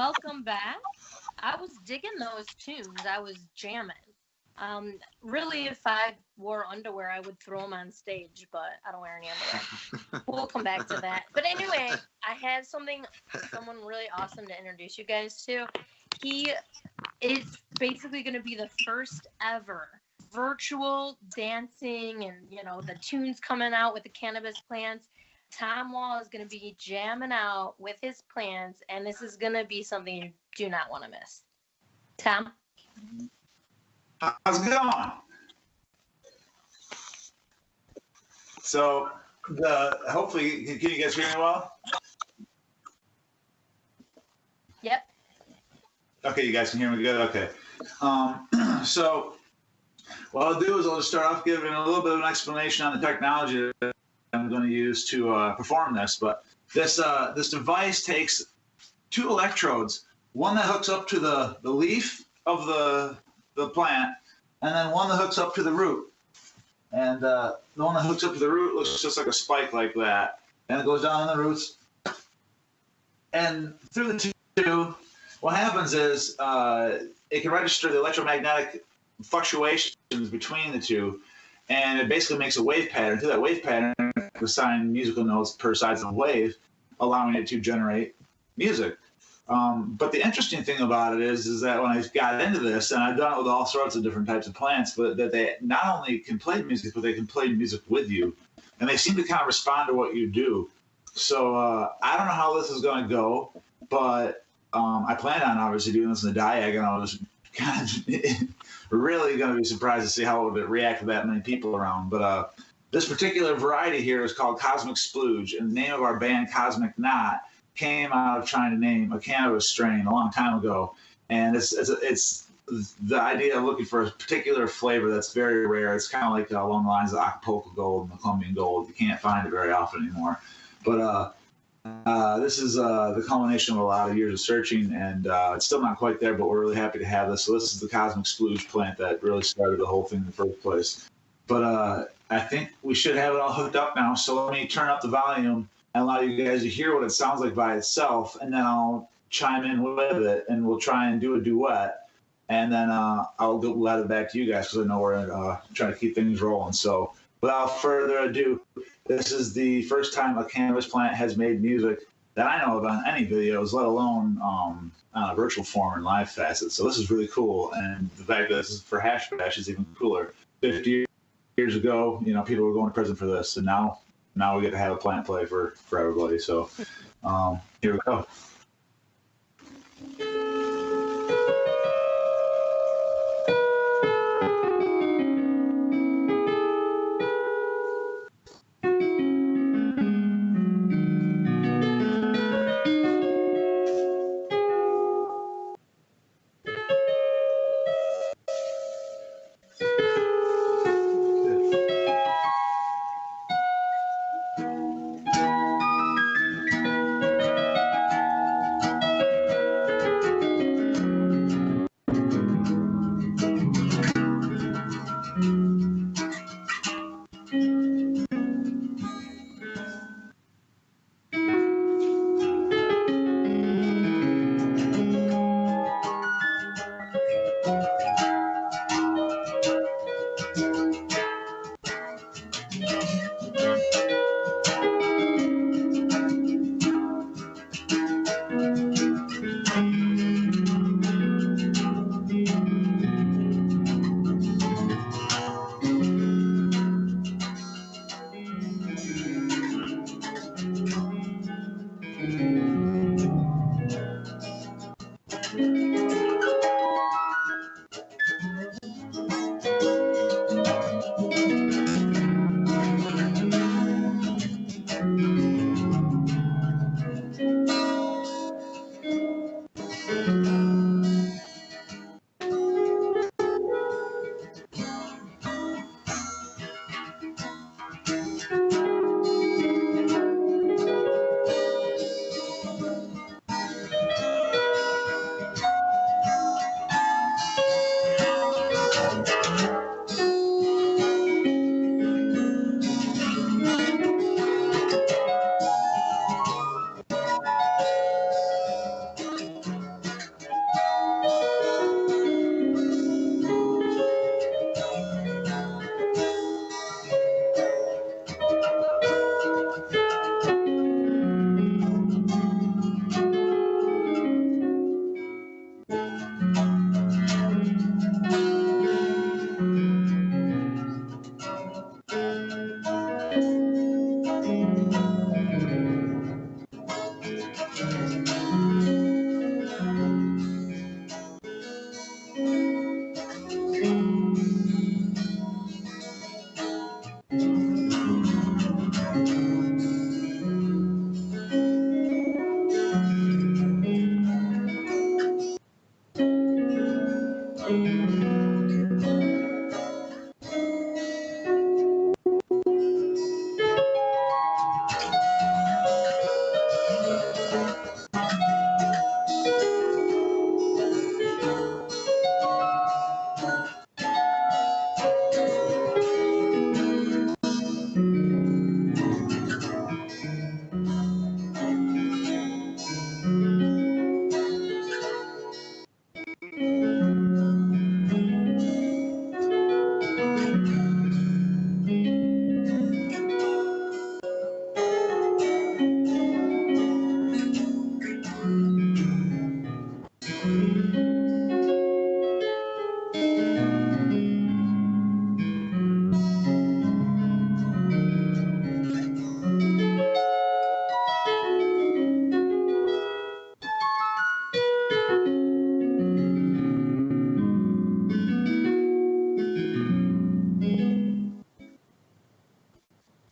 welcome back. I was digging those tunes. I was jamming. Really, if I wore underwear, I would throw them on stage, but I don't wear any underwear. We'll come back to that. But anyway, I had someone really awesome to introduce you guys to. He is basically going to be the first ever virtual dancing and, the tunes coming out with the cannabis plants. Tom Wall is going to be jamming out with his plants, and this is going to be something you do not want to miss. Tom? How's it going? So, hopefully, can you guys hear me well? Yep. Okay, you guys can hear me good? Okay. So, what I'll do is I'll just start off giving a little bit of an explanation on the technology that I'm going to use to perform this. But this device takes 2 electrodes, one that hooks up to the leaf of the plant, and then one that hooks up to the root. And the one that hooks up to the root looks just like a spike like that, and it goes down in the roots. And through the 2, what happens is it can register the electromagnetic fluctuations between the 2, and it basically makes a wave pattern. Through that wave pattern, we assign musical notes per size of the wave, allowing it to generate music. But the interesting thing about it is that when I got into this, and I've done it with all sorts of different types of plants, but that they not only can play music, but they can play music with you, and they seem to kind of respond to what you do. So I don't know how this is going to go, but I plan on obviously doing this in the diag, and I was kind of really going to be surprised to see how it would react with that many people around. But this particular variety here is called Cosmic Splooge, and the name of our band, Cosmic Knot, came out of trying to name a cannabis strain a long time ago. And it's the idea of looking for a particular flavor that's very rare. It's kind of like along the lines of Acapulco Gold and the Colombian Gold. You can't find it very often anymore. But this is the culmination of a lot of years of searching, and it's still not quite there, but we're really happy to have this. So this is the Cosmic Splooge plant that really started the whole thing in the first place. But I think we should have it all hooked up now. So let me turn up the volume and allow you guys to hear what it sounds like by itself, and then I'll chime in with it, and we'll try and do a duet, and then I'll let it back to you guys because I know we're trying to keep things rolling. So without further ado, this is the first time a cannabis plant has made music that I know of on any videos, let alone on a virtual form and live facet. So this is really cool, and the fact that this is for Hash Bash is even cooler. 50 years ago, people were going to prison for this, and now we get to have a plant play for everybody. So here we go.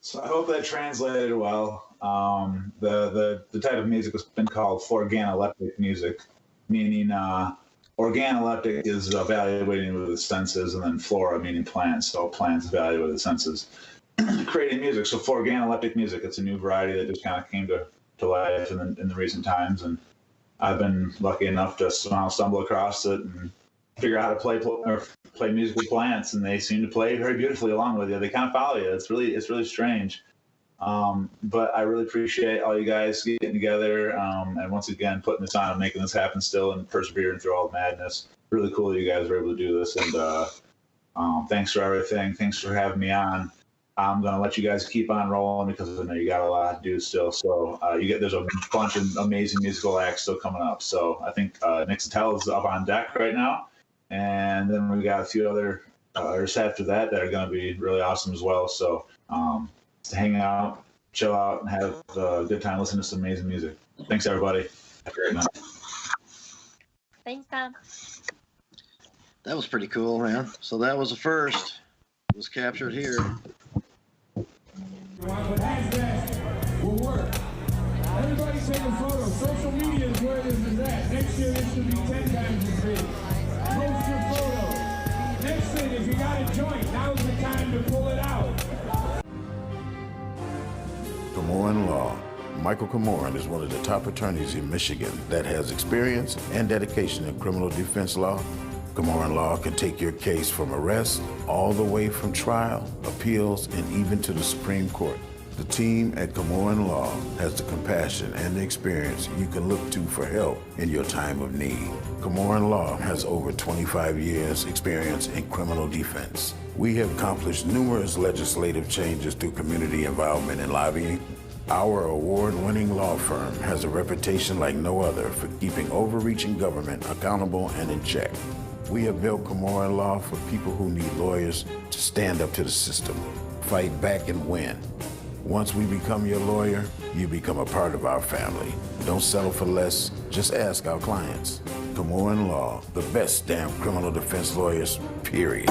So I hope that translated well. The type of music has been called organoleptic music, meaning organoleptic is evaluating with the senses, and then flora meaning plants. So plants evaluate with the senses, creating music. So organoleptic music, it's a new variety that just kind of came to life in the recent times, and I've been lucky enough to stumble across it and figure out how to play music with plants, and they seem to play very beautifully along with you. They kind of follow you. It's really strange. But I really appreciate all you guys getting together, and once again putting this on and making this happen still and persevering through all the madness. Really cool that you guys were able to do this, and thanks for everything. Thanks for having me on. I'm going to let you guys keep on rolling because I know you got a lot to do still. So there's a bunch of amazing musical acts still coming up. So I think Nick Sattell is up on deck right now. And then we got a few other artists after that are going to be really awesome as well. So to hang out, chill out, and have a good time listening to some amazing music. Thanks, everybody. Have a great night. Thanks, Tom. That was pretty cool, man. So that was the first. It was captured here. Will work. Everybody take a photo. Social media is where this is at. Next year, this should be 10 times as big. Post your photo. Next thing, if you got a joint, now's the time to pull it out. Komorn Law. Michael Komorn is one of the top attorneys in Michigan that has experience and dedication in criminal defense law. Komorn Law can take your case from arrest all the way from trial, appeals, and even to the Supreme Court. The team at Komorn Law has the compassion and the experience you can look to for help in your time of need. Komorn Law has over 25 years experience in criminal defense. We have accomplished numerous legislative changes through community involvement and lobbying. Our award-winning law firm has a reputation like no other for keeping overreaching government accountable and in check. We have built Komorn Law for people who need lawyers to stand up to the system, fight back and win. Once we become your lawyer, you become a part of our family. Don't settle for less, just ask our clients. Komorn Law, the best damn criminal defense lawyers, period.